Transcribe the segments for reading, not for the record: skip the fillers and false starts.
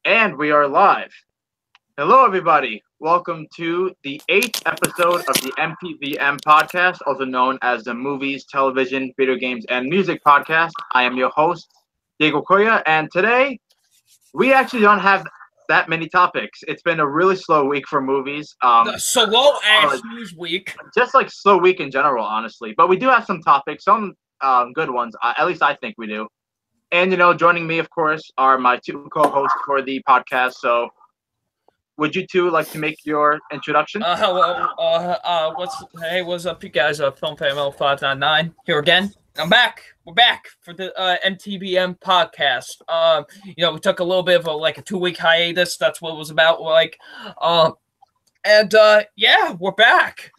And we are live. Hello, everybody. Welcome to the 8th episode of the MTVM podcast, also known as the Movies, Television, Video Games, and Music podcast. I am your host, Diego Koya, and today we actually don't have that many topics. It's been a really slow week for movies. Slow-ass news week. Just like slow week in general, honestly. But we do have some topics, some good ones. At least I think we do. And, joining me, of course, are my two co-hosts for the podcast. So, would you two like to make your introduction? Hello. What's up, you guys? Film Family 599 here again. I'm back. We're back for the MTVM podcast. We took a little bit of a 2-week hiatus. That's what it was about. Yeah, we're back.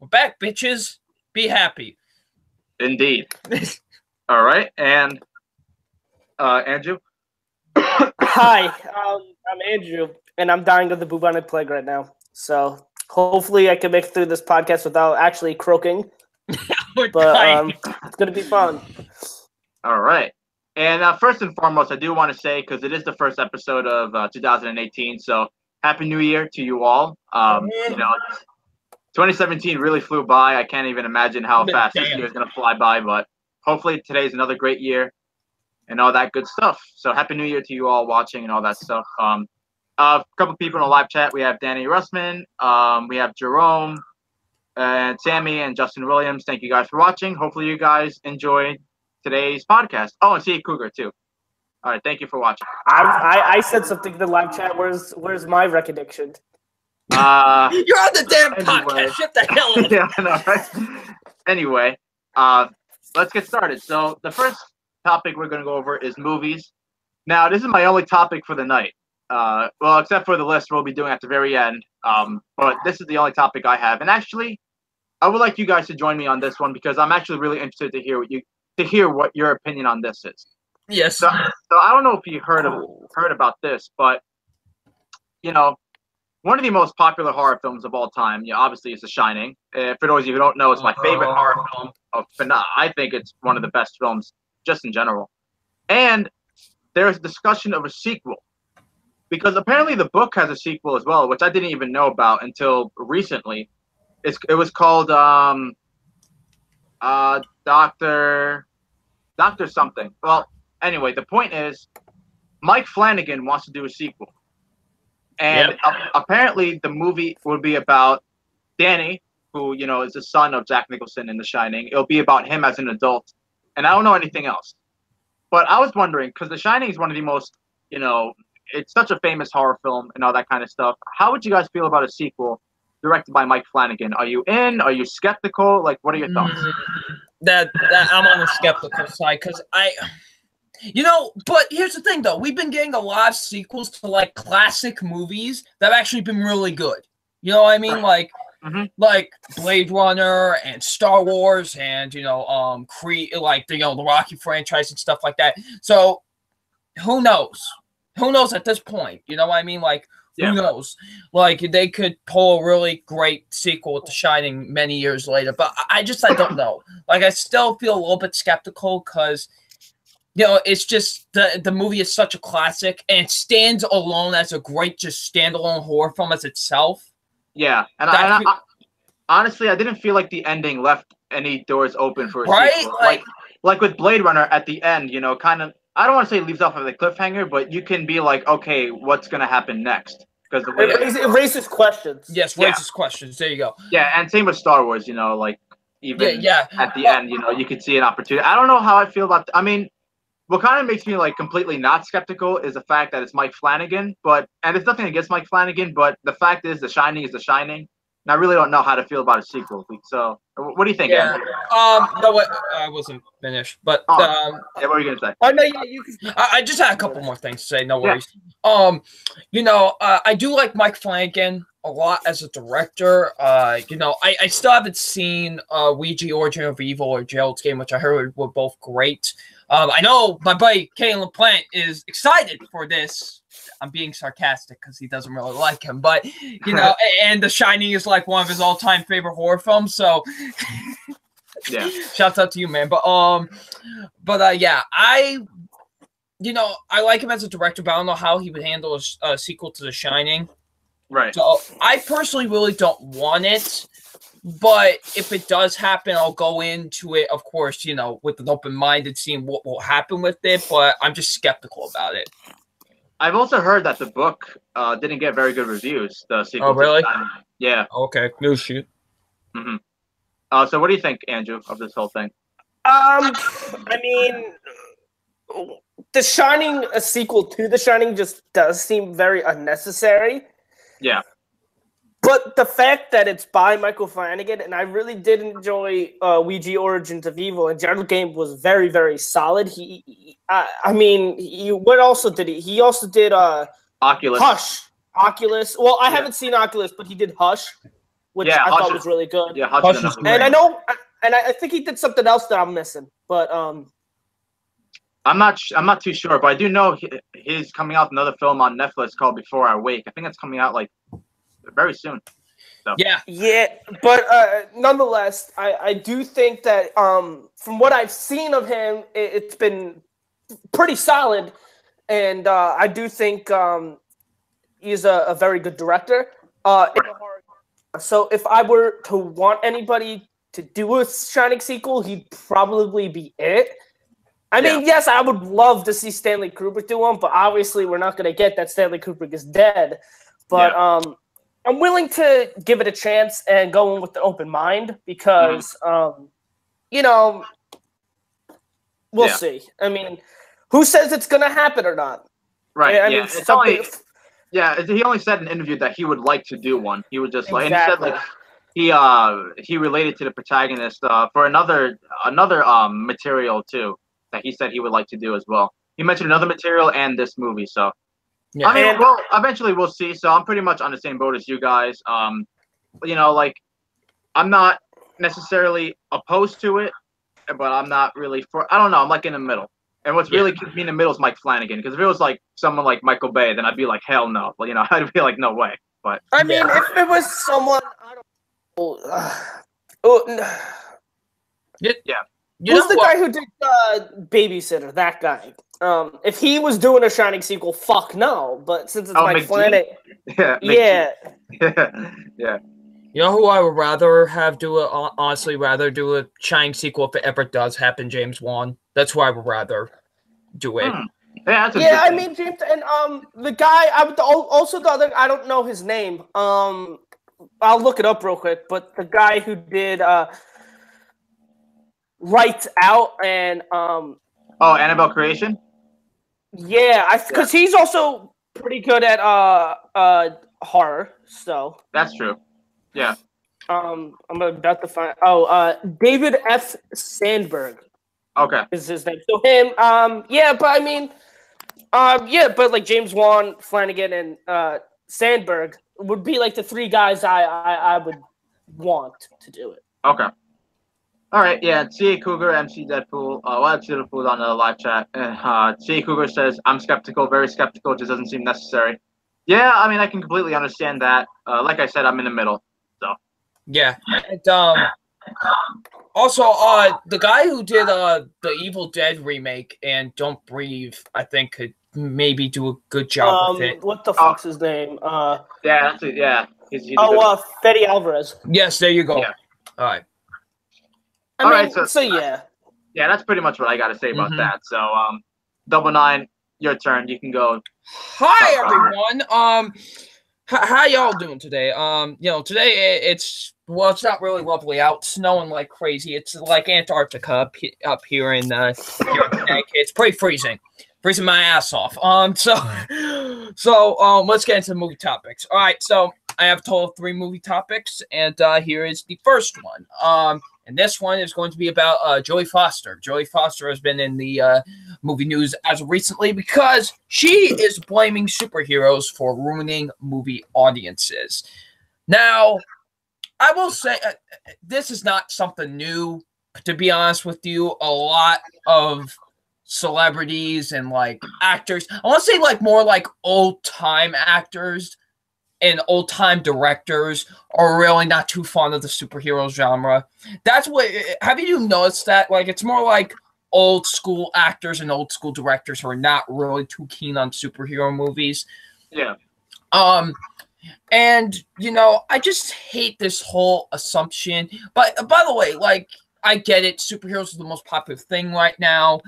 We're back, bitches. Be happy. Indeed. All right, and Andrew. Hi, I'm Andrew, and I'm dying of the bubonic plague right now. So hopefully I can make it through this podcast without actually croaking. But it's going to be fun. All right. And first and foremost, I do want to say, because it is the first episode of 2018, so Happy New Year to you all. 2017 really flew by. I can't even imagine how fast this year is going to fly by, but hopefully today's another great year and all that good stuff. So Happy New Year to you all watching and all that stuff. A couple people in the live chat. We have Danny Russman. We have Jerome and Sammy and Justin Williams. Thank you guys for watching. Hopefully you guys enjoyed today's podcast. Oh, and see Cougar too. All right, thank you for watching. I said something in the live chat. Where's my recognition? You're on the damn podcast. Shut the hell up. Yeah, I know, right? Anyway, let's get started. So the first topic we're going to go over is movies. Now, this is my only topic for the night. Well, except for the list we'll be doing at the very end. But this is the only topic I have. And actually, I would like you guys to join me on this one because I'm actually really interested to hear what your opinion on this is. Yes. So I don't know if you heard about this, but one of the most popular horror films of all time, obviously, is The Shining. For those of you who don't know, it's my favorite horror film. I think it's one of the best films just in general. And there's discussion of a sequel. Because apparently the book has a sequel as well, which I didn't even know about until recently. It was called Doctor something. Well, anyway, the point is Mike Flanagan wants to do a sequel. And apparently the movie will be about Danny, who, is the son of Jack Nicholson in The Shining. It'll be about him as an adult. And I don't know anything else. But I was wondering, because The Shining is one of the most, it's such a famous horror film and all that kind of stuff. How would you guys feel about a sequel directed by Mike Flanagan? Are you in? Are you skeptical? What are your thoughts? That I'm on the skeptical side because but here's the thing though. We've been getting a lot of sequels to classic movies that have actually been really good. You know what I mean? Right. Like Blade Runner and Star Wars and Creed, the Rocky franchise and stuff like that. So who knows? Who knows at this point? You know what I mean? Who knows? They could pull a really great sequel to Shining many years later, but I don't know. I still feel a little bit skeptical because, it's just the movie is such a classic and it stands alone as a great just standalone horror film as itself. Yeah, and I honestly, I didn't feel like the ending left any doors open for a sequel. Like with Blade Runner at the end, kind of. I don't want to say it leaves off of the cliffhanger, but you can be like, okay, what's going to happen next? Because it raises questions. Yes, raises questions. There you go. Yeah, and same with Star Wars, even at the end, you could see an opportunity. I don't know how I feel about what kind of makes me completely not skeptical is the fact that it's Mike Flanagan, and it's nothing against Mike Flanagan, but the fact is The Shining is The Shining. And I really don't know how to feel about a sequel. So, what do you think? Yeah. No, I wasn't finished, but what were you gonna say? Oh no, yeah, you can. I just had a couple more things to say. No worries. Yeah. I do like Mike Flanagan a lot as a director. I still haven't seen Ouija Origin of Evil or Gerald's Game, which I heard were both great. I know my buddy Kalen LaPlante is excited for this. I'm being sarcastic because he doesn't really like him, but and The Shining is one of his all-time favorite horror films. So, shouts out to you, man. But yeah, I like him as a director, but I don't know how he would handle a sequel to The Shining. Right. So I personally really don't want it, but if it does happen, I'll go into it, of course, with an open mind and seeing what will happen with it, but I'm just skeptical about it. I've also heard that the book didn't get very good reviews, the sequel. Oh, really? Yeah. Okay, no shoot. Mm-hmm. So what do you think, Andrew, of this whole thing? I mean, The Shining, a sequel to The Shining, just does seem very unnecessary. Yeah. But the fact that it's by Michael Flanagan, and I really did enjoy Ouija Origins of Evil, and Gerald Game was very, very solid. What also did he? He also did Oculus. Hush. Oculus. Well, I haven't seen Oculus, but he did Hush, which I thought was really good. Yeah, Hush is and I know, and I think he did something else that I'm missing, but I'm not too sure, but I do know he's coming out with another film on Netflix called Before I Wake. I think it's coming out like very soon. So. Yeah, but nonetheless, I do think that from what I've seen of him, it's been pretty solid, and I do think he's a very good director. So if I were to want anybody to do a Shining sequel, he'd probably be it. I mean, yes, I would love to see Stanley Kubrick do one, but obviously we're not going to get that. Stanley Kubrick is dead. But I'm willing to give it a chance and go in with an open mind because, we'll see. I mean, who says it's going to happen or not? Right. I mean, he only said in an interview that he would like to do one. He would just and he said he related to the protagonist for another material too that he said he would like to do as well. He mentioned another material and this movie, so. Yeah. I mean, eventually we'll see. So I'm pretty much on the same boat as you guys. I'm not necessarily opposed to it, but I'm not really for. I don't know. I'm like in the middle. And what's really keeping me in the middle is Mike Flanagan. Because if it was like someone like Michael Bay, then I'd be like, hell no. But I'd be like, no way. But I mean, if it was someone, I don't know. Who's the guy who did Babysitter? That guy. If he was doing a Shining sequel, fuck no. But since it's Mike Flanagan, yeah. You know who I would rather have do it? Honestly, rather do a Shining sequel if it ever does happen. James Wan. That's who I would rather do it. I mean, James, and the guy. I would also the other. I don't know his name. I'll look it up real quick. But the guy who did Lights Out and Annabelle Creation. Yeah, because he's also pretty good at horror. So that's true. Yeah. I'm about to find. David F. Sandberg. Okay. Is his name? So him. But I mean, but like James Wan, Flanagan, and Sandberg would be like the three guys I would want to do it. Okay. All right, yeah, C.A. Cougar, MC Deadpool. MC Deadpool's on the live chat. C.A. Cougar says, I'm skeptical, very skeptical, it just doesn't seem necessary. Yeah, I mean, I can completely understand that. Like I said, I'm in the middle, so. Yeah, and also, the guy who did the Evil Dead remake and Don't Breathe, I think, could maybe do a good job with it. What the fuck's his name? He's Fede Alvarez. Yes, there you go. Yeah. All right. Yeah. Yeah, that's pretty much what I got to say about that. So, 99, your turn. You can go. Hi, everyone. How y'all doing today? Today it's not really lovely out, snowing like crazy. It's like Antarctica up here in Connecticut. It's pretty freezing my ass off. So let's get into movie topics. All right, so I have a total of 3 movie topics, and here is the first one. And this one is going to be about Jodie Foster. Jodie Foster has been in the movie news as of recently because she is blaming superheroes for ruining movie audiences. Now, I will say this is not something new, to be honest with you. A lot of celebrities and like actors, I want to say like more like old-time actors and old-time directors are really not too fond of the superhero genre. That's what. Have you noticed that? Like, it's more like old school actors and old school directors who are not really too keen on superhero movies. Yeah. And I just hate this whole assumption. But by the way, like, I get it. Superheroes are the most popular thing right now.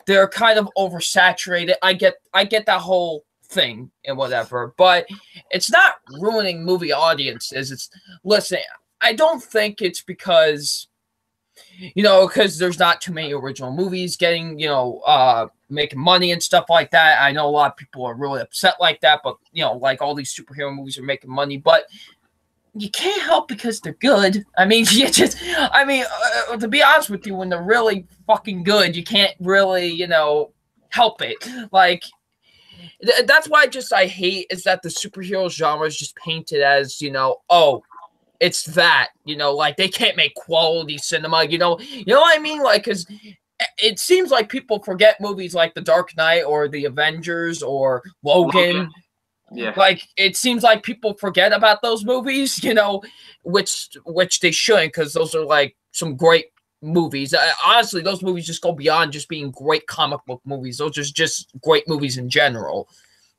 They're kind of oversaturated. I get that whole thing and whatever, but it's not ruining movie audiences. Listen, I don't think it's because there's not too many original movies getting, making money and stuff like that. I know a lot of people are really upset like that, but like all these superhero movies are making money, but you can't help because they're good. I mean, to be honest with you, when they're really fucking good, you can't really, help it. Like, that's why I hate is that the superhero genre is just painted as, oh, it's that, like they can't make quality cinema, you know what I mean? Like, because it seems like people forget movies like The Dark Knight or The Avengers or Logan. Yeah. Like, it seems like people forget about those movies, which they shouldn't, because those are like some great movies. Honestly, those movies just go beyond just being great comic book movies. Those are just great movies in general.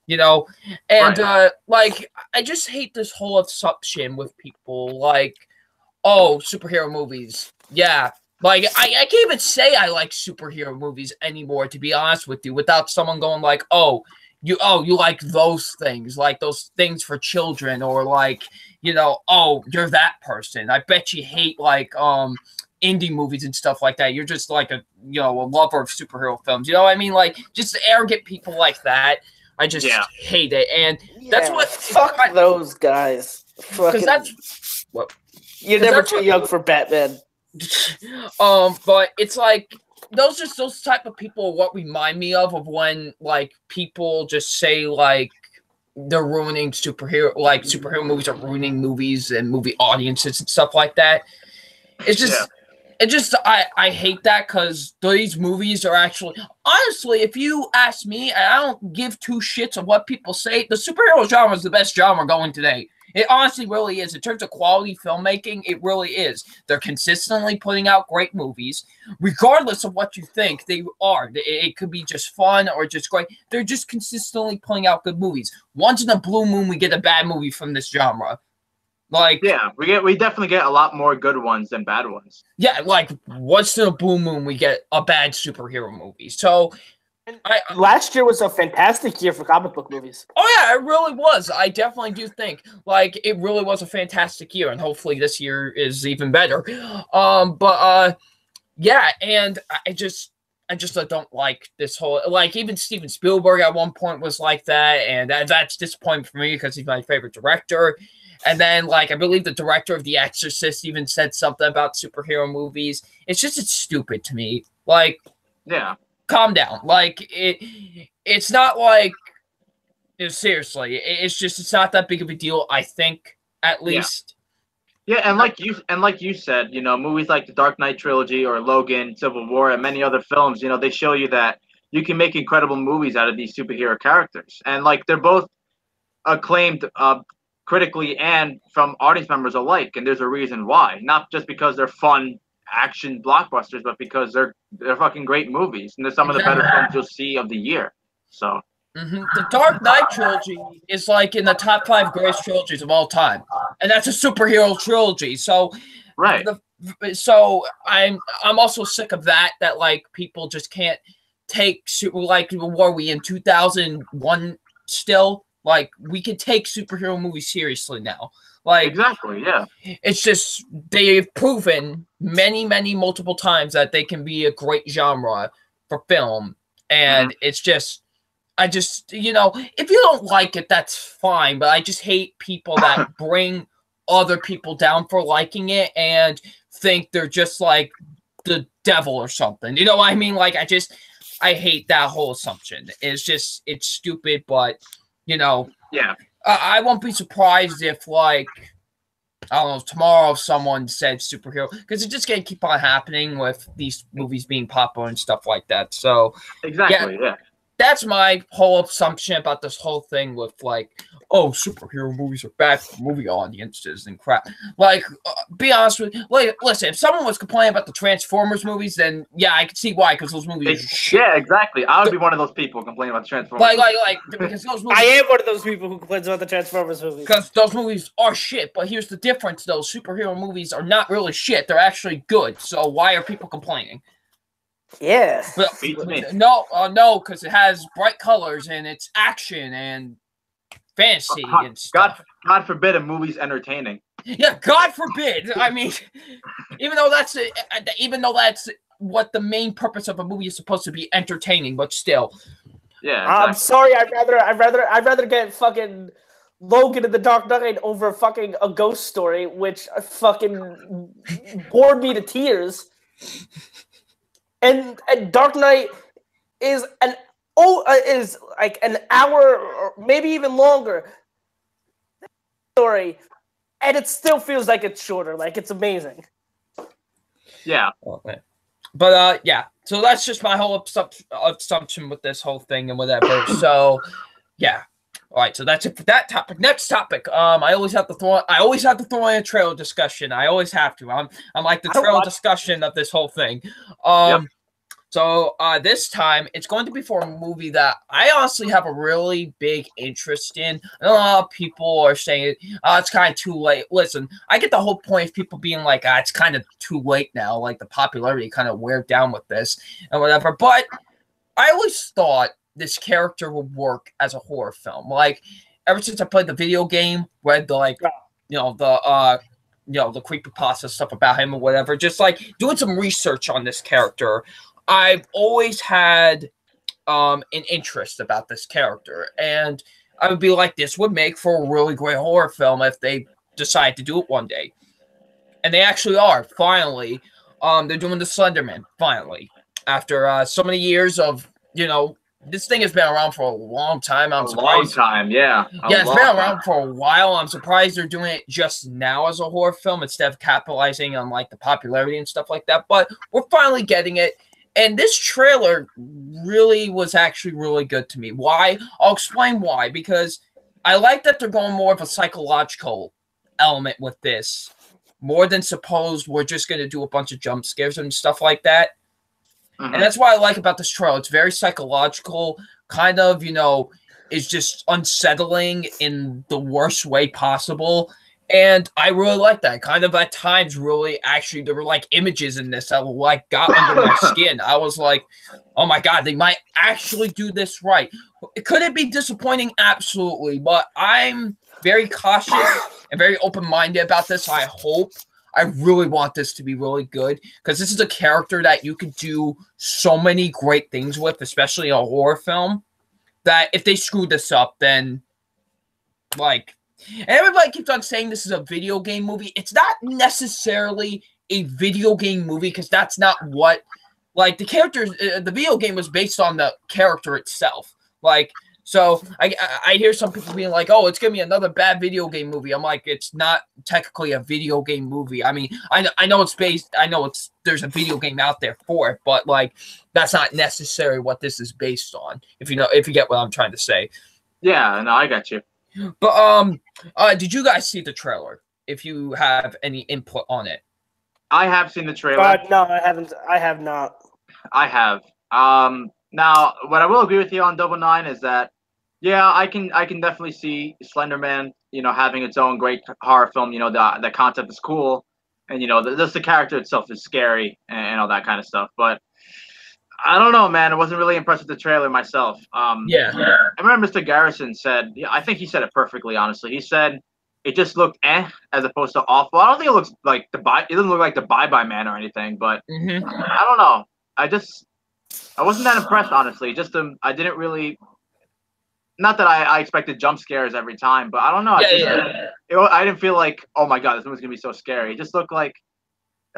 And right. Like, I just hate this whole assumption with people like, oh, superhero movies. Yeah. Like, I can't even say I like superhero movies anymore, to be honest with you, without someone going like, oh, you like those things, like those things for children, or like, oh, you're that person. I bet you hate like indie movies and stuff like that. You're just like a lover of superhero films. You know what I mean? Like, just arrogant people like that. I just hate it, and that's what. Fuck those guys. Because that's what. You're never too young for Batman. But it's like those type of people are what remind me of when like people just say like they're ruining superhero movies are ruining movies and movie audiences and stuff like that. It's just. I hate that, because these movies are actually, honestly, if you ask me, and I don't give two shits of what people say, the superhero genre is the best genre going today. It honestly really is. In terms of quality filmmaking, it really is. They're consistently putting out great movies. Regardless of what you think, they are. It could be just fun or just great. They're just consistently putting out good movies. Once in a blue moon, we get a bad movie from this genre. Like, yeah, we definitely get a lot more good ones than bad ones. Yeah, like once in a blue moon we get a bad superhero movie. So last year was a fantastic year for comic book movies. Oh yeah, it really was. I definitely do think like it really was a fantastic year, and hopefully this year is even better. Yeah, and I just don't like this whole, like, even Steven Spielberg at one point was like that, and that's disappointing for me because he's my favorite director. And then, like, I believe the director of The Exorcist even said something about superhero movies. It's stupid to me. Like, yeah, calm down. Like, it's not like, seriously, it's not that big of a deal, I think, at least. Yeah, and like you said, movies like the Dark Knight trilogy or Logan, Civil War, and many other films, they show you that you can make incredible movies out of these superhero characters. And like, they're both acclaimed critically and from audience members alike, and there's a reason why. Not just because they're fun action blockbusters, but because they're fucking great movies, and they're some of the better films you'll see of the year. So the Dark Knight trilogy is like in the top 5 greatest trilogies of all time, and that's a superhero trilogy. So right. So I'm also sick of that like people just can't take like, what are we in 2001 still? Like, we can take superhero movies seriously now. Like, exactly, yeah. It's just they've proven multiple times that they can be a great genre for film, and it's just, if you don't like it, that's fine. But I just hate people that bring other people down for liking it and think they're just like the devil or something. You know what I mean? Like, I hate that whole assumption. It's stupid, but. Yeah. I won't be surprised if, like, I don't know, tomorrow someone said superhero, because it's just going to keep on happening with these movies being popular and stuff like that. So exactly, yeah. that's my whole assumption about this whole thing with like, oh, superhero movies are bad for movie audiences and crap. Like, be honest with you. Like, listen, if someone was complaining about the Transformers movies, then yeah, I could see why, because those movies are shit. Yeah, exactly. I would be one of those people complaining about the Transformers. Because those movies. I am one of those people who complains about the Transformers movies. Because those movies are shit. But here's the difference: those superhero movies are not really shit; they're actually good. So why are people complaining? Yeah. But, no, because it has bright colors and it's action and fantasy and stuff. God forbid a movie's entertaining. Yeah, God forbid. I mean, even though that's what the main purpose of a movie is supposed to be, entertaining, but still. Yeah. Exactly. I'm sorry. I'd rather get fucking Logan in the Dark Knight over fucking A Ghost Story, which fucking bored me to tears. And Dark Knight is like an hour or maybe even longer story, and it still feels like it's shorter. Like, it's amazing. Yeah. But yeah. So that's just my whole assumption with this whole thing and whatever. So yeah. All right, so that's it for that topic. Next topic. I always have to throw in a trailer discussion. I always have to. I'm like the trailer discussion of this whole thing. Yep. So this time it's going to be for a movie that I honestly have a really big interest in. And a lot of people are saying it's kind of too late. Listen, I get the whole point of people being like, it's kind of too late now. Like, the popularity kind of wear down with this and whatever. But I always thought this character would work as a horror film. Like, ever since I played the video game, read the the creepypasta stuff about him or whatever, just like doing some research on this character, I've always had an interest about this character, and I would be like, this would make for a really great horror film if they decide to do it one day. And they actually are, finally. They're doing the Slender Man, finally. After so many years of, this thing has been around for a long time. I'm surprised. Long time, yeah. Yeah, it's been around for a while. I'm surprised they're doing it just now as a horror film instead of capitalizing on like the popularity and stuff like that. But we're finally getting it. And this trailer really was actually really good to me. Why? I'll explain why. Because I like that they're going more of a psychological element with this. More than suppose we're just going to do a bunch of jump scares and stuff like that. Mm-hmm. And that's what I like about this trailer. It's very psychological, kind of, is just unsettling in the worst way possible. And I really like that. Kind of at times, really, actually, there were like images in this that like got under my skin. I was like, oh my God, they might actually do this right. Could it be disappointing? Absolutely. But I'm very cautious and very open-minded about this. I really want this to be really good, because this is a character that you could do so many great things with, especially a horror film, that if they screw this up, then like... And everybody keeps on saying this is a video game movie. It's not necessarily a video game movie, because that's not what, like, the characters, the video game was based on the character itself. Like, so I hear some people being like, oh, it's going to be another bad video game movie. I'm like, it's not technically a video game movie. I mean, I know there's a video game out there for it, but like, that's not necessarily what this is based on. If you get what I'm trying to say. Yeah, no, I got you. But did you guys see the trailer? If you have any input on it, I have seen the trailer. No, I haven't. I have not. I have. Now, what I will agree with you on Double Nine is that, yeah, I can definitely see Slender Man, having its own great horror film. The concept is cool, and the character itself is scary and all that kind of stuff. But I don't know, man. I wasn't really impressed with the trailer myself. Yeah. I remember Mr. Garrison said, I think he said it perfectly, honestly. He said it just looked as opposed to awful. I don't think it looks like it doesn't look like the Bye Bye Man or anything, but I don't know. I wasn't that impressed, honestly. I didn't really, not that I expected jump scares every time, but I don't know. I didn't feel like, oh my God, this movie's going to be so scary. It just looked like,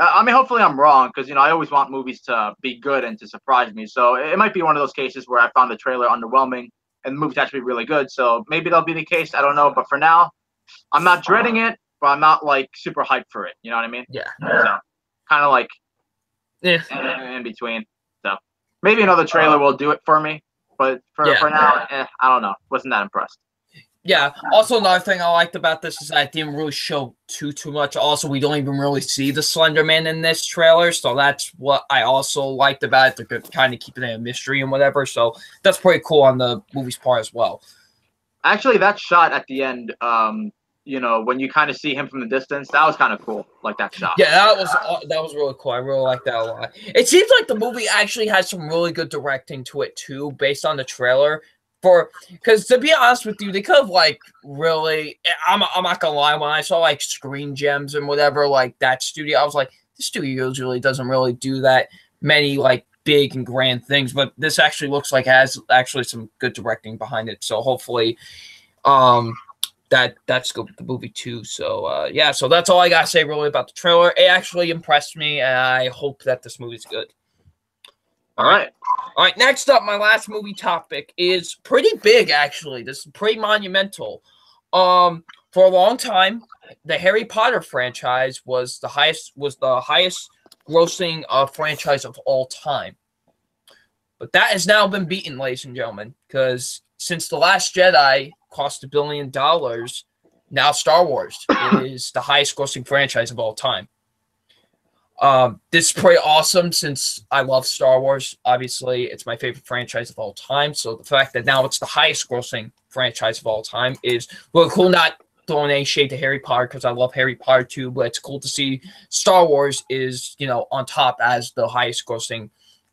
I mean, hopefully I'm wrong, because, I always want movies to be good and to surprise me. So it might be one of those cases where I found the trailer underwhelming and the movie's actually really good. So maybe that'll be the case. I don't know. But for now, I'm not dreading it, but I'm not like super hyped for it. You know what I mean? Yeah. So kind of like in between. So maybe another trailer will do it for me. But for now, I don't know. Wasn't that impressed. Yeah. Also, another thing I liked about this is that it didn't really show too much. Also, we don't even really see the Slender Man in this trailer, so that's what I also liked about it. They're kind of keeping it a mystery and whatever, so that's pretty cool on the movie's part as well. Actually, that shot at the end, you know, when you kind of see him from the distance, that was kind of cool. Like that shot. Yeah, that was really cool. I really like that a lot. It seems like the movie actually has some really good directing to it too, based on the trailer. Because to be honest with you, they could have like really. I'm not gonna lie. When I saw like Screen Gems and whatever, like that studio, I was like, this studio usually doesn't really do that many like big and grand things, but this actually looks like it has actually some good directing behind it. So hopefully, that's good with the movie too. So yeah, so that's all I gotta say really about the trailer. It actually impressed me, and I hope that this movie's good. All right. All right, next up, my last movie topic is pretty big, actually. This is pretty monumental. For a long time, the Harry Potter franchise was the highest grossing franchise of all time. But that has now been beaten, ladies and gentlemen, because since The Last Jedi cost $1 billion, now Star Wars is the highest grossing franchise of all time. This is pretty awesome since I love Star Wars. Obviously, it's my favorite franchise of all time. So the fact that now it's the highest grossing franchise of all time is really cool. Not throwing any shade to Harry Potter because I love Harry Potter too, but it's cool to see Star Wars is, you know, on top as the highest grossing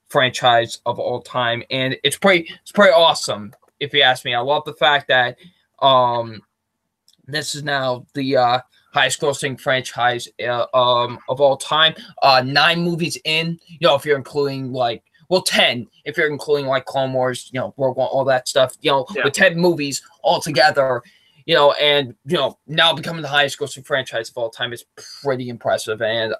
franchise of all time. And it's pretty awesome if you ask me. I love the fact that this is now the highest grossing franchise of all time. 9 movies in, you know, if you're including like, well, 10 if you're including like Clone Wars, you know, Rogue One, all that stuff, you know, with 10 movies all together, you know, and, you know, now becoming the highest grossing franchise of all time is pretty impressive. And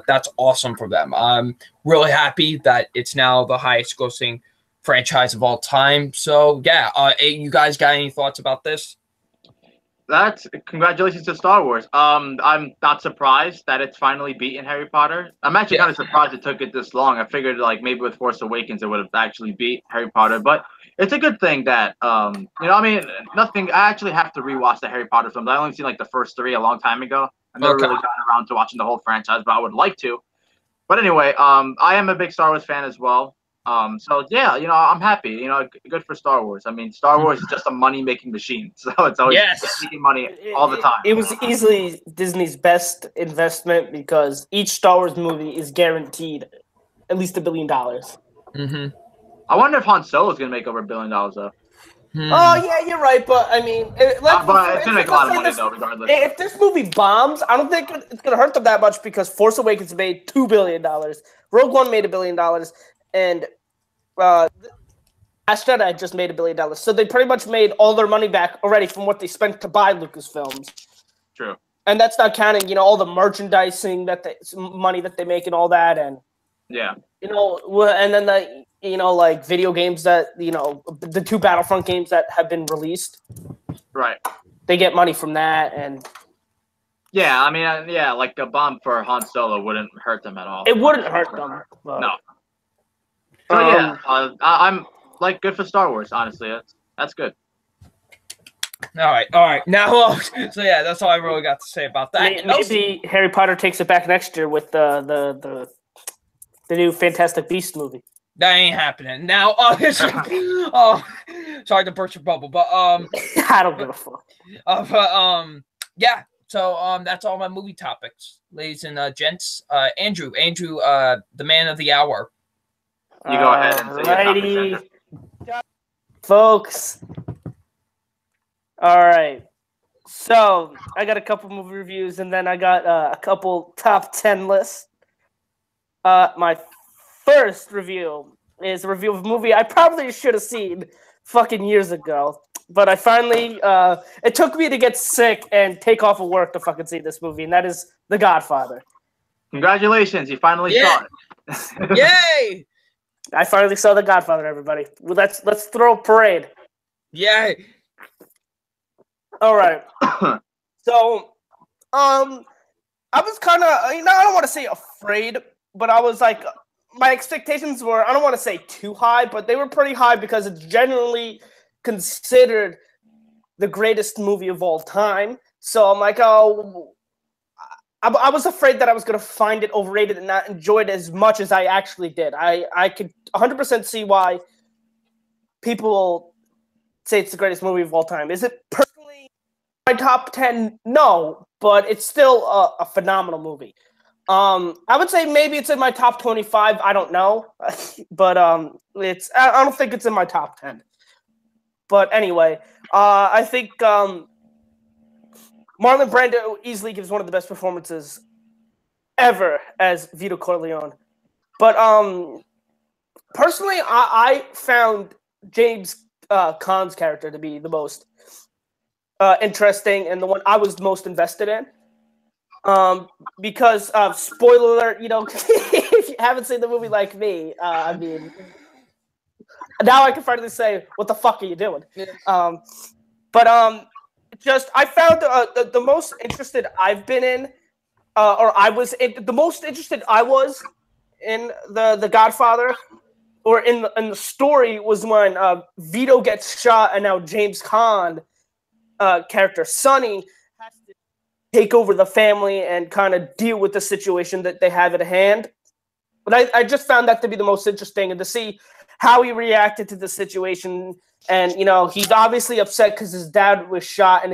that's awesome for them. I'm really happy that it's now the highest grossing franchise of all time. So yeah, you guys got any thoughts about this? That's congratulations to Star Wars. I'm not surprised that it's finally beaten Harry Potter. I'm actually kind of surprised it took it this long. I figured like maybe with Force Awakens it would have actually beat Harry Potter, but it's a good thing that you know, I mean, nothing. I actually have to rewatch the Harry Potter films. I only seen like the first 3 a long time ago. I've never really gotten around to watching the whole franchise, but I would like to. But anyway, I am a big Star Wars fan as well. So yeah, you know, I'm happy. You know, good for Star Wars. I mean, Star Wars is just a money-making machine, so it's always making money all the time. It was easily Disney's best investment because each Star Wars movie is guaranteed at least $1 billion. Mm-hmm. I wonder if Han Solo is gonna make over $1 billion though. Oh yeah, you're right, but I mean, but it's gonna make a lot of money though, regardless. If this movie bombs, I don't think it's gonna hurt them that much because Force Awakens made $2 billion, Rogue One made $1 billion, and Last Jedi just made $1 billion. So they pretty much made all their money back already from what they spent to buy Lucasfilms. True. And that's not counting, you know, all the merchandising money that they make and all that, and yeah, you know, and then the, you know, like video games that, you know, the 2 Battlefront games that have been released. Right. They get money from that, and yeah, I mean, yeah, like a bomb for Han Solo wouldn't hurt them at all. It wouldn't hurt them. But, no. So yeah, I'm like good for Star Wars. Honestly, that's good. All right. Now, so yeah, that's all I really got to say about that. Maybe Harry Potter takes it back next year with the new Fantastic Beasts movie. That ain't happening. Now, sorry to burst your bubble, but I don't give a fuck. Yeah. So that's all my movie topics, ladies and gents. Andrew, the man of the hour. You go ahead and say your topic, folks. All right. So I got a couple movie reviews, and then I got a couple top 10 lists. My first review is a review of a movie I probably should have seen fucking years ago, but I finally it took me to get sick and take off of work to fucking see this movie, and that is The Godfather. Congratulations, you finally saw it. Yay! I finally saw The Godfather, everybody. Well, let's throw a parade. Yay! All right. So, I was kind of, you know, I don't want to say afraid, but I was like my expectations were, I don't want to say too high, but they were pretty high because it's generally considered the greatest movie of all time. So I'm like, oh, I was afraid that I was going to find it overrated and not enjoy it as much as I actually did. I could 100% see why people say it's the greatest movie of all time. Is it personally my top 10? No, but it's still a phenomenal movie. I would say maybe it's in my top 25. I don't know, but I don't think it's in my top 10. But anyway, I think Marlon Brando easily gives one of the best performances ever as Vito Corleone. But personally, I found James Caan's character to be the most interesting and the one I was most invested in. Because spoiler alert, if you haven't seen the movie like me, I mean, now I can finally say, what the fuck are you doing? Just I found the most interested I've been in, the most interested I was in the Godfather, or in the story, was when Vito gets shot and now James Caan character Sonny has to take over the family and kind of deal with the situation that they have at hand. But I just found that to be the most interesting, and to see how he reacted to the situation. And, he's obviously upset because his dad was shot and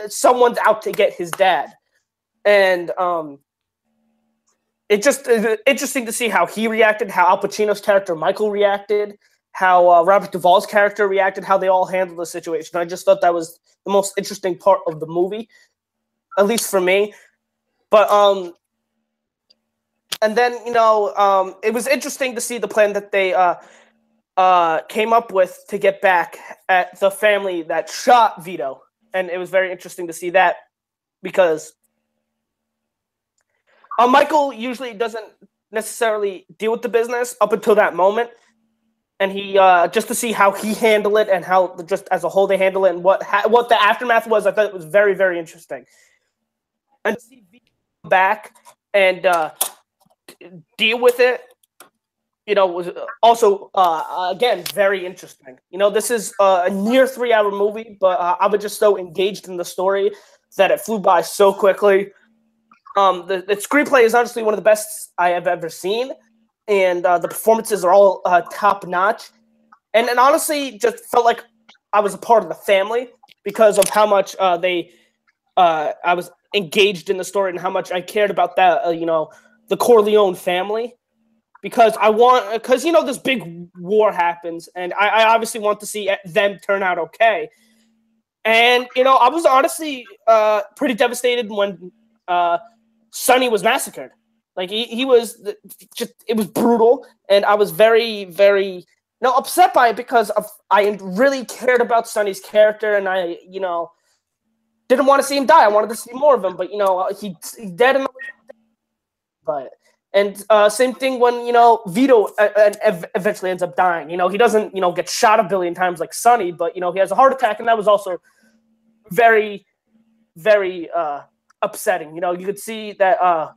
someone's out to get his dad. And it's just interesting to see how he reacted, how Al Pacino's character Michael reacted, how Robert Duvall's character reacted, how they all handled the situation. I just thought that was the most interesting part of the movie, at least for me. But and then it was interesting to see the plan that they came up with to get back at the family that shot Vito, and it was very interesting to see that because Michael usually doesn't necessarily deal with the business up until that moment, and he just to see how he handled it and how just as a whole they handle it and what the aftermath was, I thought it was very, very interesting. And to see Vito back and deal with it, was also again very interesting. This is a near 3-hour movie, but I was just so engaged in the story that it flew by so quickly. The screenplay is honestly one of the best I have ever seen, and the performances are all top notch. And honestly, just felt like I was a part of the family because of how much I was engaged in the story and how much I cared about that. The Corleone family, because this big war happens, and I obviously want to see them turn out okay. And I was honestly pretty devastated when Sonny was massacred. Like he was it was brutal, and I was very, very upset by it because I really cared about Sonny's character, and I didn't want to see him die. I wanted to see more of him, but he's dead in the. But same thing when Vito eventually ends up dying. He doesn't get shot a billion times like Sonny, but he has a heart attack, and that was also very, very upsetting. You could see that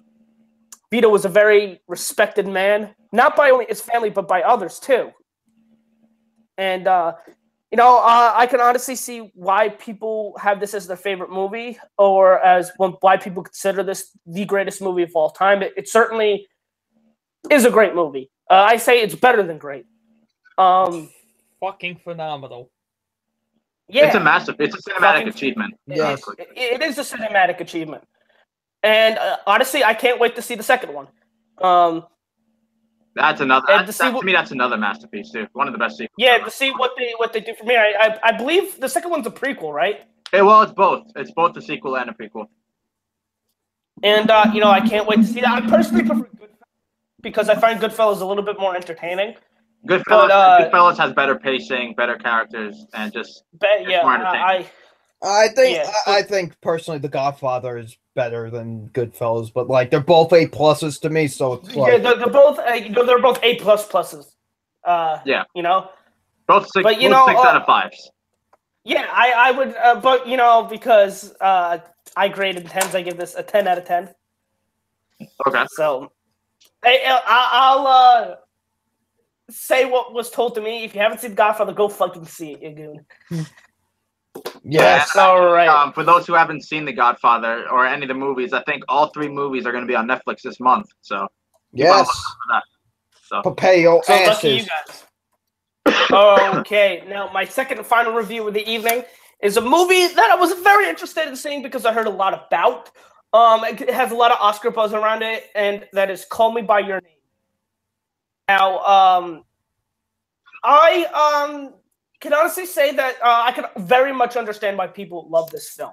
Vito was a very respected man, not by only his family but by others too. And I can honestly see why people have this as their favorite movie, or why people consider this the greatest movie of all time. It certainly is a great movie. I say it's better than great. Fucking phenomenal. Yeah, it's a massive. It's a cinematic achievement. Yes, it is a cinematic achievement. And honestly, I can't wait to see the second one. That's another. To me, that's another masterpiece too. One of the best sequels. Yeah, to see what they do for me. I believe the second one's a prequel, right? Well, it's both. It's both a sequel and a prequel. And I can't wait to see that. I personally prefer Goodfellas because I find Goodfellas a little bit more entertaining. Goodfellas has better pacing, better characters, and just more entertaining. I think personally, The Godfather is better than Goodfellas, but they're both A pluses to me. So it's they're both A pluses. Both 6 out of 5s. Yeah, I would, but because I graded 10s, I give this a 10 out of 10. Okay. So, I'll say what was told to me. If you haven't seen The Godfather, go fucking see it, you goon. Yes. All right. For those who haven't seen The Godfather or any of the movies, I think all 3 movies are going to be on Netflix this month. So Yes. So Prepare your So lucky you asses. guys. Okay, now my second and final review of the evening is a movie that I was very interested in seeing because I heard a lot about. It has a lot of Oscar buzz around it, and that is Call Me by Your Name. Now, I can honestly say that I can very much understand why people love this film.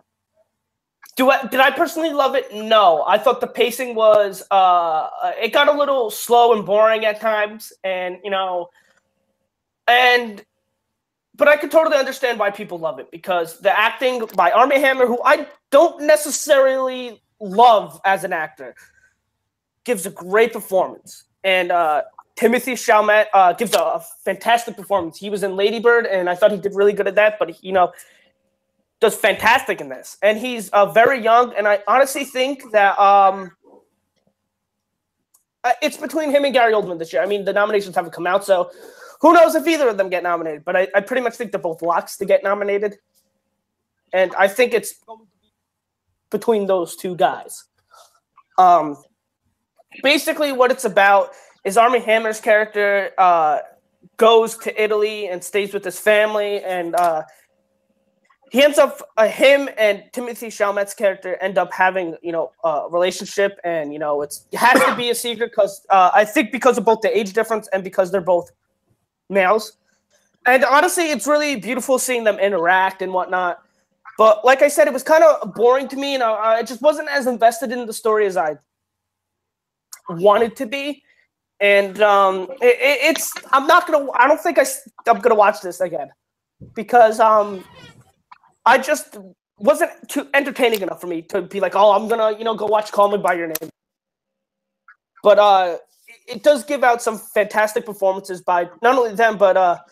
Did I personally love it? No. I thought the pacing was it got a little slow and boring at times, and but I could totally understand why people love it because the acting by Armie Hammer, who I don't necessarily love as an actor, gives a great performance, and Timothy Chalamet gives a fantastic performance. He was in Lady Bird, and I thought he did really good at that, but does fantastic in this. And he's very young, and I honestly think that it's between him and Gary Oldman this year. I mean, the nominations haven't come out, so who knows if either of them get nominated, but I pretty much think they're both locks to get nominated. And I think it's between those two guys. Basically, what it's about is Armie Hammer's character goes to Italy and stays with his family, and he ends up him and Timothy Chalamet's character end up having a relationship, and it has to be a secret because I think because of both the age difference and because they're both males. And honestly, it's really beautiful seeing them interact and whatnot. But like I said, it was kind of boring to me, and I just wasn't as invested in the story as I wanted to be. And I don't think I'm gonna watch this again because I just wasn't too entertaining enough for me to be like, oh, I'm gonna go watch Call Me by Your Name. But it does give out some fantastic performances by not only them but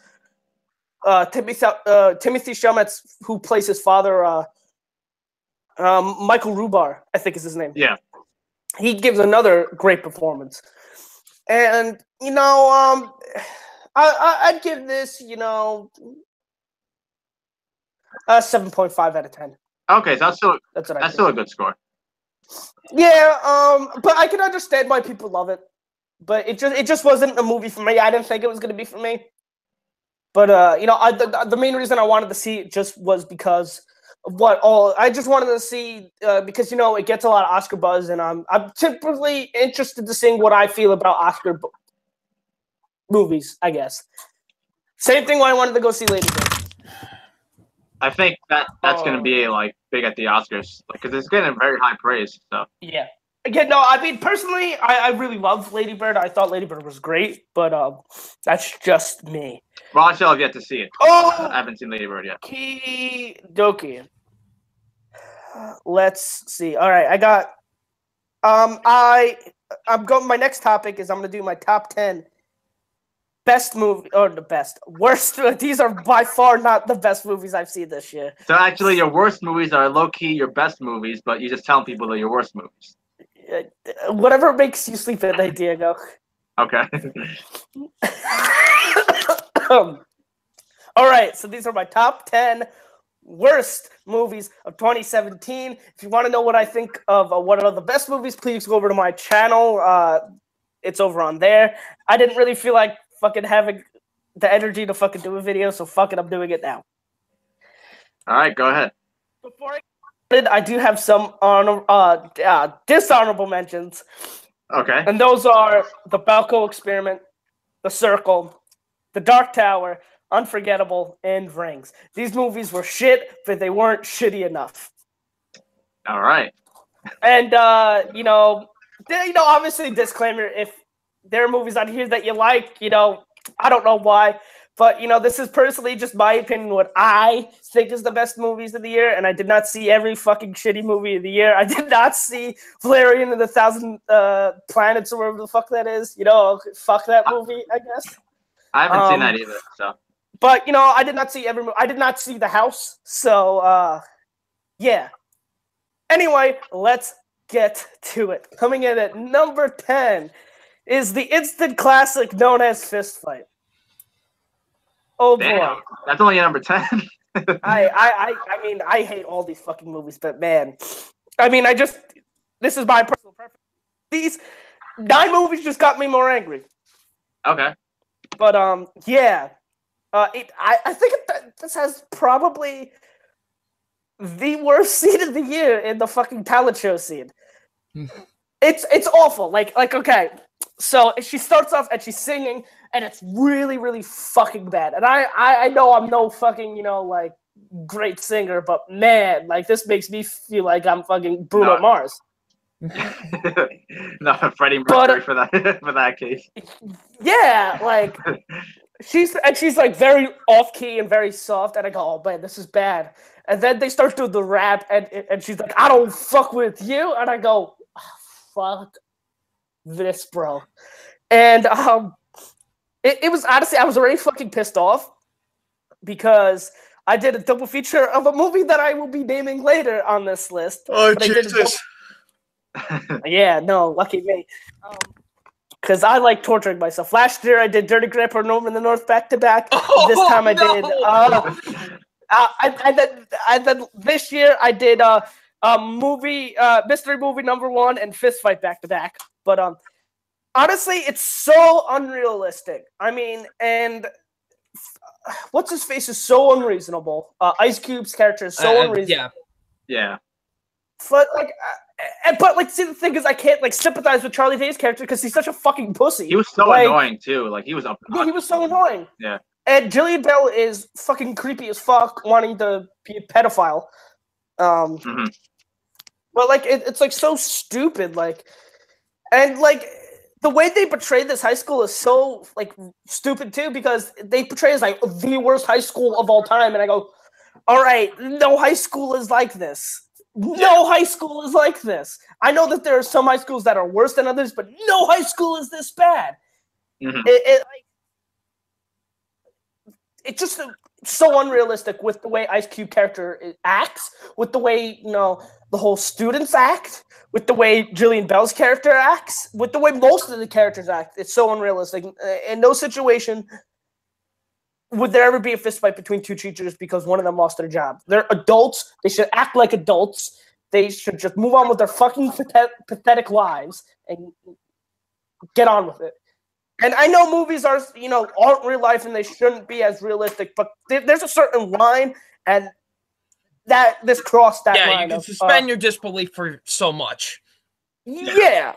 Timothy Chalamet, who plays his father, Michael Rubar, I think is his name. Yeah, he gives another great performance. And I'd give this, a 7.5 out of 10. Okay, so that's what still a good score. Yeah, but I can understand why people love it. But it just wasn't a movie for me. I didn't think it was going to be for me. But the main reason I wanted to see it just was because of I just wanted to see because it gets a lot of Oscar buzz, and I'm typically interested to seeing what I feel about Oscar movies, I guess. Same thing when I wanted to go see Lady Bird. I think that's going to be big at the Oscars because it's getting very high praise. So yeah. Again, no, I mean personally, I really love Lady Bird. I thought Lady Bird was great, but that's just me. Well, I still have yet to see it. Oh, I haven't seen Lady Bird yet. Okie-dokie. Let's see. All right, I got. I'm going. My next topic is I'm going to do my top 10 best movie or the best worst. These are by far not the best movies I've seen this year. So actually, your worst movies are low key your best movies, but you just tell people they're your worst movies. Whatever makes you sleep at night, Diego. Okay. All right, so these are my top 10 worst movies of 2017. If you want to know what I think of what are the best movies, please go over to my channel. It's over on there. I didn't really feel like fucking having the energy to fucking do a video, so fuck it, I'm doing it now. All right, go ahead. Before I do have some dishonorable mentions. Okay. And those are The Balco Experiment, The Circle, The Dark Tower, Unforgettable, and Rings. These movies were shit, but they weren't shitty enough. All right. And obviously disclaimer, if there are movies on here that you like, I don't know why. But, this is personally just my opinion, what I think is the best movies of the year. And I did not see every fucking shitty movie of the year. I did not see Valerian and the Thousand Planets or whatever the fuck that is. Fuck that movie, I guess. I haven't seen that either, so. But, I did not see every movie. I did not see The House. So, yeah. Anyway, let's get to it. Coming in at number 10 is the instant classic known as Fist Fight. Oh Damn. boy, That's only number 10. I mean, I hate all these fucking movies, but man, I mean, this is my personal preference. These 9 movies just got me more angry. Okay. But yeah, I think this has probably the worst scene of the year in the fucking talent show scene. It's awful. Like okay, so she starts off and she's singing, and it's really really fucking bad. And I know I'm no fucking like great singer, but man, like this makes me feel like I'm fucking Bruno Mars. No, Freddie Mercury for that case. Yeah, like she's like very off key and very soft, and I go, oh man, this is bad. And then they start doing the rap, and she's like, I don't fuck with you, and I go, oh, fuck this, bro. And it was honestly, I was already fucking pissed off because I did a double feature of a movie that I will be naming later on this list. Oh Jesus! Yeah, no, lucky me. Because I like torturing myself. Last year I did Dirty Grandpa and Norman in the North back to back. This time I did. And then this year I did movie mystery movie #1 and Fist Fight back to back. But honestly, it's so unrealistic. I mean, and what's his face is so unreasonable. Ice Cube's character is so unreasonable. Yeah. But see, the thing is, I can't sympathize with Charlie Day's character because he's such a fucking pussy. He was so annoying too. Like he was up. Yeah, he was so annoying. Yeah. And Jillian Bell is fucking creepy as fuck, wanting to be a pedophile. But it's so stupid. And the way they portray this high school is so stupid too, because they portray it as the worst high school of all time. And I go, all right, no high school is like this. No high school is like this. I know that there are some high schools that are worse than others, but no high school is this bad. Mm-hmm. It's just so unrealistic with the way Ice Cube character acts, with the way the whole students act, with the way Jillian Bell's character acts, with the way most of the characters act. It's so unrealistic. In no situation would there ever be a fist fight between 2 teachers because one of them lost their job. They're adults. They should act like adults. They should just move on with their fucking pathetic lives and get on with it. And I know movies aren't real life and they shouldn't be as realistic, but there's a certain line, and that this crossed that line. Yeah, you can suspend your disbelief for so much. Yeah.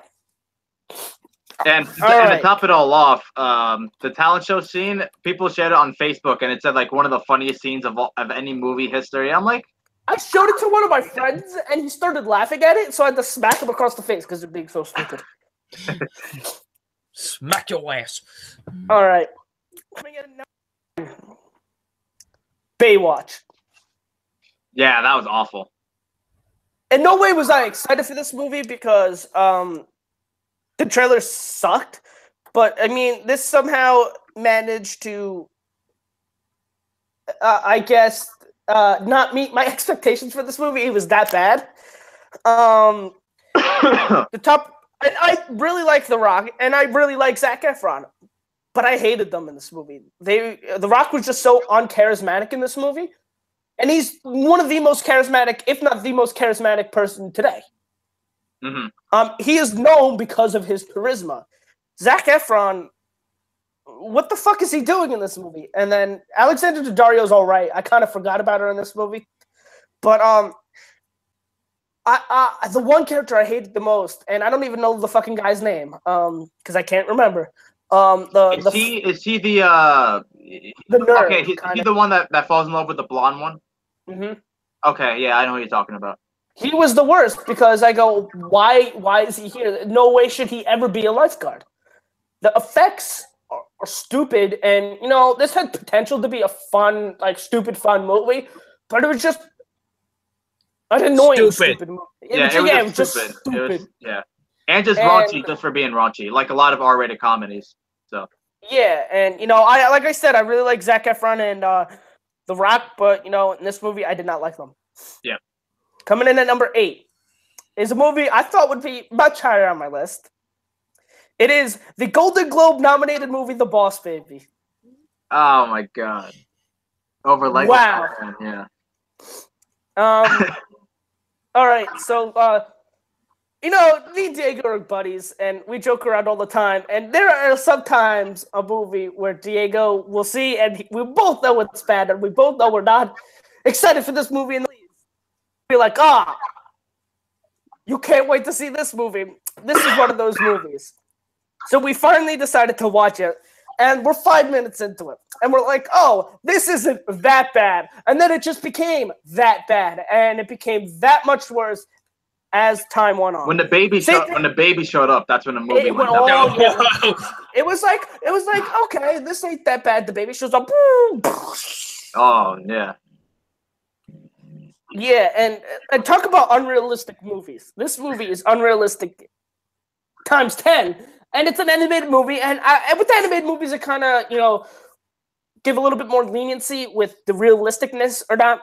And to top it all off, the talent show scene, people shared it on Facebook, and it said one of the funniest scenes of any movie history. I'm like, I showed it to one of my friends, and he started laughing at it, so I had to smack him across the face because they're being so stupid. Smack your ass. All right. Baywatch. Yeah, that was awful. In no way was I excited for this movie because the trailer sucked, but I mean, this somehow managed to, I guess, not meet my expectations for this movie. It was that bad. I really like The Rock, and I really like Zac Efron, but I hated them in this movie. The Rock was just so uncharismatic in this movie, and he's one of the most charismatic, if not the most charismatic person today. Mm-hmm. He is known because of his charisma. Zac Efron, what the fuck is he doing in this movie? And then Alexandra Daddario's all right. I kind of forgot about her in this movie, but the one character I hated the most, and I don't even know the fucking guy's name, because I can't remember. Is he the nerd? Okay, he's the one that falls in love with the blonde one. Mm-hmm. Okay, yeah, I know who you're talking about. He was the worst because I go, why is he here? No way should he ever be a lifeguard. The effects are stupid, and this had potential to be a fun, stupid fun movie, but it was just an annoying stupid movie. It was just stupid. And just raunchy just for being raunchy, like a lot of R-rated comedies. So yeah, and like I said, I really like Zac Efron and The Rock, but in this movie, I did not like them. Yeah. Coming in at number 8 is a movie I thought would be much higher on my list. It is the Golden Globe nominated movie, The Boss Baby. Oh my god. Over Lego Batman, yeah. All right, so me and Diego are buddies, and we joke around all the time. And there are sometimes a movie where Diego will see, and we both know it's bad, and we both know we're not excited for this movie. And be like, you can't wait to see this movie. This is one of those movies. So we finally decided to watch it, and we're 5 minutes into it. And we're like, oh, this isn't that bad. And then it just became that bad, and it became that much worse as time went on. When the baby showed up, that's when the movie went down. It was like, okay, this ain't that bad. The baby shows up. Oh, yeah. Yeah, and talk about unrealistic movies. This movie is unrealistic times 10. And it's an animated movie, and with animated movies, it kind of, give a little bit more leniency with the realisticness or not.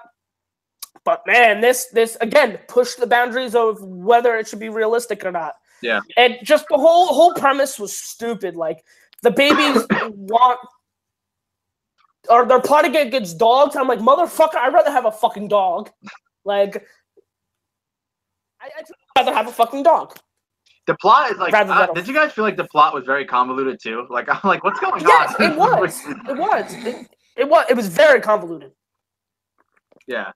But man, this again pushed the boundaries of whether it should be realistic or not. Yeah. And just the whole premise was stupid. Like the babies they're plotting against dogs. I'm like, motherfucker, I'd rather have a fucking dog. Like, I'd rather have a fucking dog. The plot is like, did you guys feel like the plot was very convoluted too? Like, I'm like, what's going on? Yes, it was very convoluted. Yeah.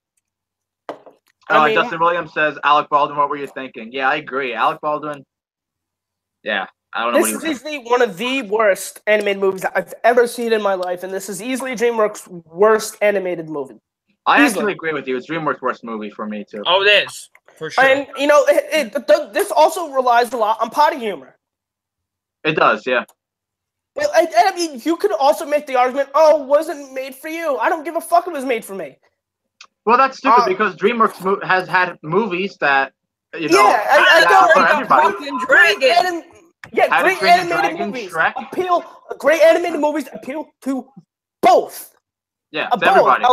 Justin Williams says, Alec Baldwin, what were you thinking? Yeah, I agree. Alec Baldwin. Yeah, I don't know. This is easily one of the worst animated movies I've ever seen in my life, and this is easily DreamWorks' worst animated movie. I actually agree with you. It's DreamWorks' worst movie for me too. Oh, it is. For sure. And, this also relies a lot on potty humor. It does, yeah. I mean, you could also make the argument, wasn't made for you. I don't give a fuck if it was made for me. Well, that's stupid because DreamWorks has had movies that, I know. Great animated movies appeal to both. Yeah, to everybody.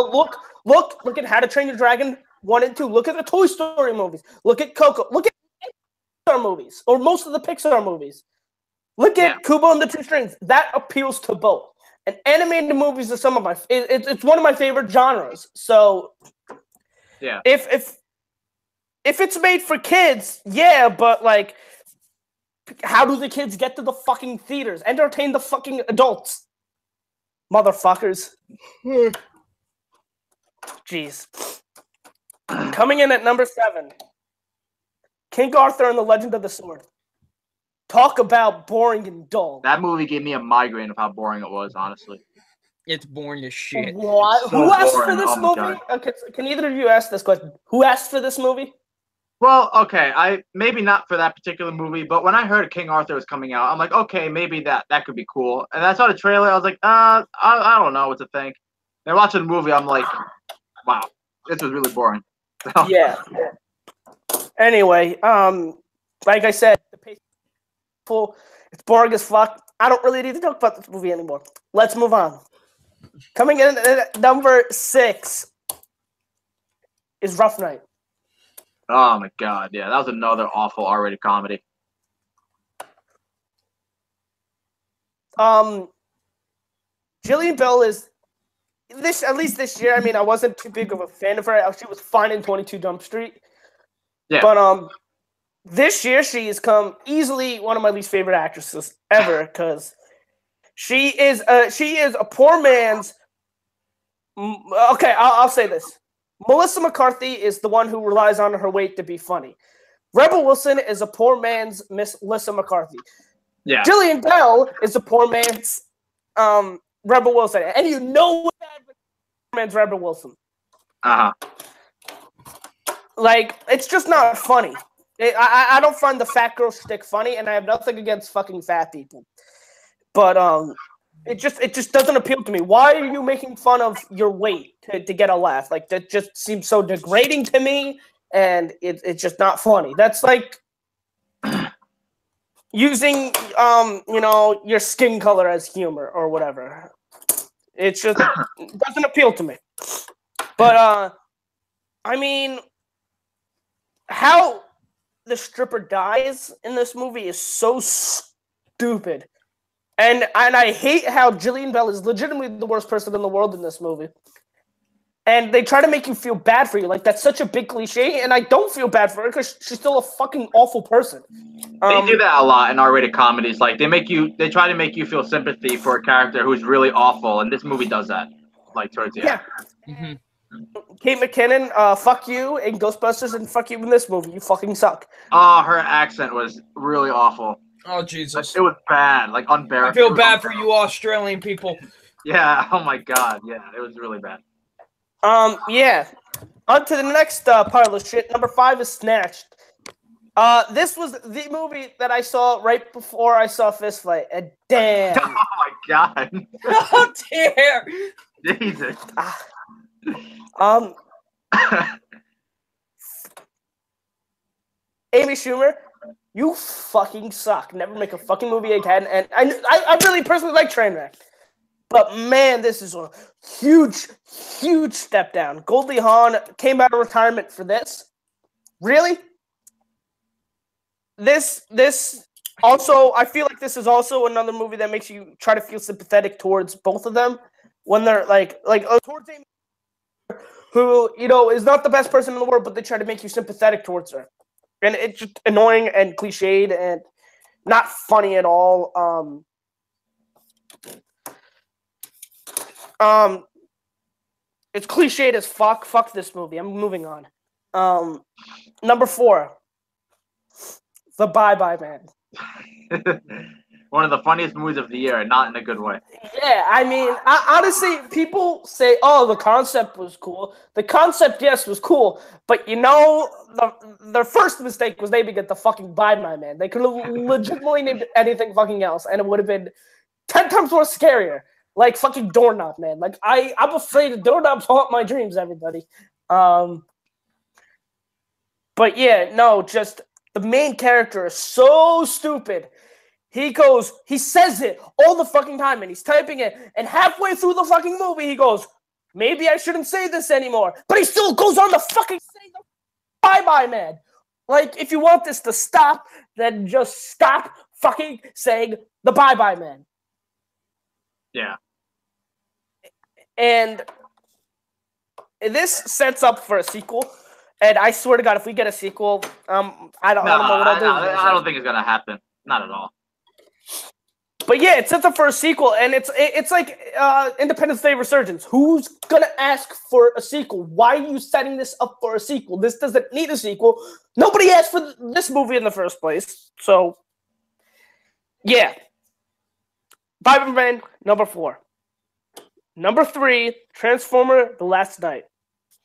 Look at How to Train Your Dragon 1 and 2. Look at the Toy Story movies. Look at Coco. Look at Pixar movies, or most of the Pixar movies. Look at Kubo and the Two Strings. That appeals to both. And animated movies are it's one of my favorite genres. So, yeah, if it's made for kids, yeah, but like, how do the kids get to the fucking theaters? Entertain the fucking adults, motherfuckers. Jeez. Coming in at number 7, King Arthur and the Legend of the Sword. Talk about boring and dull. That movie gave me a migraine of how boring it was, honestly. It's boring as shit. What? Who asked for this movie? Okay, can either of you ask this question? Who asked for this movie? Well, okay, maybe not for that particular movie, but when I heard King Arthur was coming out, I'm like, okay, maybe that could be cool. And I saw the trailer, I was like, I don't know what to think. And watching the movie, I'm like, wow, this was really boring. So. Yeah. Anyway, like I said, the pace is full. It's boring as fuck. I don't really need to talk about this movie anymore. Let's move on. Coming in at number 6 is Rough Night. Oh my god, yeah, that was another awful R-rated comedy. Jillian Bell is at least this year. I mean, I wasn't too big of a fan of her. She was fine in 22 Jump Street. Yeah. But this year she has come easily one of my least favorite actresses ever because she is a poor man's. Okay, I'll say this. Melissa McCarthy is the one who relies on her weight to be funny. Rebel Wilson is a poor man's Miss Melissa McCarthy. Yeah. Jillian Bell is a poor man's Rebel Wilson. And you know what that poor man's Rebel Wilson. Uh-huh. Like, it's just not funny. I don't find the fat girl shtick funny, and I have nothing against fucking fat people. But it just doesn't appeal to me. Why are you making fun of your weight to get a laugh? Like, that just seems so degrading to me, and it's just not funny. That's like using your skin color as humor or whatever. It just doesn't appeal to me. But I mean, how the stripper dies in this movie is so stupid. And I hate how Jillian Bell is legitimately the worst person in the world in this movie. And they try to make you feel bad for you. Like, that's such a big cliche, and I don't feel bad for her because she's still a fucking awful person. They do that a lot in R-rated comedies. Like, they try to make you feel sympathy for a character who's really awful, and this movie does that. Like, towards the end. Mm-hmm. Kate McKinnon, fuck you in Ghostbusters, and fuck you in this movie. You fucking suck. Oh, her accent was really awful. Oh, Jesus. It was bad, like unbearable. I feel bad for you Australian people. Yeah, oh my god, yeah, it was really bad. Yeah. On to the next pile of shit. Number 5 is Snatched. This was the movie that I saw right before I saw Fist Fight, and damn. Oh my god. Oh, dear. Jesus. Amy Schumer, you fucking suck. Never make a fucking movie again. And I really personally like Trainwreck. But man, this is a huge, huge step down. Goldie Hawn came out of retirement for this. Really? This also, I feel like this is also another movie that makes you try to feel sympathetic towards both of them when they're like towards Amy, who, you know, is not the best person in the world, but they try to make you sympathetic towards her. And it's just annoying and cliched and not funny at all. It's cliched as fuck. Fuck this movie. I'm moving on. Number 4, The Bye Bye Man. One of the funniest movies of the year, and not in a good way. Yeah, I mean, honestly, people say, "Oh, the concept was cool." The concept, yes, was cool, but you know, their first mistake was naming it the fucking Bye Bye Man. They could have legitimately named it anything fucking else, and it would have been 10 times more scarier. Like fucking Doorknob Man. Like I'm afraid of doorknobs haunt my dreams. Everybody. But yeah, no, just the main character is so stupid. He says it all the fucking time, and he's typing it, and halfway through the fucking movie, he goes, maybe I shouldn't say this anymore. But he still goes on to fucking say the Bye-Bye Man. Like, if you want this to stop, then just stop fucking saying the Bye-Bye Man. Yeah. And this sets up for a sequel. And I swear to God, if we get a sequel, I don't know what I'll do. I don't think it's gonna happen. Not at all. But yeah, it sets up for a sequel, and it's like Independence Day Resurgence. Who's gonna ask for a sequel? Why are you setting this up for a sequel? This doesn't need a sequel. Nobody asked for this movie in the first place. So, yeah. Bye-Bye Man, number 4. Number 3, Transformer: The Last Night.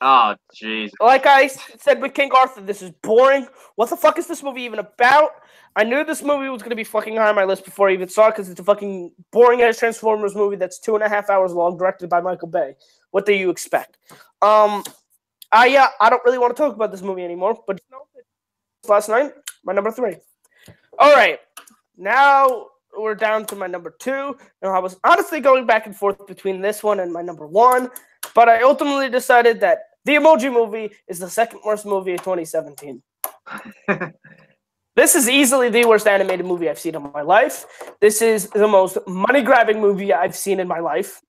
Oh, jeez. Like I said with King Arthur, this is boring. What the fuck is this movie even about? I knew this movie was going to be fucking high on my list before I even saw it because it's a fucking boring-ass Transformers movie that's 2.5 hours long, directed by Michael Bay. What do you expect? I don't really want to talk about this movie anymore, but Last Night, my number 3. All right, now we're down to my number 2. Now, I was honestly going back and forth between this one and my number 1, but I ultimately decided that The Emoji Movie is the second worst movie of 2017. This is easily the worst animated movie I've seen in my life. This is the most money-grabbing movie I've seen in my life.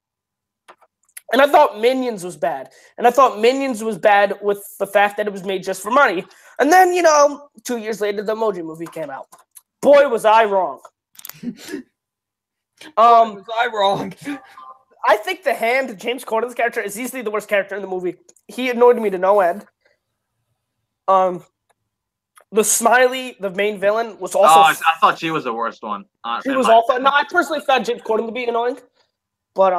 And I thought Minions was bad. And I thought Minions was bad with the fact that it was made just for money. And then, 2 years later, the Emoji Movie came out. Boy, was I wrong. Was I wrong? I think the Hand, James Corden's character, is easily the worst character in the movie. He annoyed me to no end. The Smiley, the main villain, was also... I thought she was the worst one. She was awful. No, I personally found James Corden to be annoying. But,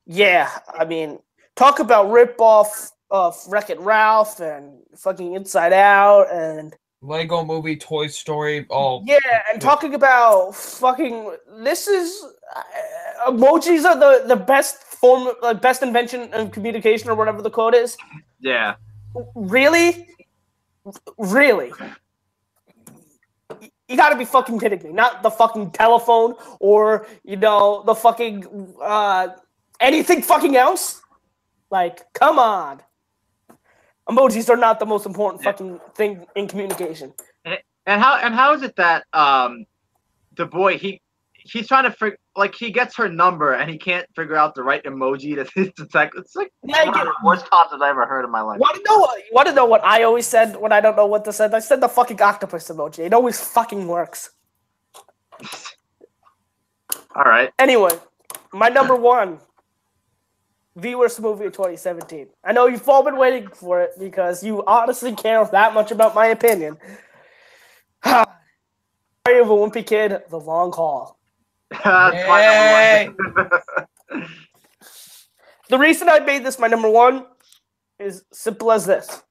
yeah, I mean, talk about rip-off of Wreck-It Ralph and fucking Inside Out and... Lego Movie, Toy Story, oh. Yeah, and talking about fucking... This is... emojis are the best form, best invention of communication or whatever the quote is. Yeah. Really? Really? You gotta be fucking kidding me. Not the fucking telephone or, the fucking, anything fucking else? Like, come on. Emojis are not the most important fucking thing in communication. And how is it that the boy, he's trying to figure, like, he gets her number and he can't figure out the right emoji to text. It's like one of the worst concepts I ever heard in my life. You want to know what I always said when I don't know what to send? I send the fucking octopus emoji. It always fucking works. All right. Anyway, my number one, the worst movie of 2017. I know you've all been waiting for it because you honestly care that much about my opinion. Story of a Wimpy Kid, The Long Haul. That's my number one. The reason I made this my number one is simple as this.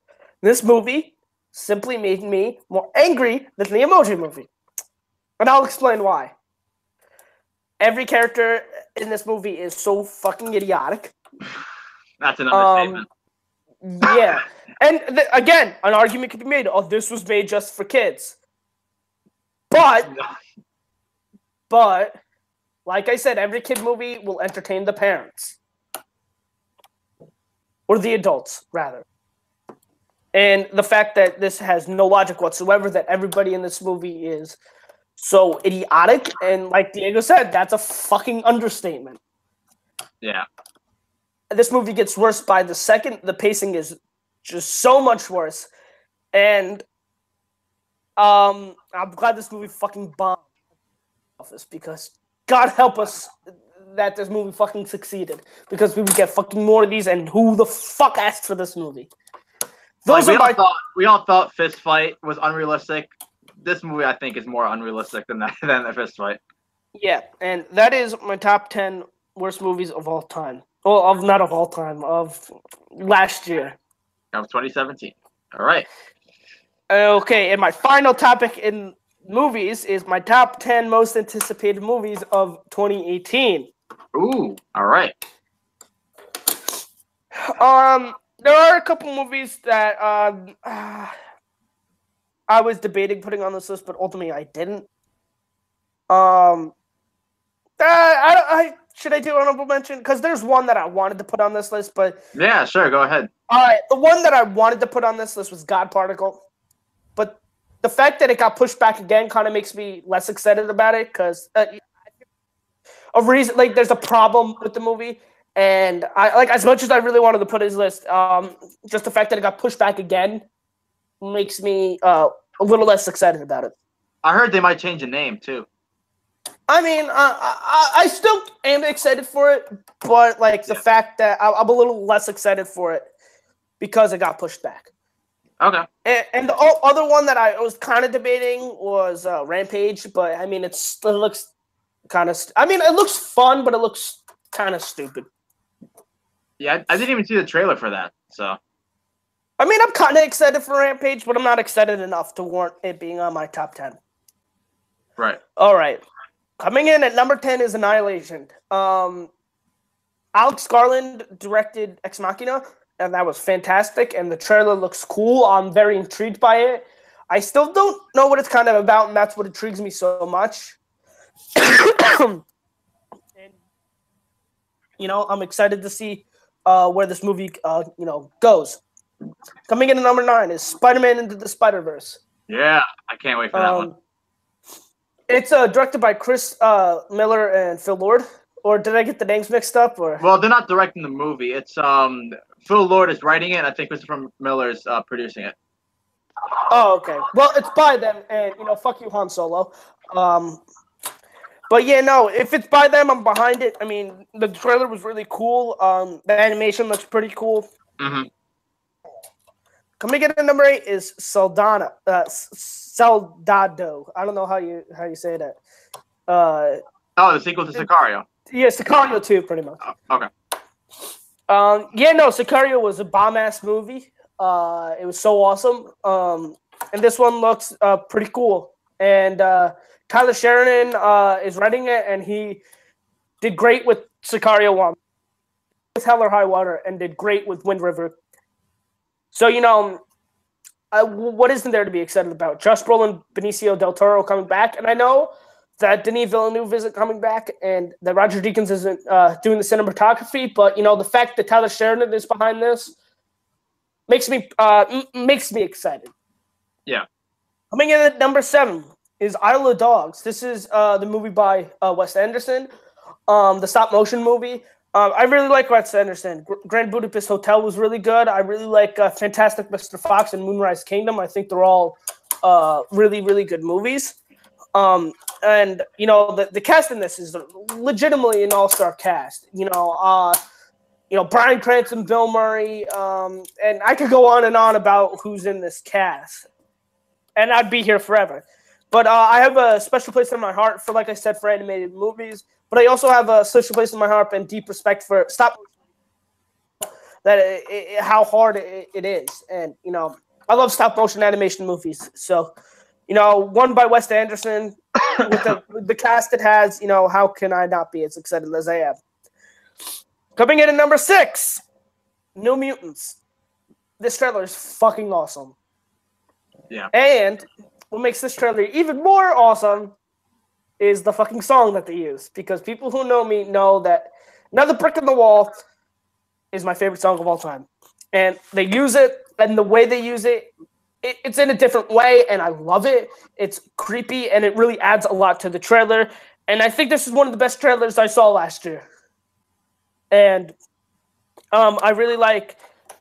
This movie simply made me more angry than the Emoji Movie. And I'll explain why. Every character in this movie is so fucking idiotic. That's an understatement. Yeah. And again, an argument could be made, oh, this was made just for kids. But, like I said, every kid movie will entertain the parents. Or the adults, rather. And the fact that this has no logic whatsoever, that everybody in this movie is so idiotic, and like Diego said, that's a fucking understatement. Yeah. This movie gets worse by the second. The pacing is just so much worse. And I'm glad this movie fucking bombed office, because God help us that this movie fucking succeeded, because we would get fucking more of these, and who the fuck asked for this movie? We all thought Fist Fight was unrealistic. This movie, I think, is more unrealistic than the Fist Fight. Yeah, and that is my top 10 worst movies of all time. Well, not of all time, of last year. Of 2017. All right. Okay, and my final topic in movies is my top 10 most anticipated movies of 2018. Ooh, all right. There are a couple movies that I was debating putting on this list, but ultimately I didn't. Should I do honorable mention? Because there's one that I wanted to put on this list, but yeah, sure, go ahead. All right, the one that I wanted to put on this list was God Particle, but the fact that it got pushed back again kind of makes me less excited about it, because there's a problem with the movie, and I like, as much as I really wanted to put his list, just the fact that it got pushed back again makes me a little less excited about it. I heard they might change the name too. I mean, I still am excited for it, but like the fact that I'm a little less excited for it because it got pushed back. Okay. And the other one that I was kind of debating was Rampage, but I mean, it looks kind of. It looks fun, but it looks kind of stupid. Yeah, I didn't even see the trailer for that, so. I mean, I'm kind of excited for Rampage, but I'm not excited enough to warrant it being on my top 10. Right. All right. Coming in at number 10 is Annihilation. Alex Garland directed Ex Machina, and that was fantastic, and the trailer looks cool. I'm very intrigued by it. I still don't know what it's kind of about, and that's what intrigues me so much. And, I'm excited to see where this movie, goes. Coming in at number 9 is Spider-Man Into the Spider-Verse. Yeah, I can't wait for that one. It's directed by Chris Miller and Phil Lord. Or did I get the names mixed up? Or well, they're not directing the movie. It's Phil Lord is writing it, and I think Christopher Miller is producing it. Oh, okay. Well, it's by them, and fuck you, Han Solo. But yeah, no, if it's by them, I'm behind it. I mean, the trailer was really cool. The animation looks pretty cool. Mm-hmm. Coming in at number 8 is Soldado. I don't know how you say that. The sequel to Sicario. Yeah, Sicario 2, pretty much. Okay. Sicario was a bomb-ass movie. It was so awesome. And this one looks pretty cool. And Tyler Sheridan is writing it, and he did great with Sicario 1. With Hell or High Water, and did great with Wind River. So, what isn't there to be excited about? Josh Brolin, Benicio del Toro coming back. And I know that Denis Villeneuve isn't coming back and that Roger Deakins isn't doing the cinematography. But, the fact that Tyler Sheridan is behind this makes me excited. Yeah. Coming in at number 7 is Isle of Dogs. This is the movie by Wes Anderson, the stop motion movie. I really like Wes Anderson. Grand Budapest Hotel was really good. I really like Fantastic Mr. Fox and Moonrise Kingdom. I think they're all really, really good movies. And you know, the cast in this is legitimately an all-star cast. You know, Bryan Cranston, Bill Murray, and I could go on and on about who's in this cast, and I'd be here forever. But I have a special place in my heart for, like I said, for animated movies. But I also have a special place in my heart and deep respect for stop motion. How hard it is, and you know, I love stop motion animation movies. So, you know, one by Wes Anderson with the cast it has. You know, how can I not be as excited as I am? Coming in at number 6, New Mutants. This trailer is fucking awesome. Yeah. And what makes this trailer even more awesome is the fucking song that they use. Because people who know me know that Another Brick in the Wall is my favorite song of all time. And they use it, and the way they use it, it's in a different way, and I love it. It's creepy, and it really adds a lot to the trailer. And I think this is one of the best trailers I saw last year. And I really like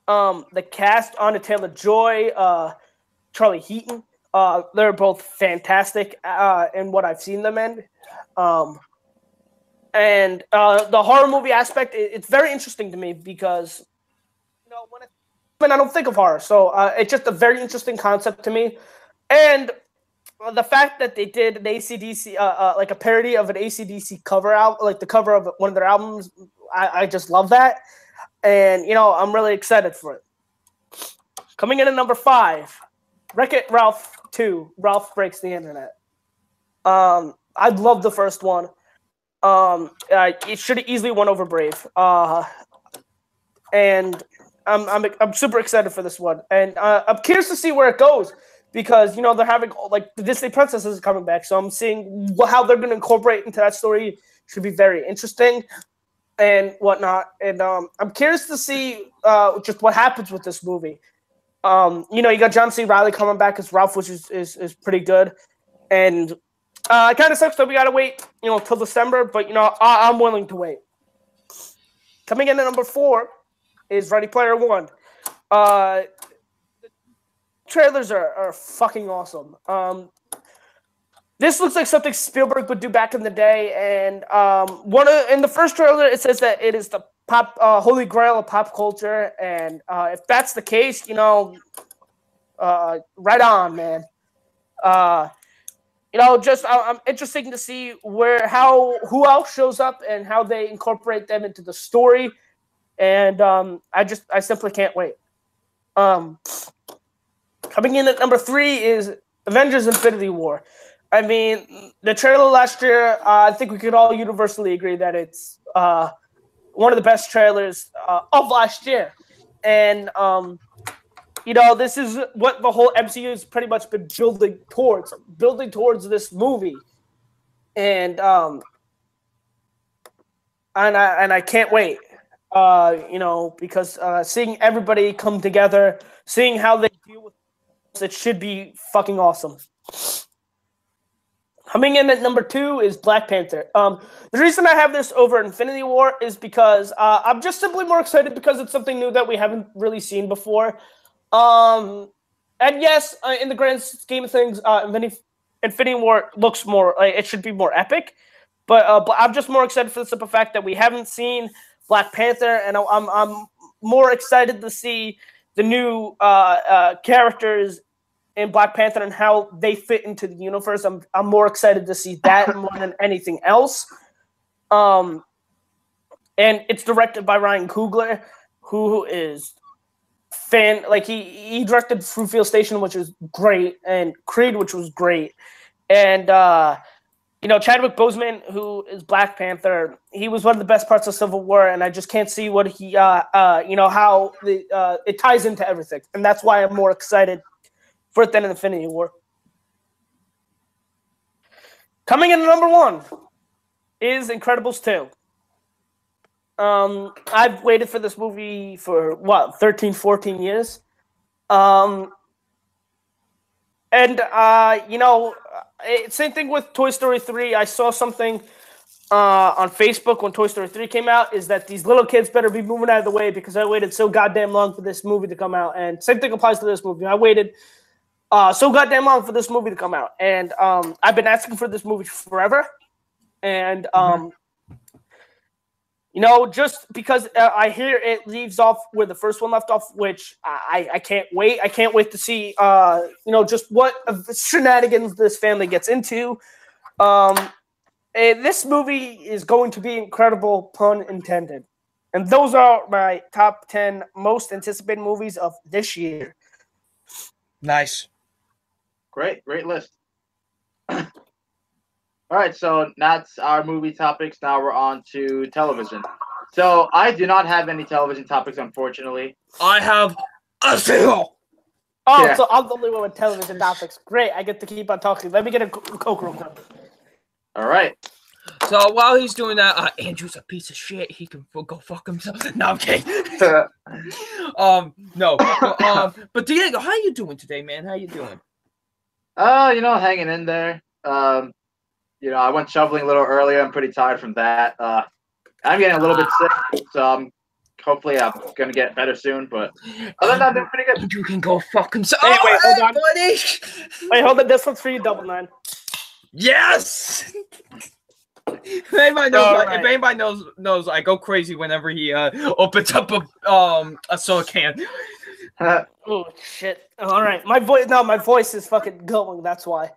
the cast, Anya Taylor-Joy, Charlie Heaton. They're both fantastic in what I've seen them in. And the horror movie aspect, it's very interesting to me because, you know, when I don't think of horror. So it's just a very interesting concept to me. And the fact that they did an AC/DC, like a parody of an AC/DC cover out, like the cover of one of their albums, I just love that. And, you know, I'm really excited for it. Coming in at number 5, Wreck-It Ralph 2, Ralph Breaks the Internet. I love the first one. It should have easily won over Brave. And I'm super excited for this one. And I'm curious to see where it goes. Because, you know, they're having, like, the Disney Princess is coming back. So I'm seeing how they're going to incorporate into that story. Should be very interesting and whatnot. And I'm curious to see just what happens with this movie. You know, you got John C. Reilly coming back as Ralph, which is pretty good. And it kind of sucks that we got to wait, you know, till December. But, you know, I'm willing to wait. Coming in at number 4 is Ready Player One. Trailers are fucking awesome. This looks like something Spielberg would do back in the day, and in the first trailer it says that it is the holy grail of pop culture, and if that's the case, you know, right on, man. You know, just I'm interested to see who else shows up and how they incorporate them into the story, and I simply can't wait. Coming in at number 3 is Avengers Infinity War. I mean, the trailer last year, I think we could all universally agree that it's one of the best trailers of last year. And, you know, this is what the whole MCU has pretty much been building towards this movie. And I can't wait, you know, because seeing everybody come together, seeing how they deal with it should be fucking awesome. Coming in at number 2 is Black Panther. The reason I have this over Infinity War is because I'm just simply more excited because it's something new that we haven't really seen before. And yes, in the grand scheme of things, Infinity War looks more like it should be more epic. But I'm just more excited for the simple fact that we haven't seen Black Panther, and I'm more excited to see the new characters in Black Panther and how they fit into the universe. I'm more excited to see that more than anything else. And it's directed by Ryan Coogler, who is he directed Fruitvale Station, which was great, and Creed, which was great. And you know, Chadwick Boseman, who is Black Panther, he was one of the best parts of Civil War, and I just can't see what he you know, how it ties into everything. And that's why I'm more excited for it than Infinity War. Coming in at number 1 is Incredibles 2. I've waited for this movie for 13, 14 years. And you know, Same thing with Toy Story 3. I saw something on Facebook when Toy Story 3 came out, is that these little kids better be moving out of the way because I waited so goddamn long for this movie to come out. And same thing applies to this movie. I waited so goddamn long for this movie to come out. And I've been asking for this movie forever. And, you know, just because I hear it leaves off where the first one left off, which I can't wait. I can't wait to see, you know, just what shenanigans this family gets into. This movie is going to be incredible, pun intended. And those are my top 10 most anticipated movies of this year. Nice. Great list. All right, so that's our movie topics. Now we're on to television. So I do not have any television topics, unfortunately. I have a zero. Oh, Yeah. so I'm the only one with television topics. Great, I get to keep on talking. Let me get a Coke real quick. All right. So while he's doing that, Andrew's a piece of shit. He can go fuck himself. No, I'm kidding. No. But Diego, how you doing today, man? How you doing? You know, hanging in there. You know, I went shoveling a little earlier. I'm pretty tired from that. I'm getting a little bit sick, so hopefully I'm gonna get better soon. But other than that, I'm doing pretty good. You can go fuck himself. Hey, wait, hold on. Buddy. Wait, hold on. This one's for you, Double Nine. Yes. If anybody knows, I go crazy whenever he opens up a soda can. Oh shit! All right, my voice is fucking going. That's why.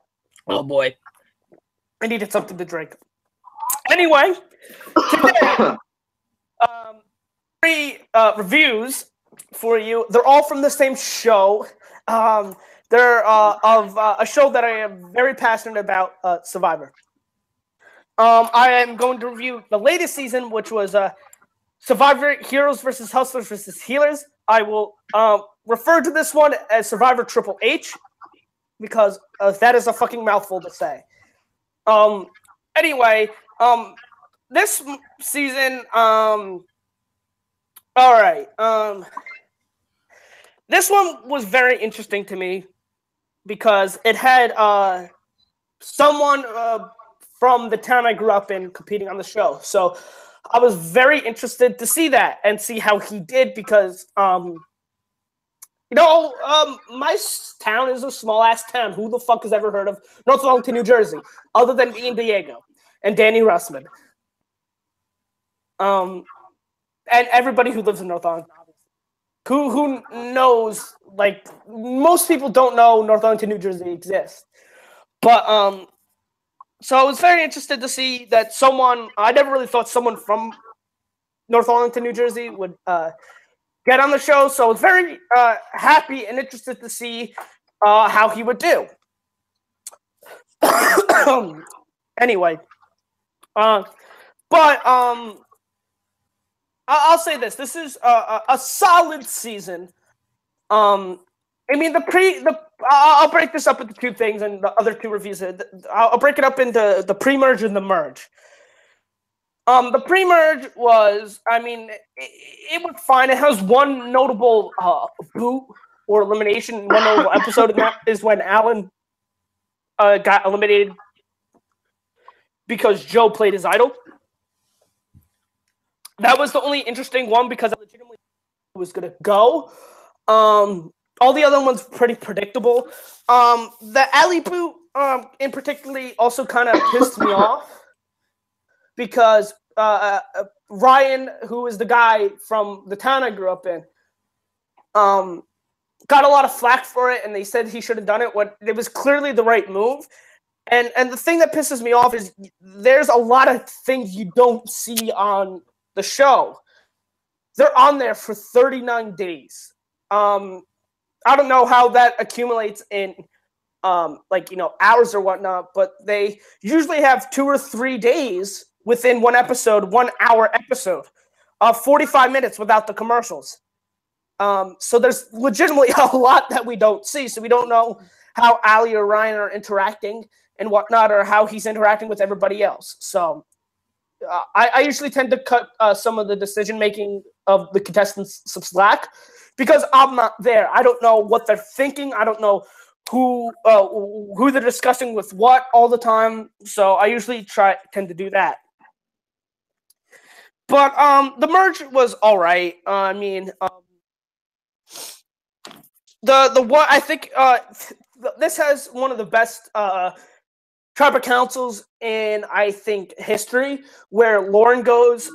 Oh boy. I needed something to drink. Anyway, today, 3 reviews for you. They're all from the same show. They're of a show that I am very passionate about, Survivor. I am going to review the latest season, which was Survivor Heroes versus Hustlers versus Healers. I will refer to this one as Survivor Triple H because that is a fucking mouthful to say. Anyway, this season, all right. This one was very interesting to me because it had someone from the town I grew up in competing on the show. So I was very interested to see that and see how he did because, you know, my town is a small-ass town. Who the fuck has ever heard of North Arlington, New Jersey, other than me and Diego and Danny Russman? And everybody who lives in North Arlington. Who knows, like, most people don't know North Arlington, New Jersey exists. But, so I was very interested to see that I never really thought someone from North Arlington, New Jersey would get on the show. So I was very happy and interested to see how he would do. Anyway, I'll say this. This is a solid season. I mean, I'll break this up into 2 things and the other 2 reviews. I'll break it up into the pre-merge and the merge. The pre-merge was, I mean, it was fine. It has one notable boot or elimination. One notable episode, and that is when Alan got eliminated because Joe played his idol. That was the only interesting one because I legitimately was going to go. All the other ones pretty predictable. The alley boot in particularly also kind of pissed me off because Ryan, who is the guy from the town I grew up in, got a lot of flack for it, and they said he should have done it when it was clearly the right move. And the thing that pisses me off is there's a lot of things you don't see on the show. They're on there for 39 days. I don't know how that accumulates in like, you know, hours or whatnot, but they usually have 2 or 3 days within one episode, 1 hour episode, 45 minutes without the commercials. So there's legitimately a lot that we don't see. So we don't know how Ali or Ryan are interacting and whatnot, or how he's interacting with everybody else. So I usually tend to cut some of the decision-making of the contestants some slack because I'm not there. I don't know what they're thinking. I don't know who they're discussing with what all the time. So I usually tend to do that. But the merge was all right. I mean, the what I think this has one of the best tribal councils in, I think, history, where Lauren goes,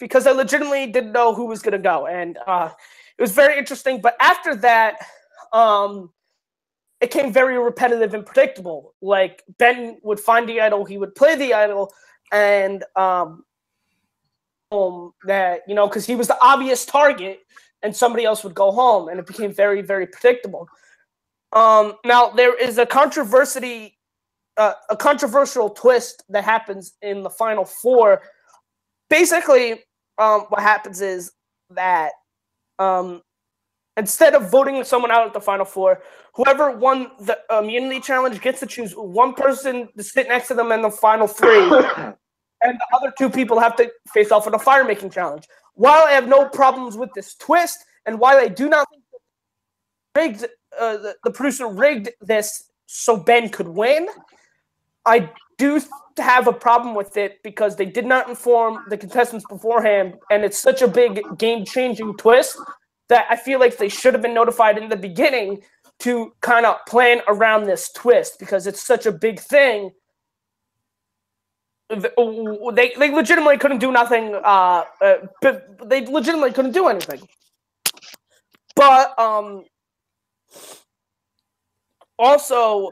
because I legitimately didn't know who was going to go, and it was very interesting. But after that, it became very repetitive and predictable. Like, Ben would find the idol, he would play the idol, and that, you know, because he was the obvious target, and somebody else would go home, and it became very, very predictable. Now there is a controversial twist that happens in the Final Four. Basically, what happens is that instead of voting someone out at the Final Four, whoever won the immunity challenge gets to choose one person to sit next to them in the Final Three, and the other two people have to face off in a fire-making challenge. While I have no problems with this twist, and while I do not think the producer rigged this so Ben could win, I do have a problem with it because they did not inform the contestants beforehand, and it's such a big game-changing twist that I feel like they should have been notified in the beginning to kind of plan around this twist, because it's such a big thing. They legitimately couldn't do nothing. They legitimately couldn't do anything. But also,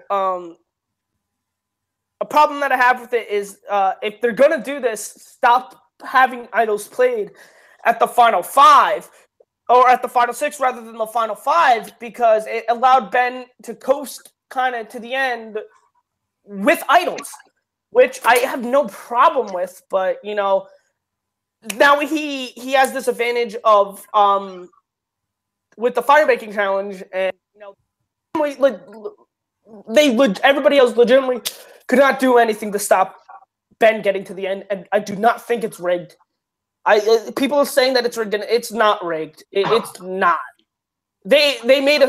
a problem that I have with it is if they're gonna do this, stop having idols played at the Final Five, or at the Final Six rather than the Final Five, because it allowed Ben to coast kind of to the end with idols, which I have no problem with. But, you know, now he has this advantage of with the fire-making challenge, and, you know, everybody else legitimately could not do anything to stop Ben getting to the end, and I do not think it's rigged. People are saying that it's rigged, and it's not rigged. It's not. They made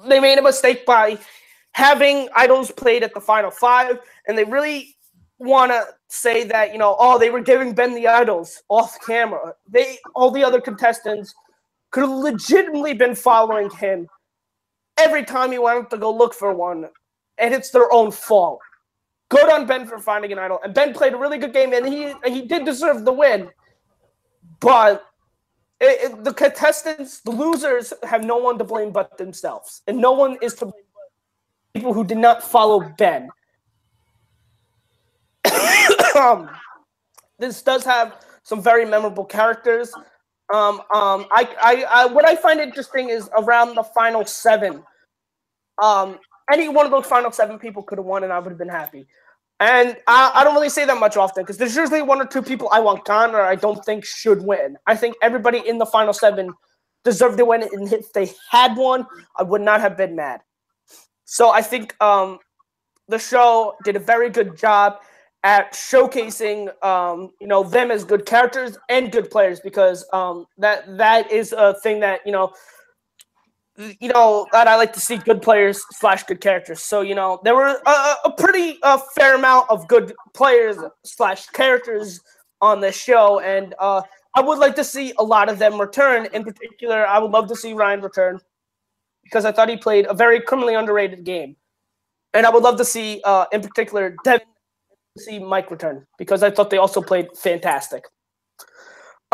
they made a mistake by having idols played at the Final Five, and they really want to say that, you know, oh, they were giving Ben the idols off camera. All the other contestants could have legitimately been following him every time he wanted to go look for one, and it's their own fault. Good on Ben for finding an idol, and Ben played a really good game, and he did deserve the win. But the contestants, the losers, have no one to blame but themselves, and no one is to blame but people who did not follow Ben. This does have some very memorable characters. What I find interesting is around the Final Seven. Any one of those Final Seven people could have won, and I would have been happy. And I don't really say that much often, because there's usually one or two people I want gone or I don't think should win. I think everybody in the Final Seven deserved to win, and if they had won, I would not have been mad. So I think the show did a very good job at showcasing, you know, them as good characters and good players, because that is a thing that, you know, that I like to see, good players / good characters. So, you know, there were a pretty fair amount of good players / characters on this show, and I would like to see a lot of them return. In particular, I would love to see Ryan return, because I thought he played a very criminally underrated game. And I would love to see, in particular, Devin, see Mike return, because I thought they also played fantastic.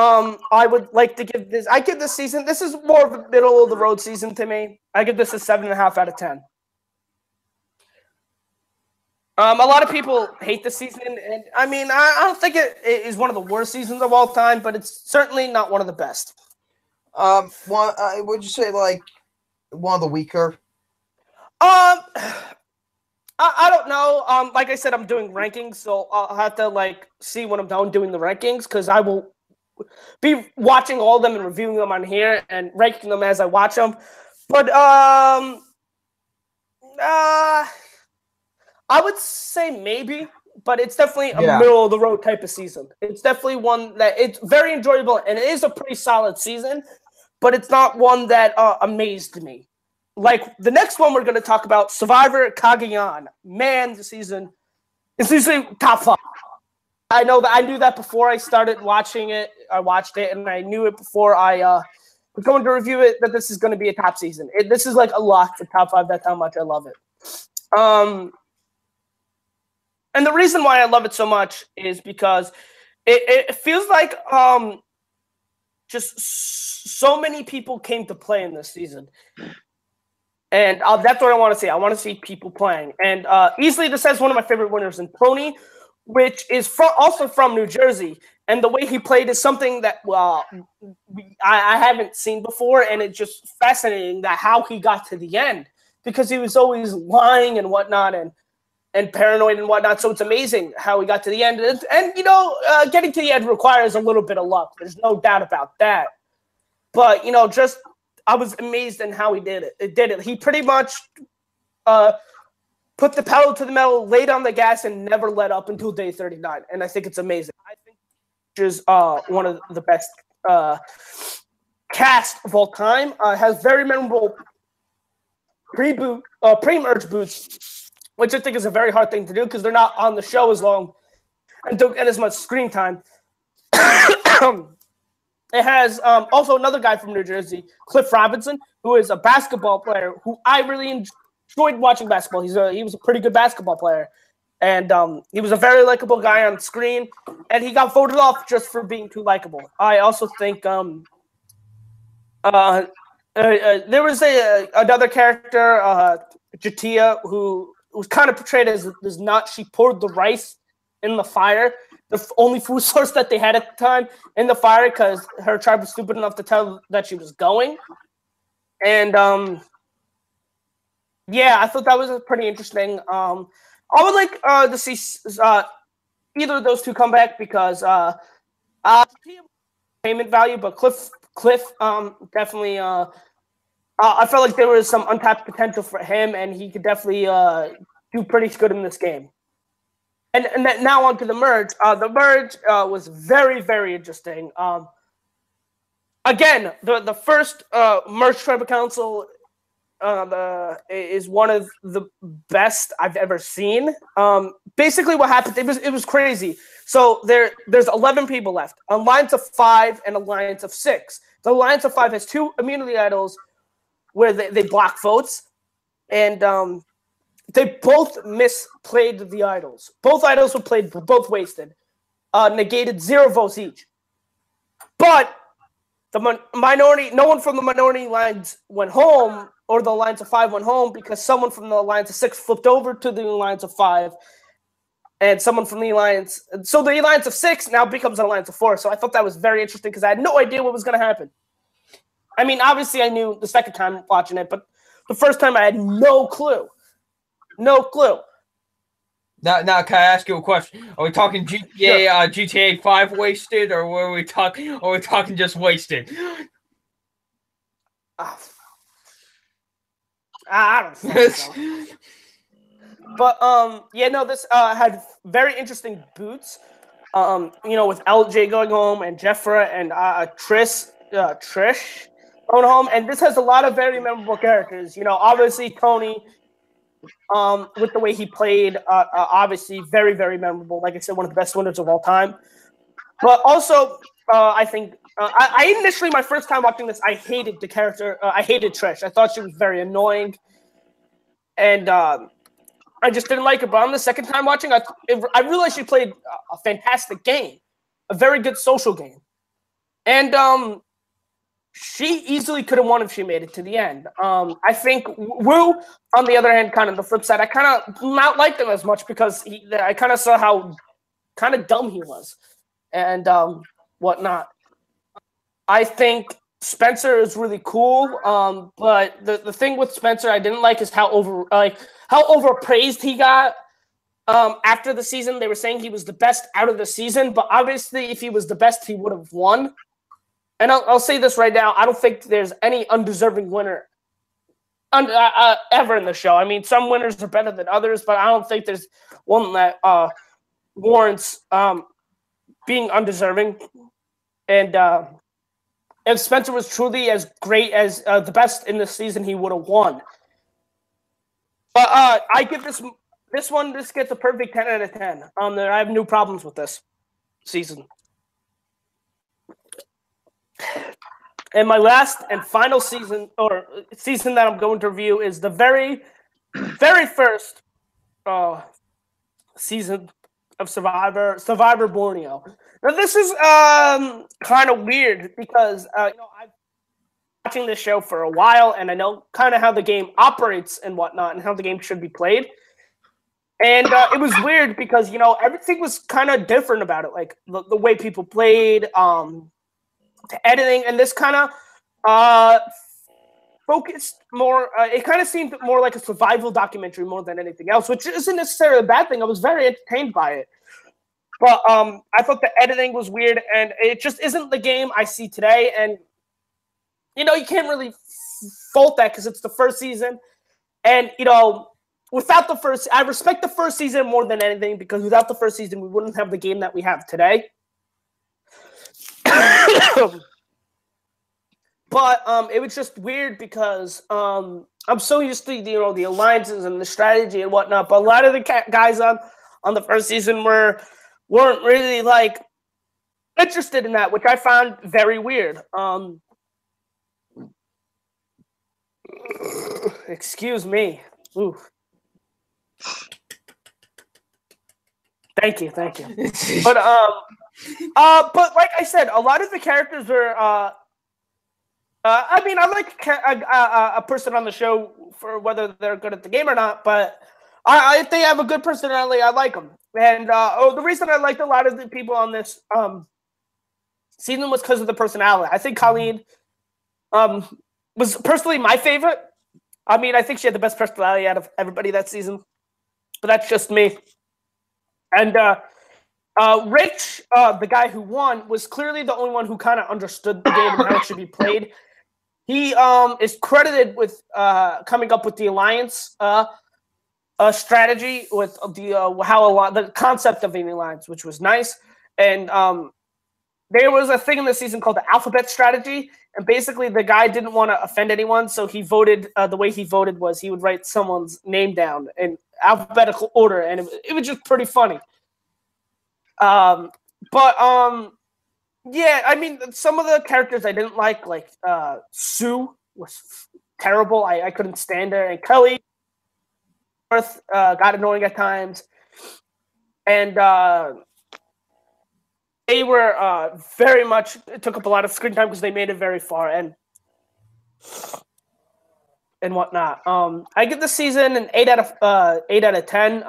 I would like to give this. I give this season. This is more of a middle of the road season to me. I give this a 7.5 out of 10. A lot of people hate this season, and I mean, I don't think it is one of the worst seasons of all time, but it's certainly not one of the best. Would you say like one of the weaker? I don't know. Like I said, I'm doing rankings, so I'll have to see when I'm done doing the rankings, because I will be watching all of them and reviewing them on here and ranking them as I watch them. But I would say maybe, but it's definitely a middle of the road type of season. It's definitely one that it's very enjoyable, and it is a pretty solid season, but it's not one that amazed me. like the next one we're going to talk about, Survivor Kagayan. Man, this season is usually top 5. I know that I knew that before I started watching it. I watched it, and I knew it before I was going to review it that this is going to be a top season. This is like a lock for top 5. That's how much I love it. And the reason why I love it so much is because it feels like just so many people came to play in this season. And that's what I want to see. I want to see people playing. And easily this has one of my favorite winners in Tony, which is also from New Jersey. And the way he played is something that I haven't seen before. And it's just fascinating that how he got to the end. Because he was always lying and whatnot and paranoid and whatnot. So it's amazing how he got to the end. And you know, getting to the end requires a little bit of luck. There's no doubt about that. But, you know, just I was amazed in how he did it. He pretty much put the pedal to the metal, laid on the gas, and never let up until day 39. And I think it's amazing. I think it is one of the best cast of all time. Has very memorable pre-merge boots, which I think is a very hard thing to do because they're not on the show as long and don't get as much screen time. It has also another guy from New Jersey, Cliff Robinson, who is a basketball player who I really enjoyed watching basketball. He was a pretty good basketball player. And he was a very likable guy on screen. And he got voted off just for being too likable. I also think there was another character, Jatia, who was kind of portrayed as this nut. She poured the rice in the fire, the only food source that they had at the time, in the fire because her tribe was stupid enough to tell that she was going. And yeah, I thought that was pretty interesting. I would like to see either of those two come back because payment value, but Cliff definitely. I felt like there was some untapped potential for him, and he could definitely do pretty good in this game. And now on to the merge. The merge was very, very interesting. Again, the first merge tribal council is one of the best I've ever seen. Basically, what happened? It was crazy. So there's 11 people left. Alliance of 5 and Alliance of 6. The Alliance of 5 has 2 immunity idols where they block votes, and they both misplayed the idols. Both idols were played, both wasted, negated 0 votes each. But the minority, no one from the minority lines went home, or the Alliance of 5 went home because someone from the Alliance of 6 flipped over to the Alliance of 5, and someone from the Alliance. So the Alliance of 6 now becomes an Alliance of 4. So I thought that was very interesting because I had no idea what was going to happen. I mean, obviously I knew the second time watching it, but the first time I had no clue. No clue. Now, can I ask you a question? Are we talking GTA, GTA 5 wasted, or were we talking? Or are we talking just wasted? I don't think so. But yeah, no, this had very interesting boots. You know, with LJ going home and Jeffra and Trish going home, and this has a lot of very memorable characters. You know, obviously Tony. With the way he played, obviously very, very memorable. Like I said, one of the best winners of all time. But also, I think I initially, my first time watching this, I hated the character. I hated Trish. I thought she was very annoying, and I just didn't like her. But on the second time watching, I realized she played a fantastic game, a very good social game, and she easily could have won if she made it to the end. I think Wu, on the other hand, kind of the flip side, I kind of not liked him as much because I kind of saw how kind of dumb he was and whatnot. I think Spencer is really cool, but the thing with Spencer I didn't like is how overpraised he got. After the season, they were saying he was the best out of the season, but obviously, if he was the best, he would have won. And I'll say this right now. I don't think there's any undeserving winner ever in the show. I mean, some winners are better than others, but I don't think there's one that warrants being undeserving. And if Spencer was truly as great as the best in this season, he would have won. But I give this gets a perfect 10 out of 10. I have no problems with this season. And my last and final season that I'm going to review is the very, very first season of Survivor Borneo. Now this is kind of weird because I've been watching this show for a while, and I know kind of how the game operates and whatnot, and how the game should be played. And it was weird because everything was kind of different about it, like the way people played, the editing, and this kind of focused more. It kind of seemed more like a survival documentary more than anything else, which isn't necessarily a bad thing. I was very entertained by it. But I thought the editing was weird, and it just isn't the game I see today. And, you can't really fault that because it's the first season. And, without the first – I respect the first season more than anything because without the first season, we wouldn't have the game that we have today. But it was just weird because I'm so used to, the alliances and the strategy and whatnot. But a lot of the guys on the first season weren't really interested in that, which I found very weird. Excuse me. Ooh. Thank you. But but like I said, a lot of the characters were. I like a person on the show for whether they're good at the game or not, but if they have a good personality, I like them. And the reason I liked a lot of the people on this season was because of the personality. I think Colleen was personally my favorite. I think she had the best personality out of everybody that season, but that's just me. And Rich, the guy who won, was clearly the only one who kind of understood the game and how it should be played. He is credited with coming up with the alliance strategy, with the concept of an alliance, which was nice. And there was a thing in the season called the alphabet strategy, and basically the guy didn't want to offend anyone, so he voted. The way he voted was he would write someone's name down in alphabetical order, and it was just pretty funny. Yeah, some of the characters I didn't like Sue was terrible. I couldn't stand her, and Kelly got annoying at times, and they were very much took up a lot of screen time because they made it very far and whatnot. I give the season an 8 out of 10.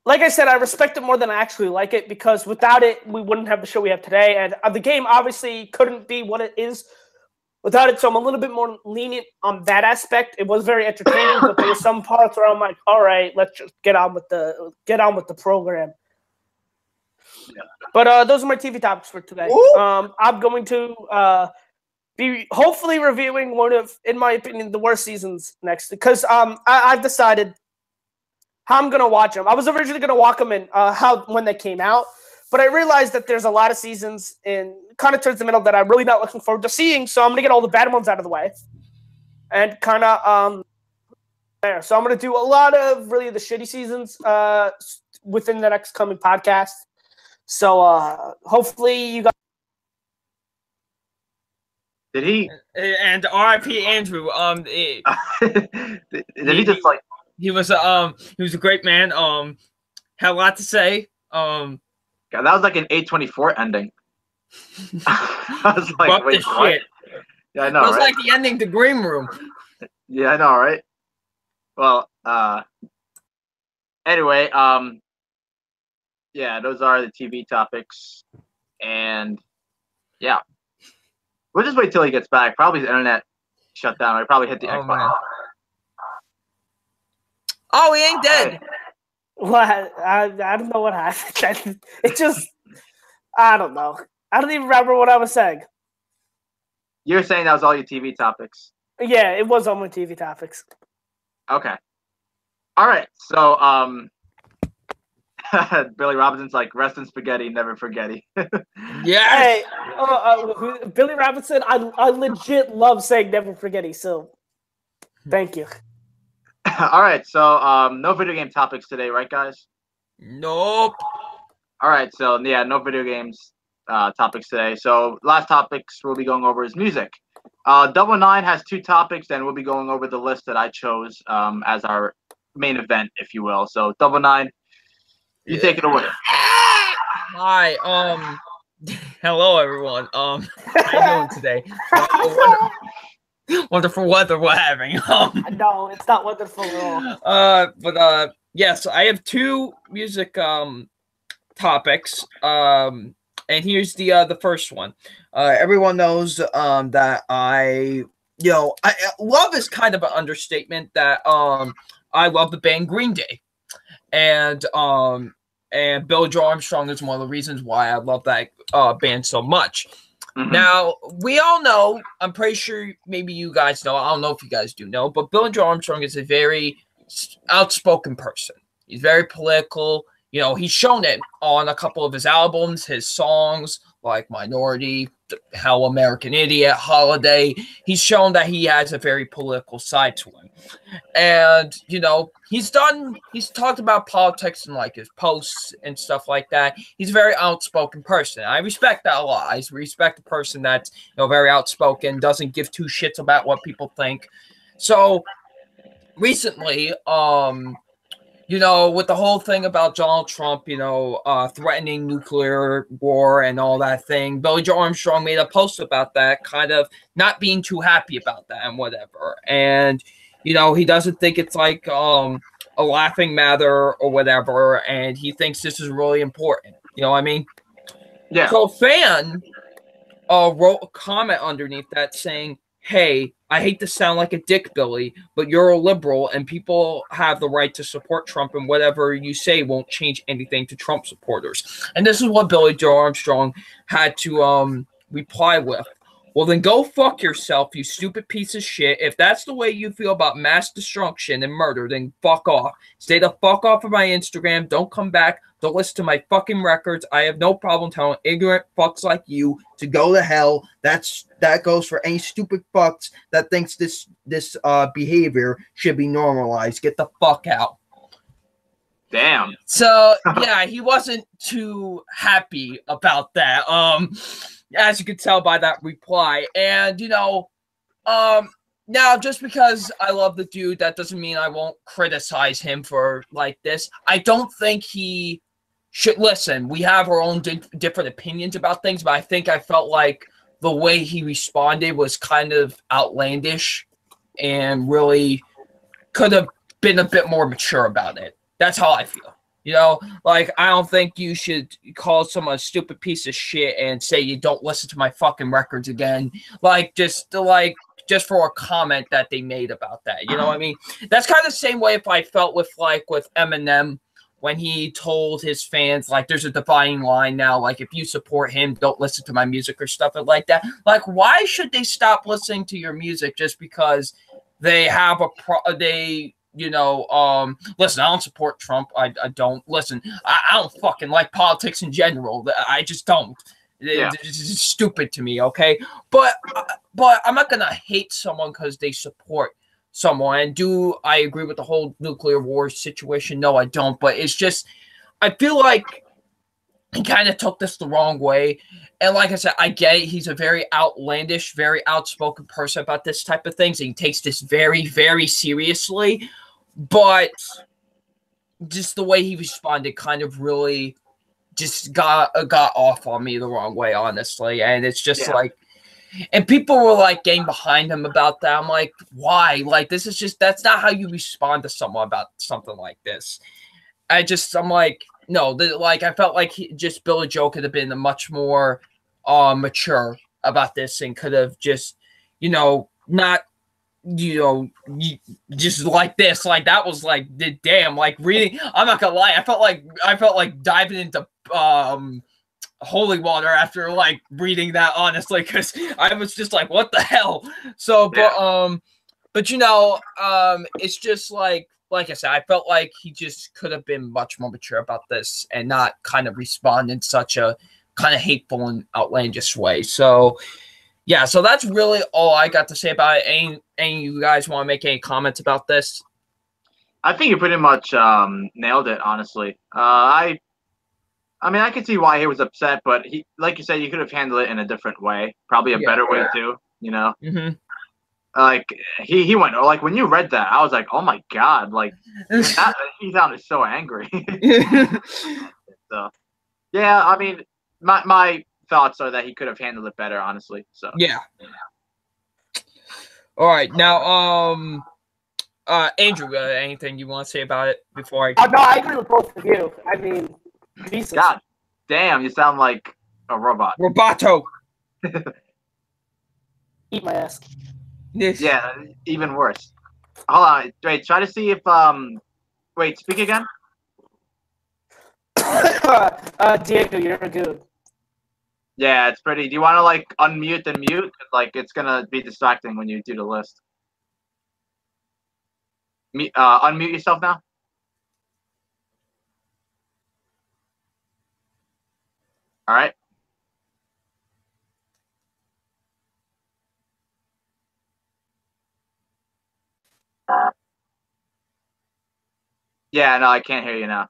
Like I said, I respect it more than I actually like it because without it, we wouldn't have the show we have today. And the game obviously couldn't be what it is without it. So I'm a little bit more lenient on that aspect. It was very entertaining, but there were some parts where I'm like, all right, let's just get on with the program. Yeah. But those are my TV topics for today. I'm going to be hopefully reviewing one of, in my opinion, the worst seasons next because I've decided how I'm going to watch them. I was originally going to watch them when they came out, but I realized that there's a lot of seasons in kind of towards the middle that I'm really not looking forward to seeing, so I'm going to get all the bad ones out of the way and kind of there. So I'm going to do a lot of really the shitty seasons within the next coming podcast. So hopefully you guys. Did he? And R.I.P. Andrew. Did he just like? He was a great man. Had a lot to say. God, that was like an 824 ending. I was like, wait, what? Shit. Yeah, I know. It was right? Like the ending to Green Room. Yeah, I know, right? Well, anyway, yeah, those are the TV topics, and yeah, we'll just wait till he gets back. Probably his internet shut down. I probably hit the X button. Oh, he ain't dead. What? I don't know what happened. It just, I don't know. I don't even remember what I was saying. You're saying that was all your TV topics? Yeah, it was all my TV topics. Okay. All right. So, Billy Robinson's like, rest in spaghetti, never forgetty. Yes. Hey, Billy Robinson, I legit love saying never forgetty, so thank you. All right, so no video game topics today, right, guys? Nope. All right, so yeah, no video games topics today. So last topics we'll be going over is music. Double Nine has 2 topics, and we'll be going over the list that I chose as our main event, if you will. So Double Nine, you take it away. Hi. Hello everyone. How you doing today? Wonderful weather we're having. No, it's not wonderful at all. But yes, I have 2 music topics. And here's the first one. Everyone knows that I love is kind of an understatement. That I love the band Green Day, and Billy Joe Armstrong is one of the reasons why I love that band so much. Mm-hmm. Now, we all know, I'm pretty sure maybe you guys know, I don't know if you guys do know, but Billy Joe Armstrong is a very outspoken person. He's very political. You know, he's shown it on a couple of his albums, his songs, like Minority, Hell, American Idiot, Holiday. He's shown that he has a very political side to him. And, you know, he's talked about politics in, like, his posts and stuff like that. He's a very outspoken person. I respect that a lot. I respect a person that's, you know, very outspoken, doesn't give 2 shits about what people think. So, recently, you know, with the whole thing about Donald Trump, you know, threatening nuclear war and all that thing, Billy Joe Armstrong made a post about that, kind of not being too happy about that and whatever. And, you know, he doesn't think it's like a laughing matter or whatever, and he thinks this is really important. You know what I mean? Yeah. So a fan wrote a comment underneath that saying, hey, I hate to sound like a dick, Billy, but you're a liberal and people have the right to support Trump, and whatever you say won't change anything to Trump supporters. And this is what Billy Joe Armstrong had to reply with. Well, then go fuck yourself, you stupid piece of shit. If that's the way you feel about mass destruction and murder, then fuck off. Stay the fuck off of my Instagram. Don't come back. Don't listen to my fucking records. I have no problem telling ignorant fucks like you to go to hell. That goes for any stupid fucks that thinks this behavior should be normalized. Get the fuck out. Damn. So yeah, he wasn't too happy about that. As you could tell by that reply. And you know, now just because I love the dude, that doesn't mean I won't criticize him for like this. I don't think he should listen. We have our own different opinions about things, but I felt like the way he responded was kind of outlandish and really could have been a bit more mature about it. That's how I feel. You know, like, I don't think you should call someone a stupid piece of shit and say you don't listen to my fucking records again. Just for a comment that they made about that. You know what I mean? That's kind of the same way if I felt with Eminem when he told his fans, like, there's a dividing line now. Like, if you support him, don't listen to my music or stuff like that. Like, why should they stop listening to your music just because they have listen, I don't support Trump. I don't listen. I don't fucking like politics in general. I just don't. Yeah. It's stupid to me, okay? But I'm not gonna hate someone because they support someone. And do I agree with the whole nuclear war situation? No, I don't. But it's just, I feel like he kind of took this the wrong way. And like I said, I get it. He's a very outlandish, very outspoken person about this type of things. And he takes this very, very seriously. But just the way he responded kind of really just got off on me the wrong way, honestly. And it's just like, and people were like getting behind him about that. I'm like, why? Like, that's not how you respond to someone about something like this. I'm like, no, I felt like Billy Joe could have been a much more mature about this and could have just, not, just like this, like that was like, damn, like reading. I'm not gonna lie, I felt like diving into holy water after like reading that, honestly, because I was just like, what the hell? So, but it's just like, like I said, I felt like he just could have been much more mature about this and not kind of respond in such a kind of hateful and outlandish way. So, yeah, so that's really all I got to say about it. Any of you guys want to make any comments about this? I think you pretty much nailed it, honestly. I mean, I can see why he was upset, but he, like you said, you could have handled it in a different way, probably a better way too. You know, like he went like when you read that, I was like, oh my god, like he sounded so angry. So, yeah, I mean, my thoughts are that he could have handled it better, honestly. So yeah. All right, now Andrew, anything you want to say about it before I? No, I agree with both of you. I mean, Jesus. God damn, you sound like a robot. Roboto. Eat my ass. Yeah, even worse. Hold on, wait. Try to see if Wait, speak again. Diego, you're good. Yeah, it's pretty. Do you want to like unmute and mute? Like it's gonna be distracting when you do the list. Unmute yourself now. All right. Yeah, no, I can't hear you now.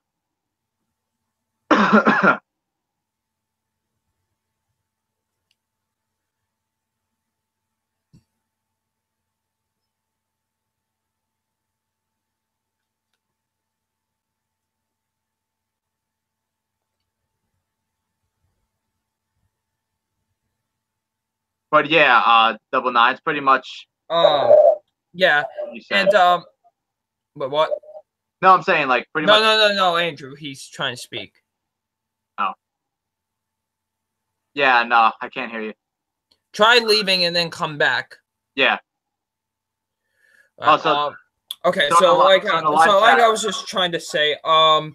But yeah, Double Nine's pretty much. Yeah, and but what? No, I'm saying like pretty much. No, Andrew, he's trying to speak. Oh. Yeah, no, I can't hear you. Try leaving and then come back. Yeah. Okay, so like I was just trying to say, I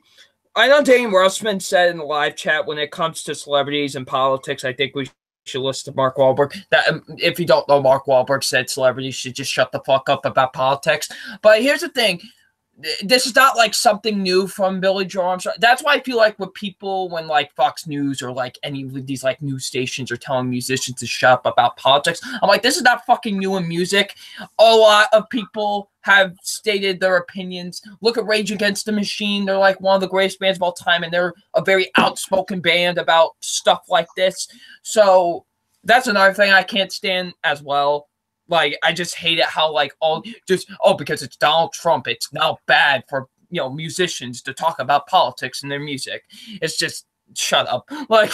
know Dane Russman said in the live chat when it comes to celebrities and politics, I think we should listen to Mark Wahlberg. That if you don't know, Mark Wahlberg said celebrities should just shut the fuck up about politics. But here's the thing. This is not like something new from Billy Joe Armstrong. That's why I feel like with people, when like Fox News or like any of these like news stations are telling musicians to shut up about politics, I'm like, this is not fucking new in music. A lot of people have stated their opinions. Look at Rage Against the Machine. They're like one of the greatest bands of all time, and they're a very outspoken band about stuff like this. So that's another thing I can't stand as well. Like, I just hate it how, like, because it's Donald Trump, it's now bad for, musicians to talk about politics in their music. It's just, shut up. Like,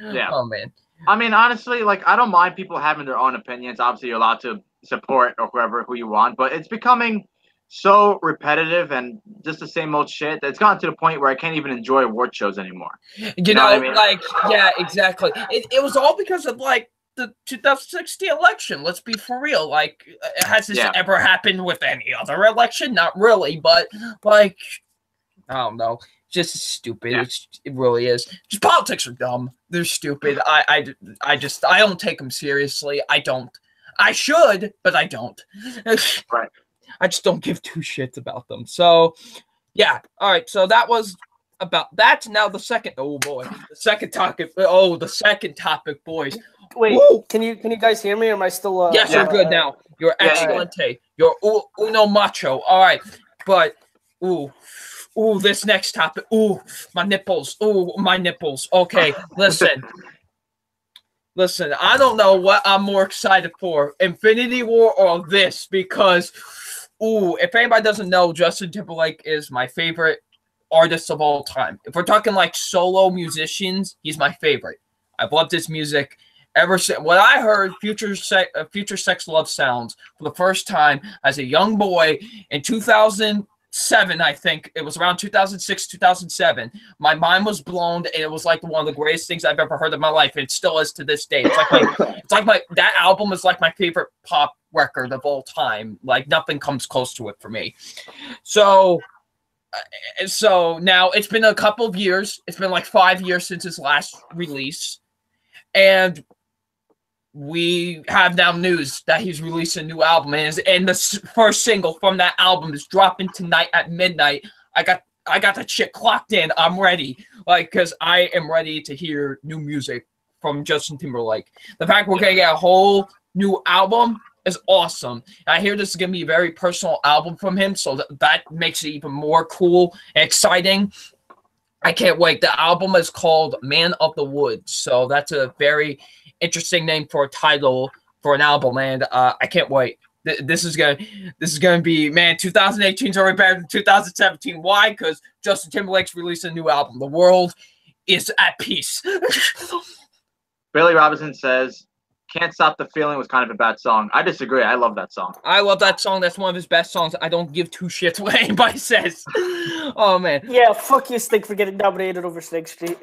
yeah. Oh, man. I mean, honestly, like, I don't mind people having their own opinions. Obviously, you're allowed to support or who you want, but it's becoming so repetitive and just the same old shit that it's gotten to the point where I can't even enjoy award shows anymore. You know what I mean? Like, yeah, exactly. It was all because of, like, the 2016 election. Let's be for real. Like, has this ever happened with any other election? Not really, but like, I don't know. Just stupid. Yeah. It really is. Just politics are dumb. They're stupid. I don't take them seriously. I don't. I should, but I don't. Right. I just don't give two shits about them. So, yeah. All right. So that was about that. Now the second. Oh boy, the second topic. Oh, the second topic, boys. Wait, Woo! Can you guys hear me? Or am I still? Yes, you're good now. You're excellent. You're uno macho. All right, but this next topic. My nipples. My nipples. Okay, listen. I don't know what I'm more excited for, Infinity War or this, because if anybody doesn't know, Justin Timberlake is my favorite artist of all time. If we're talking like solo musicians, he's my favorite. I've loved his music ever since when I heard Future Sex Love Sounds for the first time as a young boy in 2007. I think it was around 2006, 2007. My mind was blown, and it was like one of the greatest things I've ever heard in my life. And it still is to this day. It's like that album is like my favorite pop record of all time. Like nothing comes close to it for me. So now it's been a couple of years. It's been like 5 years since his last release. And we have now news that he's releasing a new album, and the first single from that album is dropping tonight at midnight. I got that shit clocked in. I'm ready, because I am ready to hear new music from Justin Timberlake. The fact we're gonna get a whole new album is awesome. I hear this is gonna be a very personal album from him, so that makes it even more cool and exciting. I can't wait. The album is called Man of the Woods, so that's a very interesting name for a title for an album, and I can't wait. This is gonna be, man. 2018 is already better than 2017. Why? Because Justin Timberlake's releasing a new album. The world is at peace. Billy Robinson says, "Can't Stop the Feeling" was kind of a bad song. I disagree. I love that song. I love that song. That's one of his best songs. I don't give two shits what anybody says. Oh man. Yeah, fuck you, Stink, for getting nominated over Snake Street.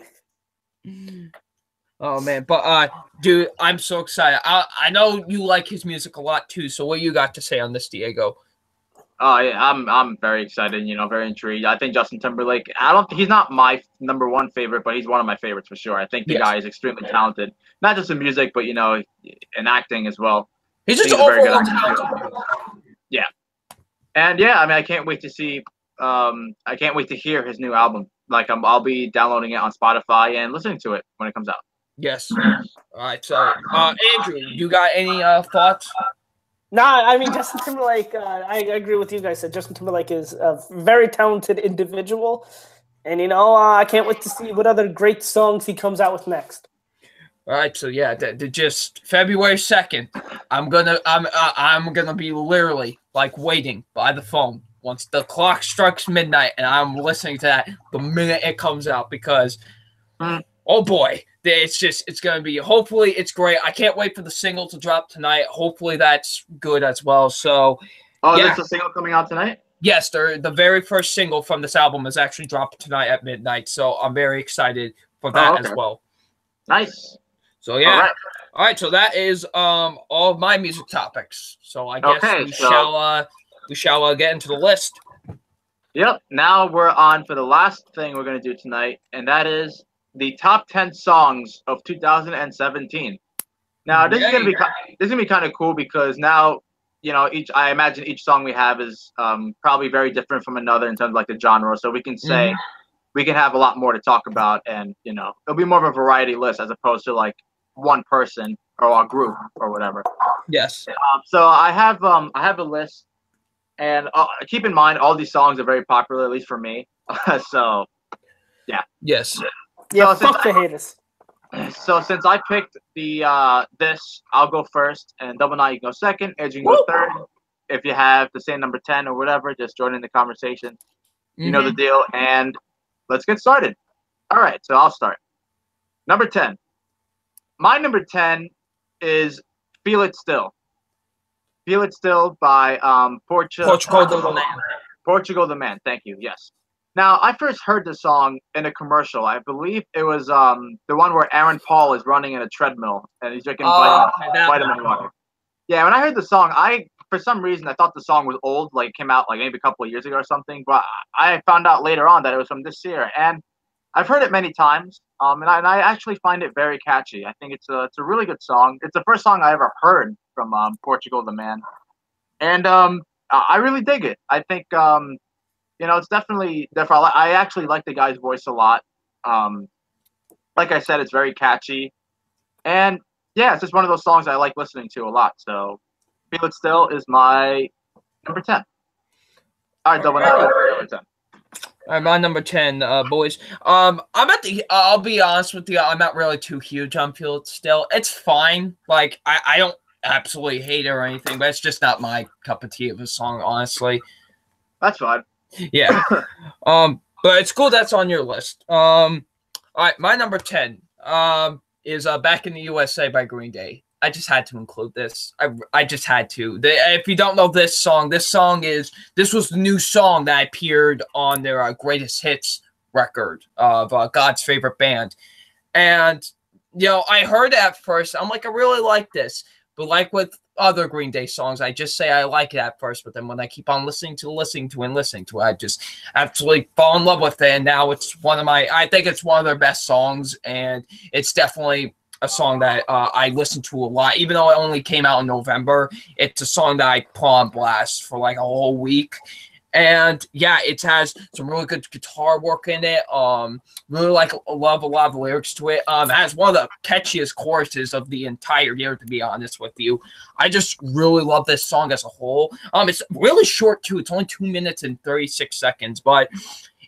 Oh man, but dude, I'm so excited. I know you like his music a lot too. So what you got to say on this, Diego? Oh yeah, I'm very excited. Very intrigued. I think Justin Timberlake. He's not my number one favorite, but he's one of my favorites for sure. I think the guy is extremely talented, not just in music, but in acting as well. He's just overall talented. Yeah, and yeah, I can't wait to see. I can't wait to hear his new album. I'll be downloading it on Spotify and listening to it when it comes out. Yes. All right. So, Andrew, you got any thoughts? Nah, Justin Timberlake, I agree with you guys that Justin Timberlake is a very talented individual. And, I can't wait to see what other great songs he comes out with next. All right. So, yeah, just February 2nd, I'm gonna be literally waiting by the phone once the clock strikes midnight, and I'm listening to that the minute it comes out because, oh boy, it's going to be, hopefully it's great. I can't wait for the single to drop tonight. Hopefully that's good as well. So, there's a single coming out tonight? Yes, the very first single from this album is actually dropped tonight at midnight. So I'm very excited for that as well. Nice. So yeah. All right. So that is all of my music topics. So I guess we shall get into the list. Yep. Now we're on for the last thing we're going to do tonight, and that is the top 10 songs of 2017. Now this is gonna be kind of cool because now I imagine each song we have is probably very different from another in terms of the genre. So we can say we can have a lot more to talk about, and it'll be more of a variety list as opposed to one person or a group or whatever. Yes. So I have a list, and keep in mind all these songs are very popular, at least for me. So yeah. Yes. Yeah, fuck the haters. So since I picked this, I'll go first, and Double Nine, you can go second, Edge, you can go third. If you have the same number 10 or whatever, just join in the conversation. You know the deal, and let's get started. All right, so I'll start. Number 10. My number 10 is Feel It Still. Feel It Still by Portugal the Man. Thank you, yes. Now, I first heard the song in a commercial. I believe it was the one where Aaron Paul is running in a treadmill and he's drinking vitamin water. Yeah, when I heard the song, for some reason I thought the song was old, came out maybe a couple of years ago or something. But I found out later on that it was from this year, and I've heard it many times. And I actually find it very catchy. I think it's a really good song. It's the first song I ever heard from Portugal the Man, and I really dig it. I think. It's definitely different. I actually like the guy's voice a lot. Like I said, it's very catchy. And, yeah, it's just one of those songs I like listening to a lot. So, Feel It Still is my number 10. All right, Double Nine, number 10. All right, my number 10, boys. I'll be honest with you, I'm not really too huge on Feel It Still. It's fine. I don't absolutely hate it or anything, but it's just not my cup of tea of a song, honestly. That's fine. Yeah. But it's cool that's on your list. All right, my number 10 is Back in the USA by Green Day. I just had to include this. I just had to. If you don't know this song was the new song that appeared on their greatest hits record of God's Favorite Band. And I heard it at first. I'm I really like this. But with other Green Day songs, I just say I like it at first, but then when I keep on listening to it, I just absolutely fall in love with it. And now it's I think it's one of their best songs, and it's definitely a song that I listen to a lot, even though it only came out in November. It's a song that I put on blast for like a whole week. And yeah, it has some really good guitar work in it. Really love a lot of the lyrics to it. It has one of the catchiest choruses of the entire year, to be honest with you. I just really love this song as a whole. It's really short too. It's only 2 minutes and 36 seconds, but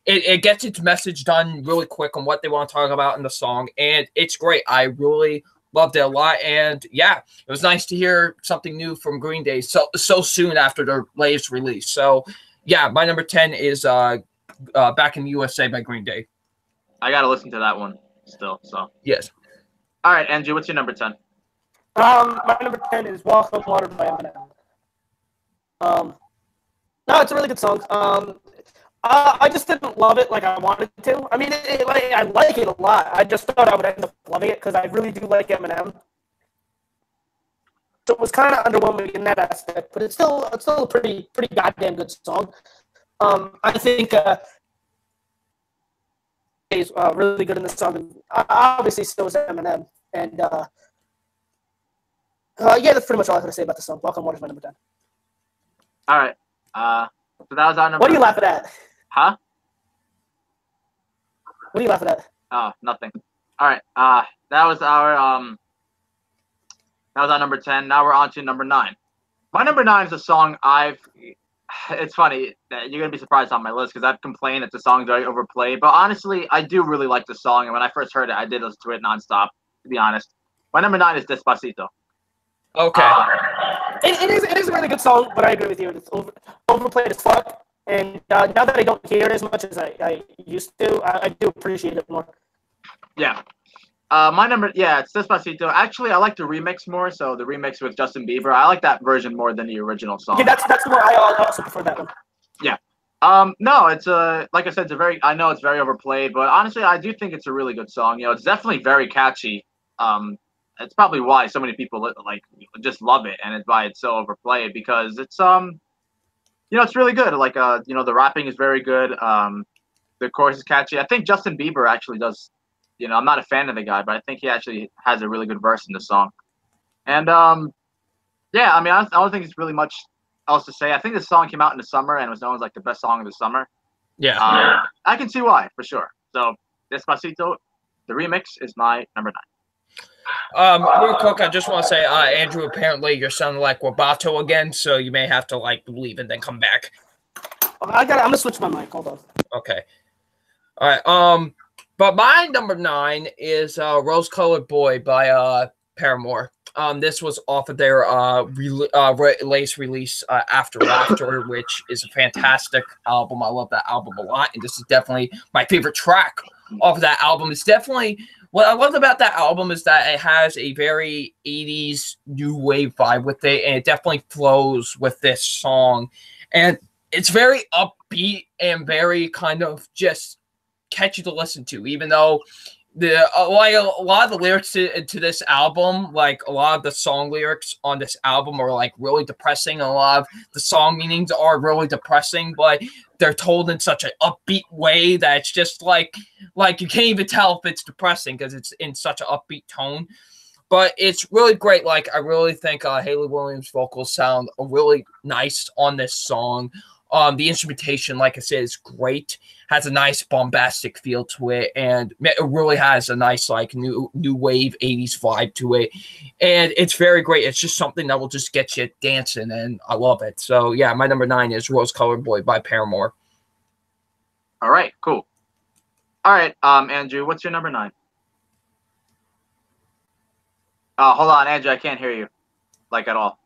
it gets its message done really quick on what they want to talk about in the song, and it's great. I really loved it a lot, and yeah, it was nice to hear something new from Green Day so soon after their latest release. So yeah, my number 10 is Back in the USA by Green Day. I gotta listen to that one still. So yes. All right, Andrew, what's your number 10? My number 10 is Walk on Water by Eminem. No, it's a really good song. I just didn't love it like I wanted to. I mean, I like it a lot. I just thought I would end up loving it because I really do like Eminem. So it was kind of underwhelming in that aspect, but it's still a pretty goddamn good song. I think is really good in the song. And obviously, so is Eminem. And yeah, that's pretty much all I have to say about the song. Welcome, Water is my number 10. All right. So that was our number. What are you laughing at? Huh? What are you laughing at? Oh, nothing. All right. That was our number 10. Now we're on to number 9. My number 9 is a song it's funny that you're gonna be surprised on my list because I've complained that the song's very overplayed. But honestly, I do really like the song, and when I first heard it, I did listen to it nonstop. To be honest, my number 9 is Despacito. Okay. It is a really good song, but I agree with you. It's overplayed as fuck. And now that I don't hear it as much as I used to, I do appreciate it more. Yeah. It's Despacito. Actually, I like the remix more. So the remix with Justin Bieber, I like that version more than the original song. Yeah, that's the one I also prefer that one. Yeah. No, it's like I said, I know it's very overplayed, but honestly, I do think it's a really good song. You know, it's definitely very catchy. It's probably why so many people like just love it, and it's why it's so overplayed because it's it's really good. Like the rapping is very good. The chorus is catchy. I think Justin Bieber actually does. I'm not a fan of the guy, but I think he actually has a really good verse in the song. And yeah, I mean, I don't think there's really much else to say. I think this song came out in the summer and was known as like the best song of the summer. Yeah. I can see why for sure. So Despacito, the remix is my number 9. Real quick, I just want to say, Andrew, apparently you're sounding like Roboto again, so you may have to like leave and then come back. I'm gonna switch my mic. Hold on. Okay. All right. But my number 9 is Rose Colored Boy by Paramore. This was off of their latest release, After Laughter, which is a fantastic album. I love that album a lot, and this is definitely my favorite track off of that album. It's definitely what I love about that album is that it has a very 80s new wave vibe with it, and it definitely flows with this song. And it's very upbeat and very kind of just catchy to listen to, even though a lot of the lyrics to this album, like a lot of the song lyrics on this album are like really depressing, and a lot of the song meanings are really depressing, but they're told in such an upbeat way that it's just like you can't even tell if it's depressing because it's in such an upbeat tone. But it's really great. Like, I really think Haley Williams' vocals sound really nice on this song. The instrumentation, like I said, is great. Has a nice bombastic feel to it, and it really has a nice like new wave 80s vibe to it. And it's very great. It's just something that will just get you dancing, and I love it. So yeah, my number 9 is Rose Colored Boy by Paramore. All right, cool. All right, Andrew, what's your number 9? Hold on, Andrew, I can't hear you, like at all.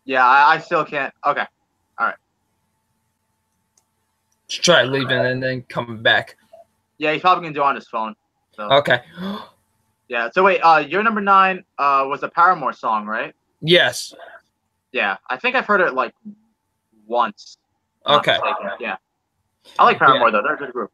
Yeah, I still can't. Okay. All right. Just try leaving and then coming back. Yeah, he's probably going to do it on his phone. So. Okay. Yeah, so wait, your number 9 was a Paramore song, right? Yes. Yeah, I think I've heard it like once. Okay. Yeah. I like Paramore, though. They're a good group.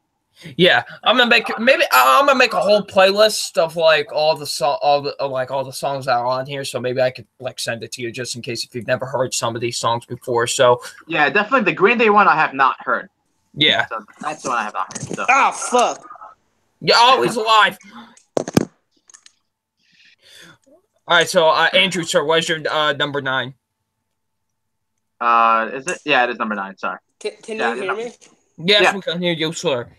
Yeah, I'm gonna make a whole playlist of like all the songs that are on here. So maybe I could like send it to you just in case if you've never heard some of these songs before. So yeah, definitely the Green Day one I have not heard. Yeah, so that's the one I have not heard. So. Ah, fuck. Yeah, always alive. All right, so Andrew, sir, what's your number 9? Is it? Yeah, it is number 9. Sorry. Can you hear me? Yes, yeah. we can hear you, sir.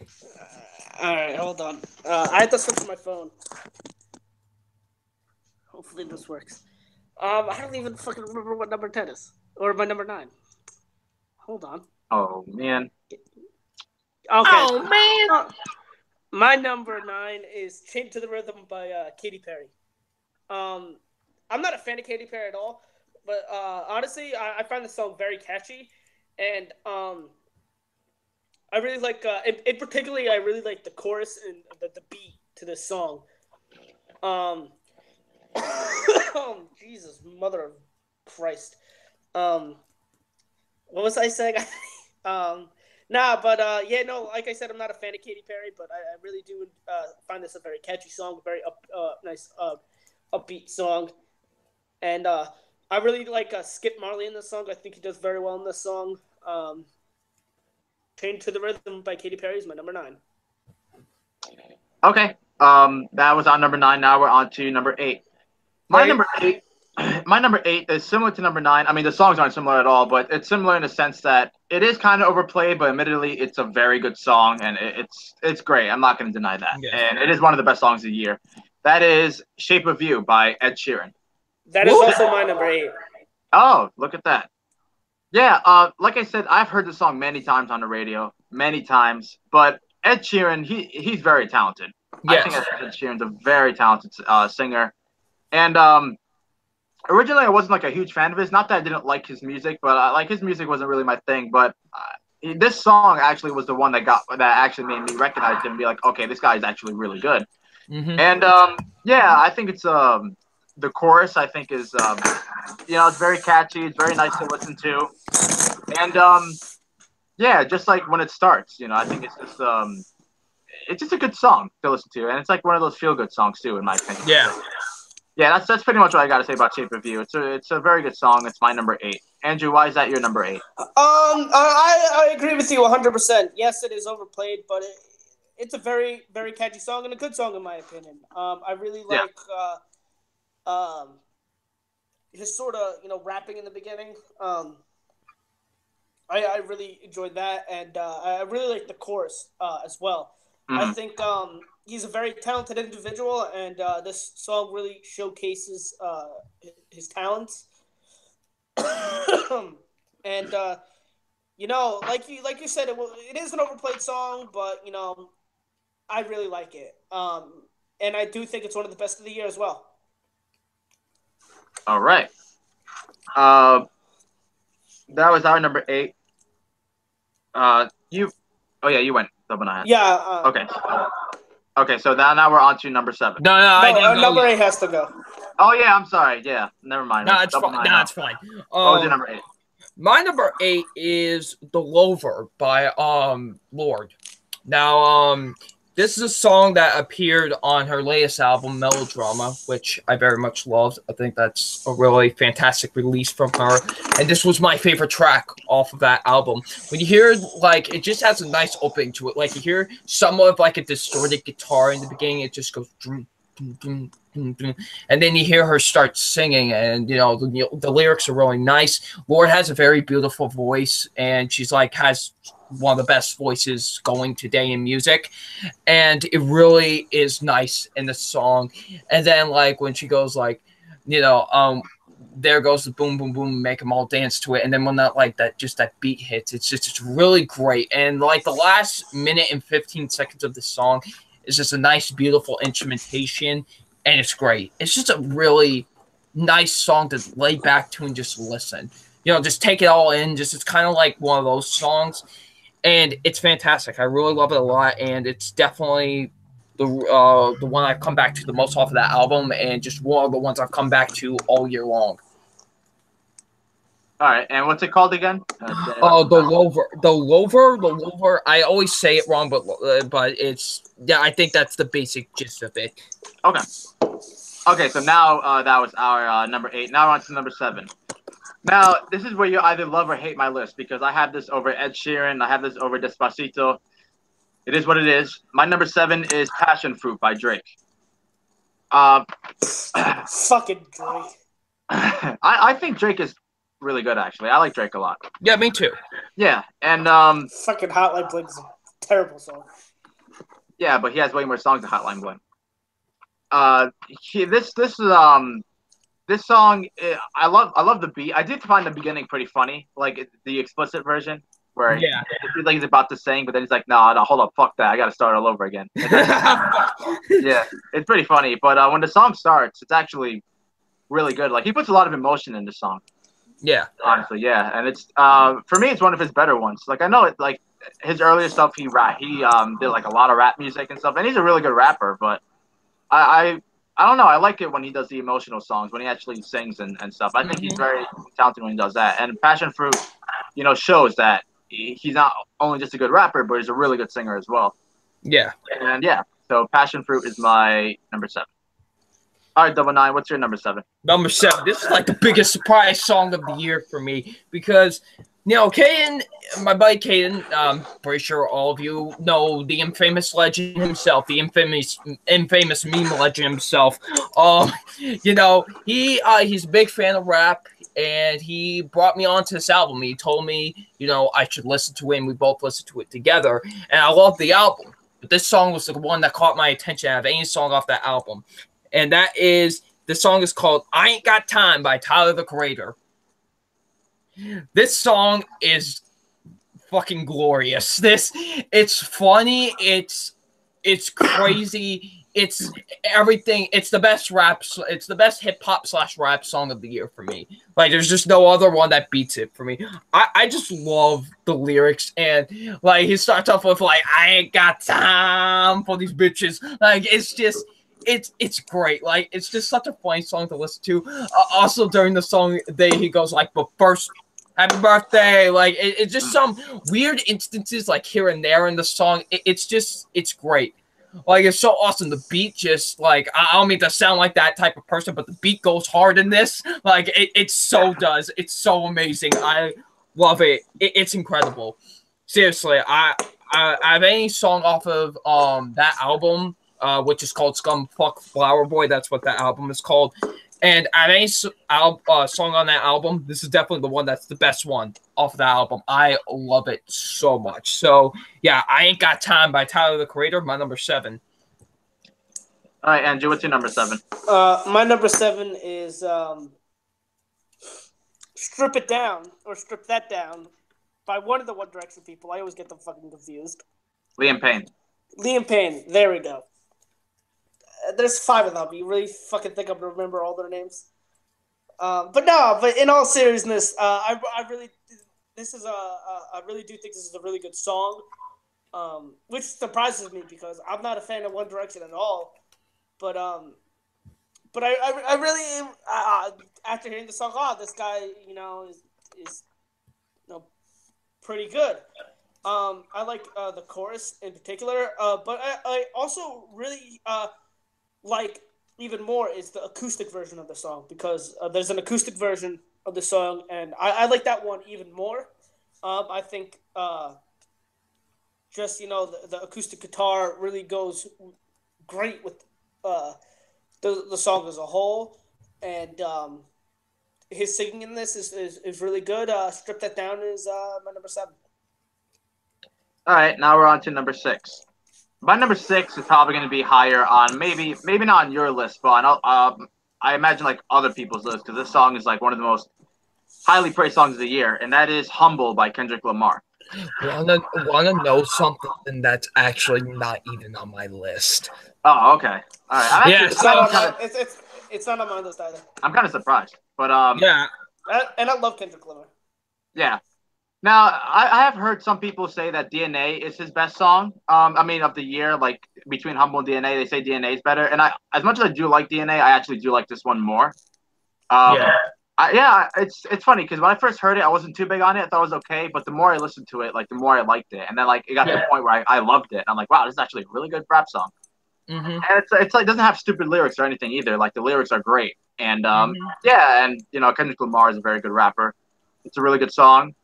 All right, hold on. I have to switch to my phone. Hopefully this works. I don't even fucking remember what number 10 is. Or my number 9. Hold on. Oh, man. Okay. Oh, man. My number 9 is Chained to the Rhythm by Katy Perry. I'm not a fan of Katy Perry at all, but honestly, I find the song very catchy, and I really like, in particularly, I really like the chorus and the beat to this song. Jesus, mother of Christ. What was I saying? Like I said, I'm not a fan of Katy Perry, but I really do find this a very catchy song, very nice upbeat song. And I really like Skip Marley in this song. I think he does very well in this song. Chained to the Rhythm by Katy Perry is my number 9. Okay. That was on number 9. Now we're on to number 8. My number 8 is similar to number 9. I mean, the songs aren't similar at all, but it's similar in the sense that it is kind of overplayed, but admittedly, it's a very good song, and it's great. I'm not going to deny that. Yes. And it is one of the best songs of the year. That is Shape of You by Ed Sheeran. That is also my number 8. Oh, look at that. Yeah, like I said, I've heard the song many times on the radio, many times, but Ed Sheeran, he's very talented. Yes. I think Ed Sheeran's a very talented singer. And originally, I wasn't like a huge fan of his. Not that I didn't like his music, but like his music wasn't really my thing. But this song actually was the one that actually made me recognize him and be like, okay, this guy is actually really good. Mm-hmm. And yeah, I think it's the chorus. I think is it's very catchy. It's very nice to listen to. And yeah, just like when it starts, I think it's just a good song to listen to, and it's like one of those feel good songs too, in my opinion. Yeah. Yeah, that's pretty much what I got to say about Shape of You. It's a very good song. It's my number 8. Andrew, why is that your number 8? I agree with you 100%. Yes, it is overplayed, but it's a very, very catchy song and a good song in my opinion. I really like his sort of rapping in the beginning. I really enjoyed that, and I really like the chorus as well. Mm-hmm. I think he's a very talented individual, and this song really showcases his talents. And like you said, it is an overplayed song, but I really like it. And I do think it's one of the best of the year as well. All right. That was our number 8. You went. Yeah. Okay. Okay, so now we're on to number 7. No, number 8 has to go. Oh yeah, I'm sorry. Yeah, never mind. No, it's fine. No, it's fine. What was your number 8? My number 8 is "The Lover" by Lorde. Now, this is a song that appeared on her latest album, Melodrama, which I very much loved. I think that's a really fantastic release from her. And this was my favorite track off of that album. When you hear, it just has a nice opening to it. Like, you hear somewhat of, a distorted guitar in the beginning. It just goes... Drum, dum, dum, dum, dum. And then you hear her start singing, and, the lyrics are really nice. Lorde has a very beautiful voice, and she's, has... one of the best voices going today in music, and it really is nice in the song. And then when she goes there goes the boom boom boom, make them all dance to it, and then when that beat hits, it's really great. And the last minute and 15 seconds of the song is just a nice beautiful instrumentation, and it's great. It's just a really nice song to lay back to and just listen, just take it all in. It's kind of like one of those songs. And it's fantastic. I really love it a lot, and it's definitely the one I've come back to the most off of that album, and just one of the ones I've come back to all year long. All right, and what's it called again? Oh, the Lover. I always say it wrong, but it's I think that's the basic gist of it. Okay. Okay, so now that was our number 8. Now we're on to number 7. Now this is where you either love or hate my list because I have this over Ed Sheeran, I have this over Despacito. It is what it is. My number 7 is Passion Fruit by Drake. Fucking Drake. I think Drake is really good, actually. I like Drake a lot. Yeah, me too. Yeah, and fucking Hotline Bling is a terrible song. Yeah, but he has way more songs than Hotline Bling. This song, I love the beat. I did find the beginning pretty funny, like the explicit version where it feels like he's about to sing, but then he's like, no, hold up, fuck that, I got to start all over again. Yeah, it's pretty funny. But when the song starts, it's actually really good. Like he puts a lot of emotion in the song. Yeah, honestly, yeah, and it's for me, it's one of his better ones. Like I know it, like his earlier stuff, he did like a lot of rap music and stuff, and he's a really good rapper. But I don't know, I like it when he does the emotional songs, when he actually sings and stuff. I think he's very talented when he does that. And Passion Fruit, shows that he's not only just a good rapper, but he's a really good singer as well. Yeah, and so Passion Fruit is my number 7. All right, Double Nine, what's your number 7? Number 7. This is like the biggest surprise song of the year for me because, Caden, my buddy Caden, I'm pretty sure all of you know the infamous legend himself, the infamous meme legend himself. He's a big fan of rap, and he brought me onto this album. He told me, I should listen to it, and we both listened to it together, and I love the album. But this song was the one that caught my attention out of any song off that album. And the song is called I Ain't Got Time by Tyler, the Creator. This song is fucking glorious. It's funny. It's crazy. It's everything. It's the best rap. It's the best hip hop / rap song of the year for me. Like, there's just no other one that beats it for me. I just love the lyrics, and like he starts off with like I ain't got time for these bitches. Like it's just. It's great. Like it's just such a funny song to listen to. Also during the song, he goes like, "But first, happy birthday!" Like it's just some weird instances like here and there in the song. It's great. Like it's so awesome. The beat just like I don't mean to sound like that type of person, but the beat goes hard in this. Like it so does. It's so amazing. I love it. It's incredible. Seriously, I have any song off of that album. Which is called Scum Fuck Flower Boy. That's what that album is called. And at any song on that album, this is definitely the one that's the best one off of the album. I love it so much. So, yeah, I Ain't Got Time by Tyler, the Creator, my number 7. All right, Andrew, what's your number 7? My number 7 is Strip It Down, or Strip That Down, by one of the One Direction people. I always get them fucking confused. Liam Payne. There we go. There's 5 of them. You really fucking think I'm gonna remember all their names? But in all seriousness, I really do think this is a really good song. Which surprises me because I'm not a fan of One Direction at all. But I really after hearing the song, this guy is pretty good. I like the chorus in particular, but I also really like even more is the acoustic version of the song because there's an acoustic version of the song, and I like that one even more. I think just the acoustic guitar really goes great with the song as a whole, and his singing in this is really good. Strip That Down is my number 7. All right, now we're on to number 6. My number 6 is probably going to be higher on maybe not on your list, but I imagine like other people's lists because this song is like one of the most highly praised songs of the year, and that is "Humble" by Kendrick Lamar. Wanna know something that's actually not even on my list? Oh, okay, all right. It's not on my list either. I'm kind of surprised, but yeah, and I love Kendrick Lamar. Yeah. Now, I have heard some people say that DNA is his best song. Of the year, like between Humble and DNA, they say DNA is better. And as much as I do like DNA, I actually do like this one more. I Yeah, it's funny because when I first heard it, I wasn't too big on it. I thought it was okay, but the more I listened to it, like the more I liked it, and then like it got to the point where I loved it. I'm like, wow, this is actually a really good rap song. Mm-hmm. And it's like it doesn't have stupid lyrics or anything either. Like the lyrics are great, and yeah, and Kendrick Lamar is a very good rapper. It's a really good song.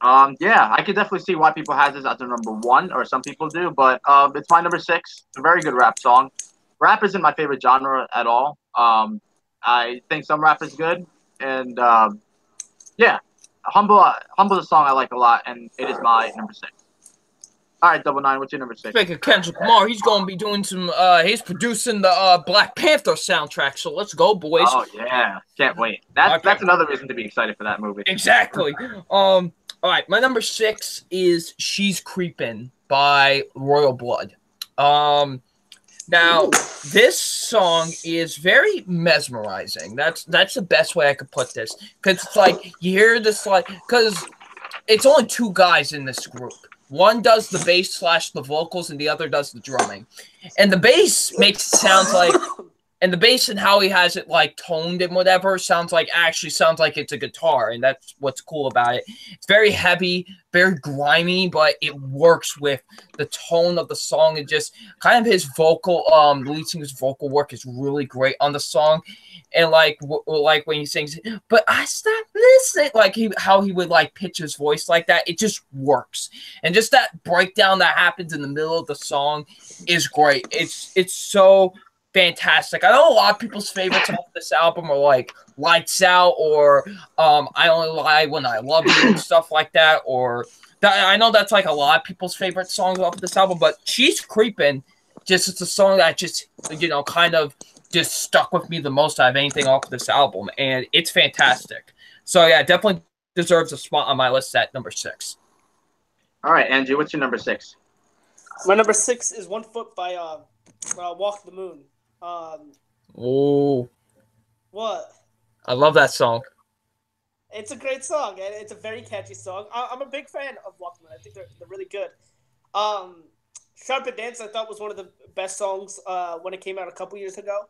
Yeah, I could definitely see why people have this as their number one, or some people do, but it's my number six. It's a very good rap song. Rap isn't my favorite genre at all. I think some rap is good, and yeah, Humble is a song I like a lot, and it is my number six. All right, Double Nine, what's your number six? Speaking of Kendrick Lamar, he's going to be doing some. He's producing the Black Panther soundtrack, so let's go, boys. Oh yeah, can't wait. That's another reason to be excited for that movie. Exactly. All right, my number six is "She's Creepin'" by Royal Blood. Now, this song is very mesmerizing. That's the best way I could put this. Because it's like, you hear this, like, because it's only two guys in this group. One does the bass / the vocals, and the other does the drumming. And the bass makes it sound like, and the bass and how he has it, like, toned and whatever, sounds like it's a guitar, and that's what's cool about it. It's very heavy, very grimy, but it works with the tone of the song, and just kind of his vocal, the lead singer's vocal work is really great on the song. And like when he sings, but I stopped listening, like how he would like pitch his voice like that, it just works. And just that breakdown that happens in the middle of the song is great. It's so fantastic. I know a lot of people's favorites off this album are like Lights Out or I Only Lie When I Love You and stuff like that. Or I know that's like a lot of people's favorite songs off of this album, but She's Creepin', just it's a song that just kind of just stuck with me the most out of anything off of this album, and it's fantastic. So yeah, definitely deserves a spot on my list at number 6. All right, Andrew, what's your number 6? My number 6 is One Foot by Walk the Moon. Oh, what? I love that song. It's a great song, and it's a very catchy song. I'm a big fan of Walk the Moon. I think they're really good. Sharp and Dance, I thought, was one of the best songs when it came out a couple years ago.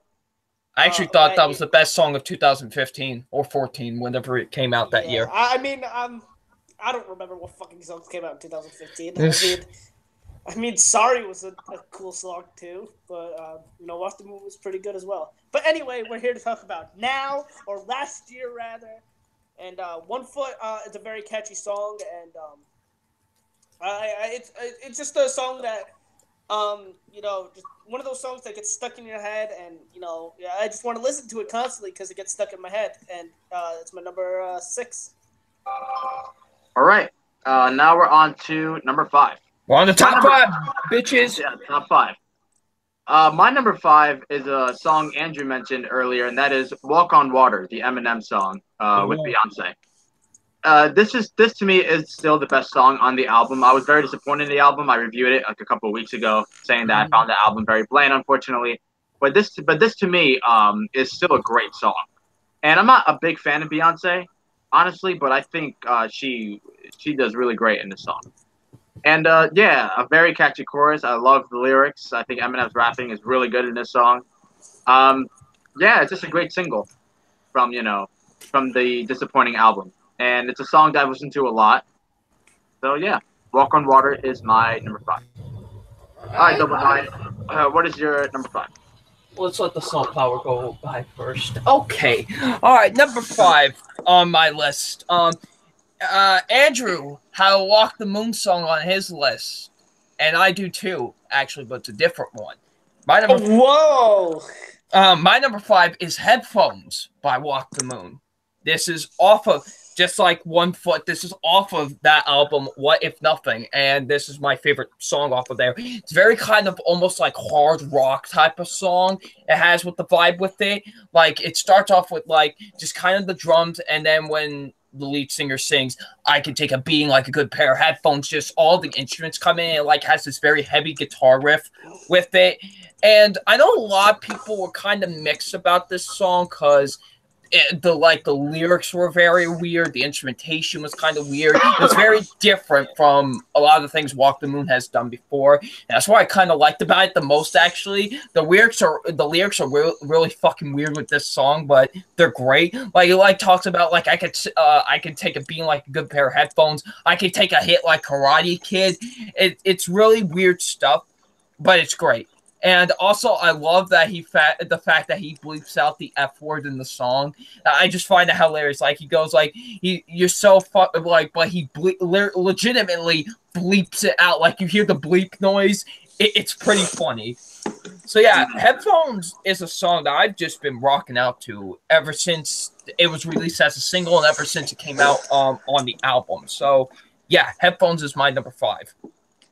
I actually thought that was the best song of 2015 or 14, whenever it came out that year. I mean, I don't remember what fucking songs came out in 2015. I mean, Sorry was a cool song too, but Walk the Moon was pretty good as well. But anyway, we're here to talk about now, or last year rather. And One Foot is a very catchy song, and it's just a song that just one of those songs that gets stuck in your head, and I just want to listen to it constantly because it gets stuck in my head, and it's my number 6. All right, now we're on to number 5. We're on the top 5, bitches. Yeah, top 5. My number 5 is a song Andrew mentioned earlier, and that is "Walk on Water," the Eminem song with Beyonce. This to me is still the best song on the album. I was very disappointed in the album. I reviewed it like a couple of weeks ago, saying that I found the album very bland, unfortunately. But this to me is still a great song. And I'm not a big fan of Beyonce, honestly, but I think she does really great in this song. And a very catchy chorus. I love the lyrics. I think Eminem's rapping is really good in this song. It's just a great single from the disappointing album. And it's a song that I've listened to a lot. So, yeah, Walk on Water is my number 5. All right, Double Nine. What is your number 5? Let's let the salt power go by first. Okay. All right, number 5 on my list. Andrew had a Walk the Moon song on his list. And I do too, actually, but it's a different one. My number 5 is Headphones by Walk the Moon. This is off of, just like One Foot, this is off of that album, What If Nothing, and this is my favorite song off of there. It's very kind of almost like hard rock type of song. It has with the vibe with it. Like, it starts off with, like, just kind of the drums, and then when the lead singer sings, I can take a beating like a good pair of headphones, just all the instruments come in, it, like, has this very heavy guitar riff with it. And I know a lot of people were kind of mixed about this song, because the lyrics were very weird. The instrumentation was kind of weird. It's very different from a lot of the things Walk the Moon has done before. And that's what I kind of liked about it the most. Actually, the lyrics are really fucking weird with this song, but they're great. Like it talks about like I could take a beating like a good pair of headphones. I could take a hit like Karate Kid. It's really weird stuff, but it's great. And also, I love that the fact that he bleeps out the F word in the song. I just find it hilarious. Like he goes like, "You're so like," but he legitimately bleeps it out. Like you hear the bleep noise. It's pretty funny. So yeah, Headphones is a song that I've just been rocking out to ever since it was released as a single and ever since it came out on the album. So yeah, Headphones is my number 5.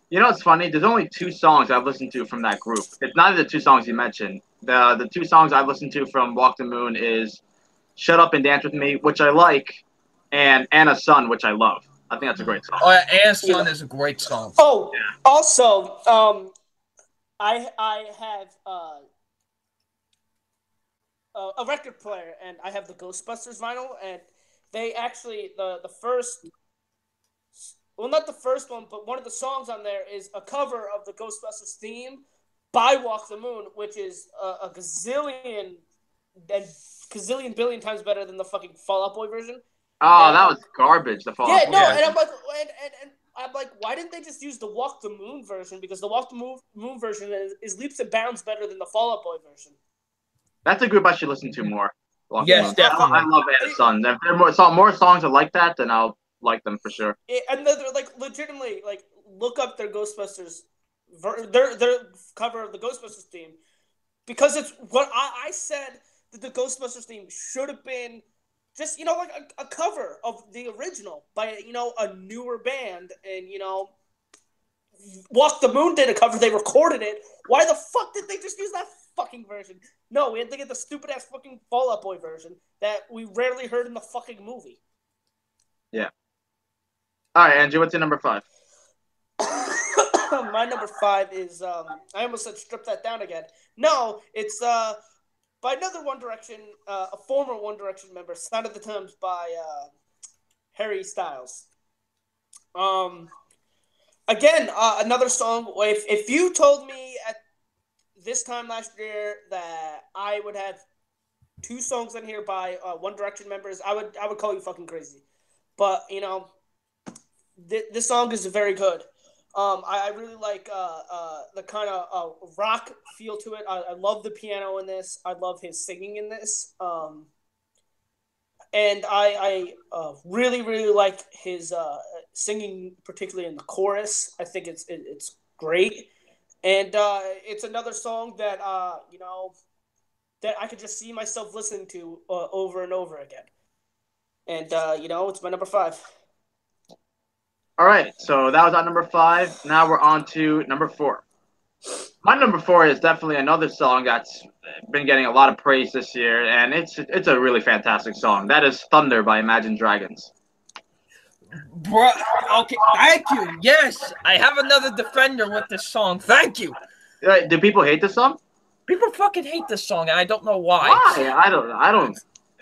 You know what's funny? There's only 2 songs I've listened to from that group. It's neither the 2 songs you mentioned. The 2 songs I've listened to from Walk the Moon is Shut Up and Dance With Me, which I like, and Anna's Son, which I love. I think that's a great song. Oh, Anna's Son is a great song. Oh, yeah. Also, I have a record player, and I have the Ghostbusters vinyl, and they actually, the first... Well, not the first one, but one of the songs on there is a cover of the Ghostbusters theme by Walk the Moon, which is a gazillion billion times better than the fucking Fall Out Boy version. Oh, that was garbage. The Fall Out Boy. Yeah, no, and I'm like, why didn't they just use the Walk the Moon version? Because the Walk the Moon version is leaps and bounds better than the Fall Out Boy version. That's a group I should listen to more. Yes, definitely. I love Anna's Son. If there are more songs like that, then I'll like them for sure. And they're like legitimately like look up their Ghostbusters, their cover of the Ghostbusters theme, because it's what I said that the Ghostbusters theme should have been just like a cover of the original by a newer band, and Walk the Moon did a cover, they recorded it. Why the fuck did they just use that fucking version? No, we had to get the stupid ass fucking Fall Out Boy version that we rarely heard in the fucking movie. Yeah. All right, Andrew, what's your number 5? My number 5 is I almost said strip that down again. No, it's by another One Direction, a former One Direction member, Sign of the Times by Harry Styles. Again, another song. If you told me at this time last year that I would have 2 songs in here by One Direction members, I would call you fucking crazy. But this song is very good. I really like the kind of rock feel to it. I love the piano in this. I love his singing in this. And I really, really like his singing, particularly in the chorus. I think it's great. And it's another song that, that I could just see myself listening to over and over again. And, it's my number 5. All right, so that was our number 5. Now we're on to number 4. My number 4 is definitely another song that's been getting a lot of praise this year, and it's a really fantastic song. That is Thunder by Imagine Dragons. Bro, okay, thank you. Yes, I have another defender with this song. Thank you. Do people hate this song? People fucking hate this song, and I don't know why. Why?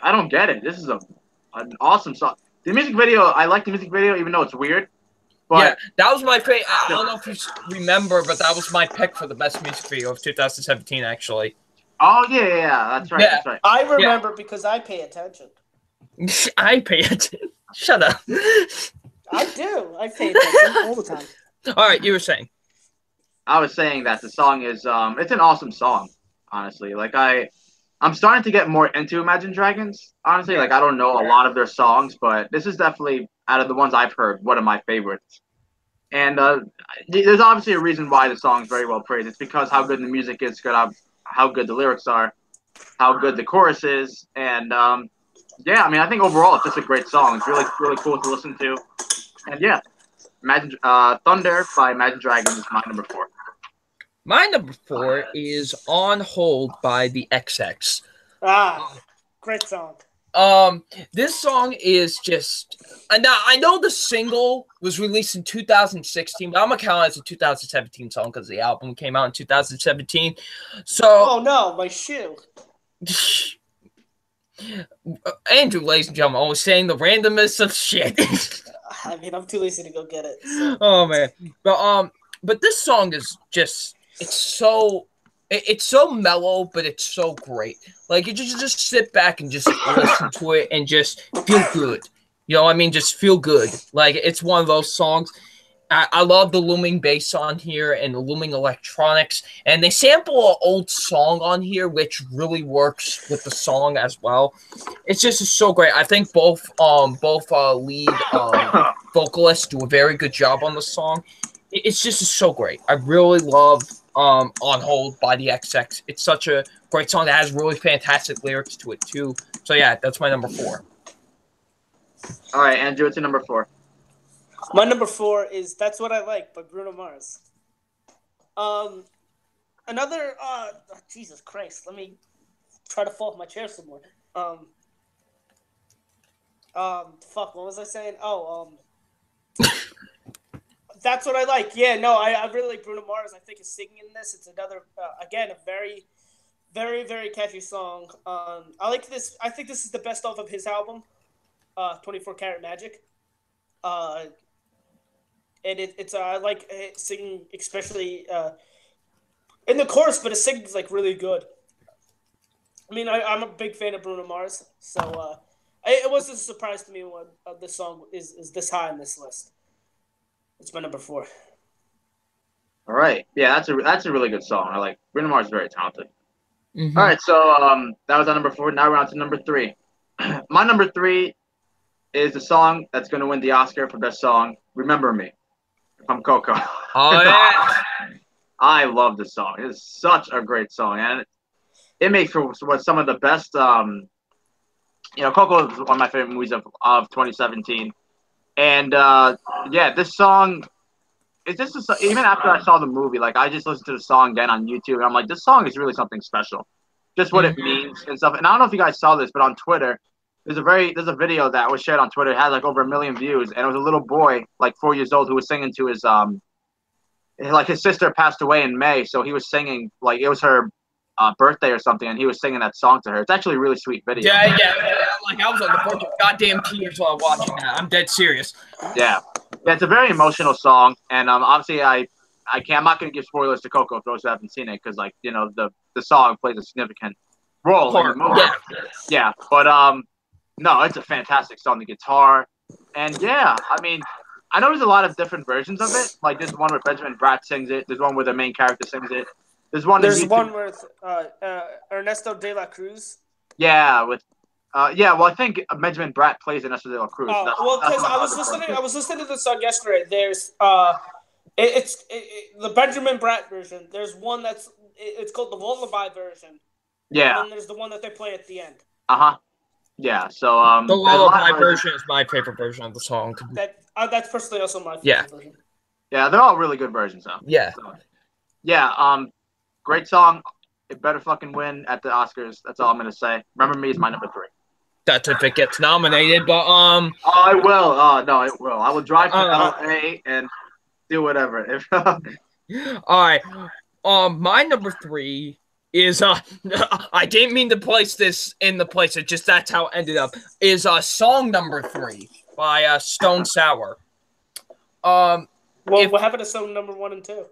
I don't get it. This is an awesome song. The music video, I like the music video, even though it's weird. But yeah, that was my favorite. I don't know if you remember, but that was my pick for the best music video of 2017, actually. Oh, yeah, that's right. Yeah. That's right. I remember because I pay attention. I pay attention. Shut up. I do. I pay attention all the time. All right, you were saying. I was saying that the song is, it's an awesome song, honestly. Like, I'm starting to get more into Imagine Dragons, honestly. Like, I don't know a lot of their songs, but this is definitely, out of the ones I've heard, one of my favorites. And there's obviously a reason why the song's very well praised. It's because how good the music is, how good the lyrics are, how good the chorus is. And, yeah, I mean, I think overall it's just a great song. It's really, really cool to listen to. And, yeah, Thunder by Imagine Dragons is my number 4. My number 4 is On Hold by the XX. Great song. This song is just... Now, I know the single was released in 2016, but I'm going to count it as a 2017 song because the album came out in 2017. So... Oh, no, my shoe. Andrew, ladies and gentlemen, always saying the randomness of shit. I mean, I'm too lazy to go get it. So. Oh man, but this song is just it's so mellow, but it's so great. Like you just sit back and just listen to it and just feel good. You know what I mean? Just feel good. Like it's one of those songs. I love the looming bass on here and the looming electronics, and they sample an old song on here, which really works with the song as well. It's just so great. I think both lead vocalists do a very good job on the song. It's just so great. I really love On Hold by the XX. It's such a great song that has really fantastic lyrics to it too. So yeah, that's my number 4. All right, Andrew, what's your number 4? My number 4 is "That's What I Like" by Bruno Mars. Another Jesus Christ, let me try to fall off my chair some more. Fuck, what was I saying? That's What I Like. Yeah, no, I really like Bruno Mars. I think his singing in this. It's another again a very, very, very catchy song. I like this. I think this is the best off of his album, 24 Karat Magic. And it's I like singing, especially in the chorus, but his singing's like really good. I mean, I'm a big fan of Bruno Mars, so it wasn't a surprise to me when this song is this high on this list. It's my number 4. All right, yeah, that's a really good song. I like Bruno Mars is very talented. Mm-hmm. All right, so that was on number 4. Now we're on to number 3. My number 3 is the song that's going to win the Oscar for best song, "Remember Me" from Coco. Oh yeah. I love this song. It is such a great song, and it makes for some of the best. Coco is one of my favorite movies of 2017, and this song. It's just even after I saw the movie, like I just listened to the song again on YouTube, and I'm like, this song is really something special, just what it means and stuff. And I don't know if you guys saw this, but on Twitter, there's a video that was shared on Twitter. It had like over 1 million views, and it was a little boy, like 4 years old, who was singing to his like his sister passed away in May, so he was singing like it was her birthday or something, and he was singing that song to her. It's actually a really sweet video. Yeah. Like I was on the verge of goddamn tears while watching that. I'm dead serious. Yeah, it's a very emotional song, and obviously I'm not going to give spoilers to Coco for those who haven't seen it, because like the song plays a significant role in the movie. Yeah, but no, it's a fantastic song. The guitar, and yeah, I mean, I know there's a lot of different versions of it. Like there's one where Benjamin Bratt sings it. There's one where the main character sings it. There's one with Ernesto de la Cruz. Yeah, with well, I think Benjamin Bratt plays Ernesto de la Cruz. Because I was listening to the song yesterday. There's it's the Benjamin Bratt version. There's one it's called the Lullaby version. Yeah. And then there's the one that they play at the end. Yeah, so the Lullaby version is my favorite version of the song. That's personally also my favorite version. Yeah, they're all really good versions though. Yeah. So, great song. It better fucking win at the Oscars. That's all I'm gonna say. Remember Me is my number 3. That's if it gets nominated, but Oh, I will. Oh no, it will. I will drive to LA and do whatever. All right. My number 3 is I didn't mean to place this in the place. It just that's how it ended up. Is song number 3 by Stone Sour. What happened to song number 1 and 2?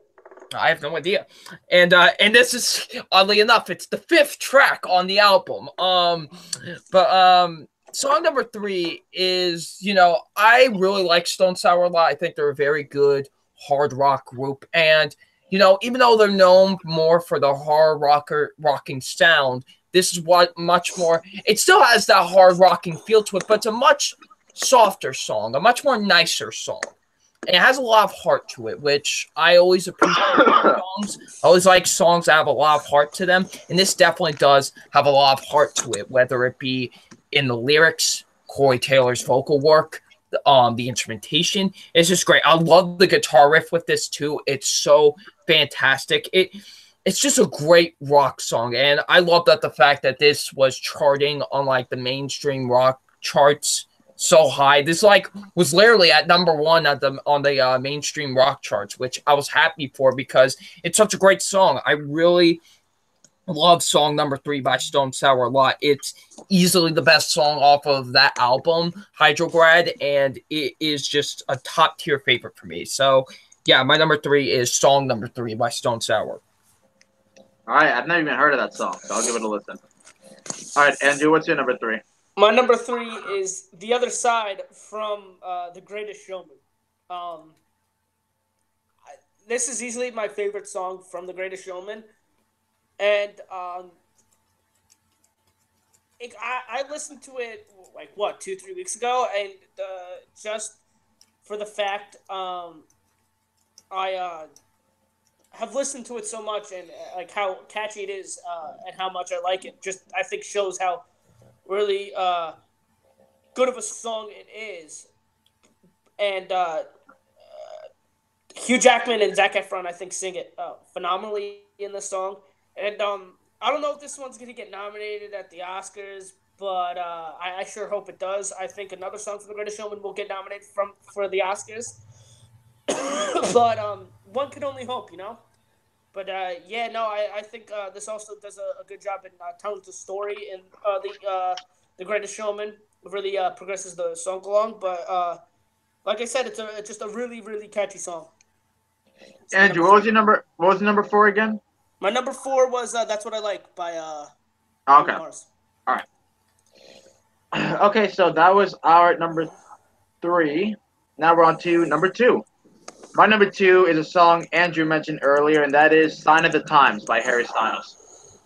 I have no idea. And this is oddly enough, it's the 5th track on the album. But song number 3 is, I really like Stone Sour a lot. I think they're a very good hard rock group, and even though they're known more for the hard rocking sound, this is much more. It still has that hard rocking feel to it, but it's a much softer song, a much more nicer song. And it has a lot of heart to it, which I always appreciate songs. I always like songs that have a lot of heart to them, and this definitely does have a lot of heart to it, whether it be in the lyrics, Corey Taylor's vocal work, the instrumentation. It's just great. I love the guitar riff with this too. It's so fantastic. It's just a great rock song, and I love the fact that this was charting on like the mainstream rock charts so high. This was literally at number 1 on the mainstream rock charts, which I was happy for because it's such a great song. I really love song number 3 by Stone Sour a lot. It's easily the best song off of that album, Hydrograd, and it is just a top tier favorite for me. So, yeah, my number 3 is song number 3 by Stone Sour. All right, I've never even heard of that song, so I'll give it a listen. All right, Andrew, what's your number 3? My number 3 is The Other Side from The Greatest Showman. This is easily my favorite song from The Greatest Showman. And I listened to it, 2-3 weeks ago, and just for the fact I have listened to it so much and how catchy it is and how much I like it. Just I think shows how really good of a song it is. And Hugh Jackman and Zac Efron, I think, sing it phenomenally in the song. And I don't know if this one's going to get nominated at the Oscars, but I sure hope it does. I think another song from The Greatest Showman will get nominated for the Oscars. But one can only hope, But I think this also does a good job in telling the story in the Greatest Showman. Really progresses the song along. But like I said, it's just a really, really catchy song. Andrew, what was your number 4 again? My number 4 was "That's What I Like" by Okay. Mars. All right. Okay, so that was our number 3. Now we're on to number 2. My number 2 is a song Andrew mentioned earlier, and that is "Sign of the Times" by Harry Styles.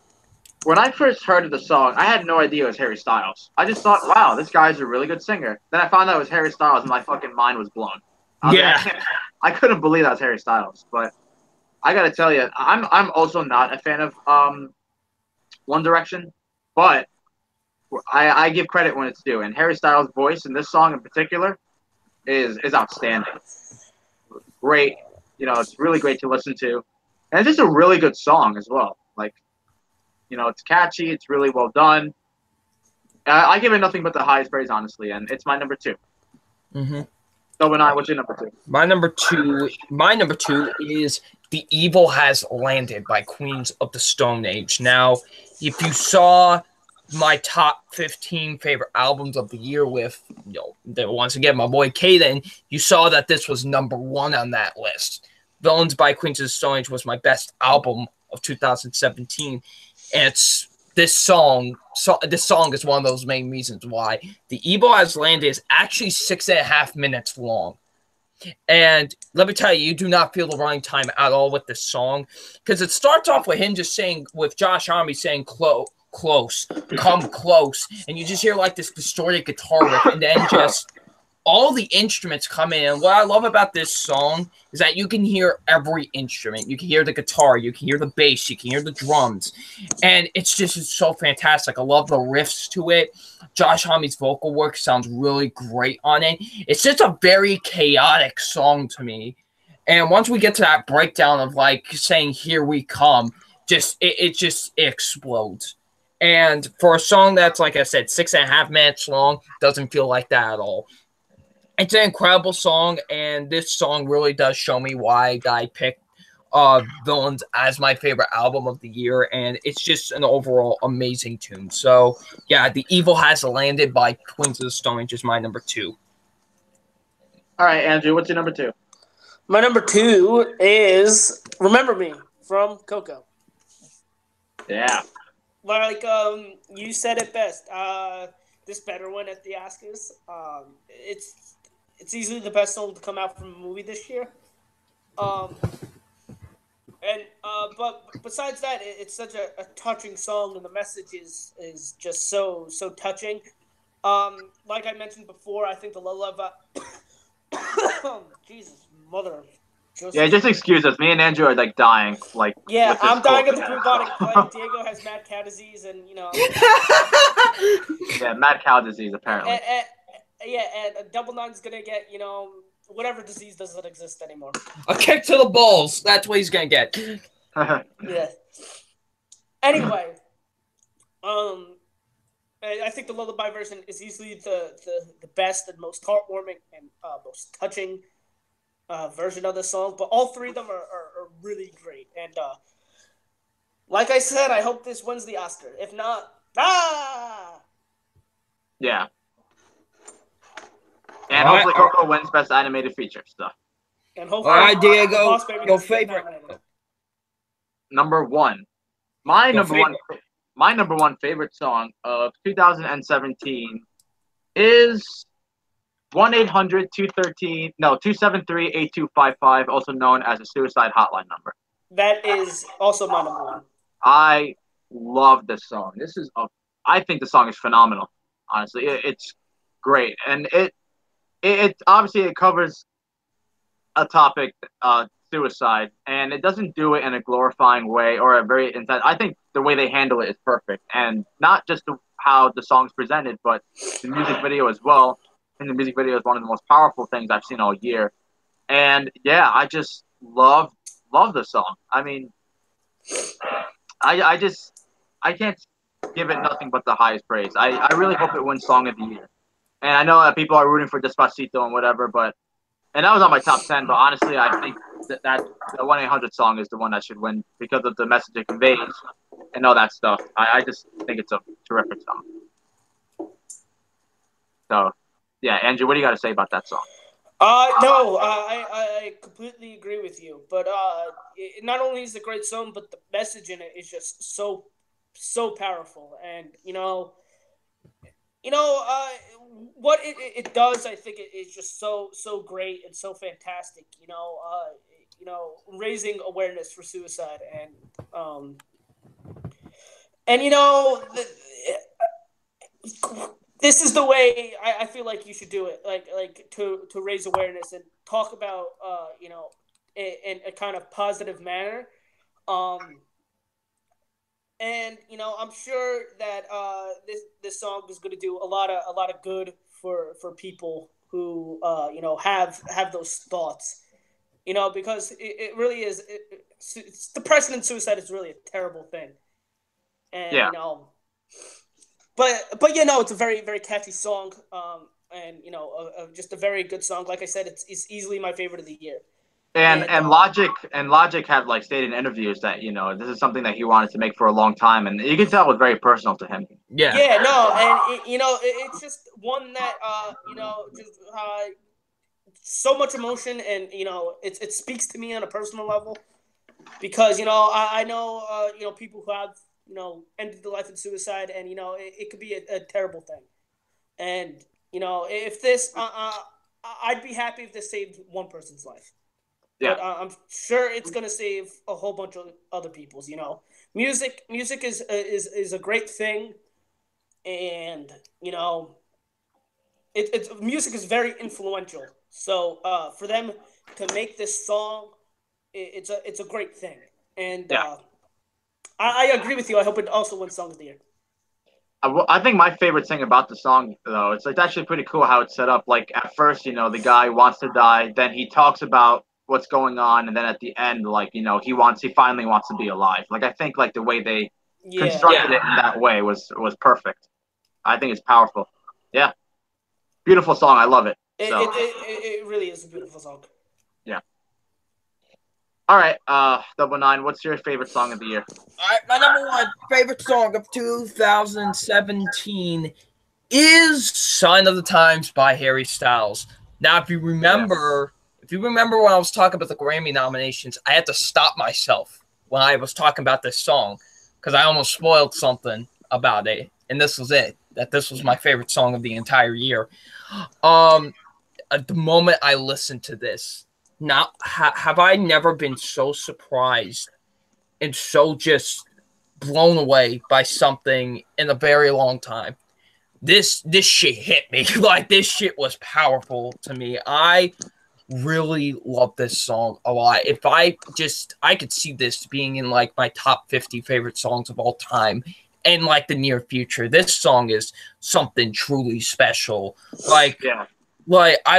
When I first heard of the song, I had no idea it was Harry Styles. I just thought, wow, this guy's a really good singer. Then I found out it was Harry Styles, and my fucking mind was blown. I couldn't believe that was Harry Styles. But I gotta tell you, I'm also not a fan of One Direction, but I give credit when it's due. And Harry Styles' voice in this song in particular is outstanding. Great, it's really great to listen to, and it's just a really good song as well. It's catchy, it's really well done. I give it nothing but the highest praise, honestly, and it's my number 2. Mm-hmm. So, Benai, what's your number 2? My number two is "The Evil Has Landed" by Queens of the Stone Age. Now, if you saw my top 15 favorite albums of the year with, once again, my boy Caden, you saw that this was number 1 on that list. Villains by Queens of the Stone Age was my best album of 2017. And this song is one of those main reasons why. "The Evil Has Landed" is actually 6.5 minutes long. And let me tell you, you do not feel the running time at all with this song, because it starts off with him just saying, with Josh Homme saying close, come close, and you just hear this distorted guitar riff, and then just all the instruments come in. And what I love about this song is that you can hear every instrument. You can hear the guitar, you can hear the bass, you can hear the drums, and it's so fantastic. I love the riffs to it. Josh Homme's vocal work sounds really great on it. It's just a very chaotic song to me. And once we get to that breakdown of saying "Here We Come," it just explodes. And for a song that's, like I said, 6.5 minutes long, doesn't feel like that at all. It's an incredible song, and this song really does show me why I picked Villains as my favorite album of the year, and it's just an overall amazing tune. So, yeah, "The Evil Has Landed" by Queens of the Stone Age is my number 2. All right, Andrew, what's your number 2? My number 2 is "Remember Me" from Coco. Yeah. You said it best. This better win at the Oscars. It's easily the best song to come out from a movie this year. But besides that, it's such a touching song, and the message is just so touching. Like I mentioned before, I think the lullaby. Jesus, mother. Yeah, just excuse us. Me and Andrew are dying. Yeah, I'm dying of the bubonic plague. Diego has mad cow disease, and Yeah, mad cow disease apparently. And Double Nine's gonna get whatever disease doesn't exist anymore. A kick to the balls. That's what he's gonna get. Yeah. Anyway, I think the lullaby version is easily the best and most heartwarming and most touching version of the song. But all 3 of them are really great. And Like I said, I hope this wins the Oscar. If not, Yeah. And hopefully Coco wins Best Animated Feature stuff. And hopefully, all right, Diego, your favorite. Number one. My number one favorite song of 2017 is 273-8255, also known as a suicide hotline number. That is also my number one. I love this song. I think the song is phenomenal. Honestly, it's great, and it obviously it covers a topic, suicide, and it doesn't do it in a glorifying way or a very intense. I think the way they handle it is perfect, and not just how the song's presented, but the music video as well. And the music video is one of the most powerful things I've seen all year. And yeah, I just love the song. I mean, I can't give it nothing but the highest praise. I really hope it wins Song of the Year. And I know that people are rooting for Despacito and whatever, and that was on my top 10, but honestly, I think that the 1-800 song is the one that should win because of the message it conveys and all that stuff. I just think it's a terrific song. So, yeah, Andrew, what do you got to say about that song? No, I completely agree with you. But not only is it a great song, but the message in it is just so powerful. And what it does, I think it is just so great and so fantastic. Raising awareness for suicide this is the way I feel like you should do it, like to raise awareness and talk about in a kind of positive manner, and I'm sure that this song is going to do a lot of good for people who have those thoughts, because it really is depression and suicide is really a terrible thing, and yeah. But it's a very, very catchy song, and just a very good song. Like I said, it's easily my favorite of the year. And Logic have stated in interviews that this is something that he wanted to make for a long time, and you can tell it was very personal to him. Yeah. Yeah, no, and it's just one that just so much emotion, and it speaks to me on a personal level, because I know people who have ended the life in suicide, and it could be a terrible thing, and if this I'd be happy if this saved one person's life. Yeah. But I'm sure it's gonna save a whole bunch of other people's. Music is a great thing, and music is very influential. So for them to make this song, it's a great thing, and I agree with you. I hope it also wins Song of the Year. I think my favorite thing about the song, though, it's actually pretty cool how it's set up. Like, at first, the guy wants to die, then he talks about what's going on, and then at the end, he finally wants to be alive. Like, I think the way they constructed it in that way was perfect. I think it's powerful. Yeah, beautiful song. I love it. It really is a beautiful song. Yeah. All right, 99, what's your favorite song of the year? All right, my number one favorite song of 2017 is "Sign of the Times" by Harry Styles. Now, if you remember when I was talking about the Grammy nominations, I had to stop myself when I was talking about this song because I almost spoiled something about it, and this was it. That this was my favorite song of the entire year. At the moment I listened to this, have I never been so surprised and so just blown away by something in a very long time. This shit hit me. This shit was powerful to me. I really love this song a lot. If I could see this being in my top 50 favorite songs of all time in the near future. This song is something truly special. I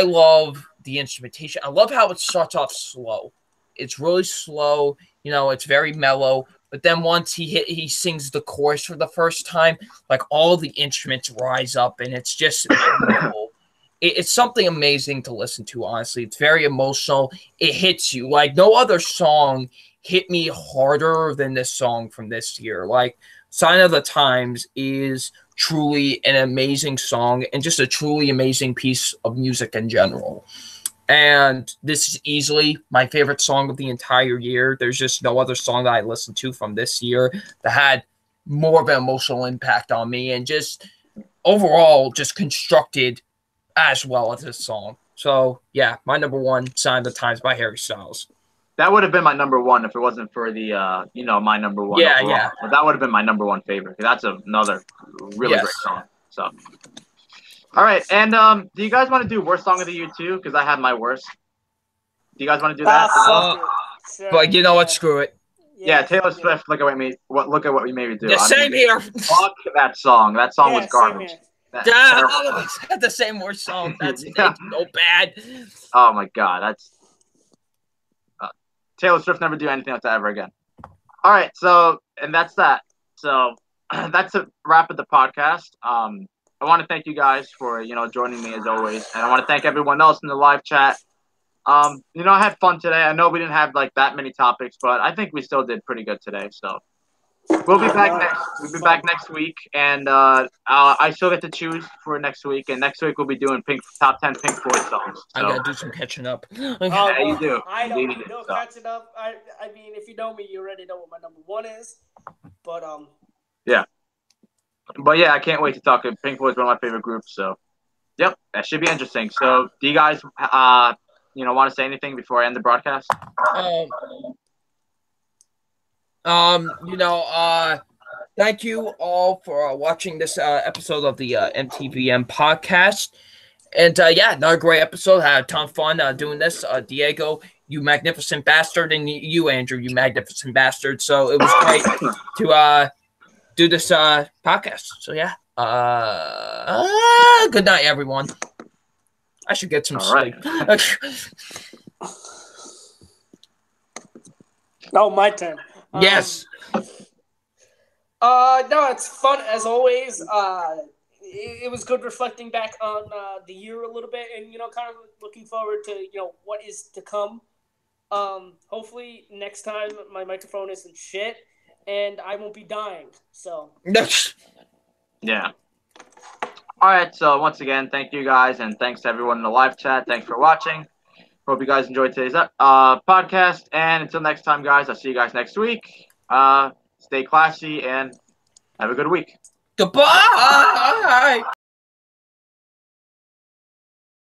love the instrumentation. I love how it starts off slow. It's really slow. It's very mellow. But then once he sings the chorus for the first time, all the instruments rise up, and it's just beautiful. It's something amazing to listen to, honestly. It's very emotional. It hits you. No other song hit me harder than this song from this year. Like, Sign of the Times is truly an amazing song and just a truly amazing piece of music in general. And this is easily my favorite song of the entire year. There's just no other song that I listened to from this year that had more of an emotional impact on me and just overall just constructed as well as this song. So, yeah, my number one, Sign of the Times by Harry Styles. That would have been my number one if it wasn't for the, my number one. Yeah, overall. yeah. But that would have been my number one favorite. That's another really great song. So, all right. And do you guys want to do worst song of the year too? Because I have my worst. Do you guys want to do that? Sure, but you know what? Screw it. Yeah, Taylor Swift. Look at what we made me do. Yeah, same here. Fuck that song. That song was garbage. All of us had the same worst song. That's so bad. Oh my god, that's Taylor Swift never do anything like that ever again. All right, so and that's that. So that's a wrap of the podcast. I want to thank you guys for joining me as always, and I want to thank everyone else in the live chat. I had fun today. I know we didn't have like that many topics, but I think we still did pretty good today. So we'll be back next. We'll be back next week, and I still get to choose for next week. And next week we'll be doing top 10 Pink Floyd songs. So. I gotta do some catching up. Yeah, you do. I don't know catching up. I mean, if you know me, you already know what my number one is. But yeah. But yeah, I can't wait to talk. Pink Floyd's one of my favorite groups. So, yep, that should be interesting. So, do you guys want to say anything before I end the broadcast? Thank you all for watching this episode of the MTVM podcast. And another great episode. Had a ton of fun doing this. Diego, you magnificent bastard, and you, Andrew, you magnificent bastard. So it was great to do this podcast. So yeah, good night, everyone. I should get some sleep. Oh, my turn. Yes. No, it's fun as always. It was good reflecting back on the year a little bit, and kind of looking forward to what is to come. Hopefully next time my microphone isn't shit, and I won't be dying. So. Yeah. All right. So once again, thank you guys, and thanks to everyone in the live chat. Thanks for watching. Hope you guys enjoyed today's podcast. And until next time, guys, I'll see you guys next week. Stay classy and have a good week. Goodbye.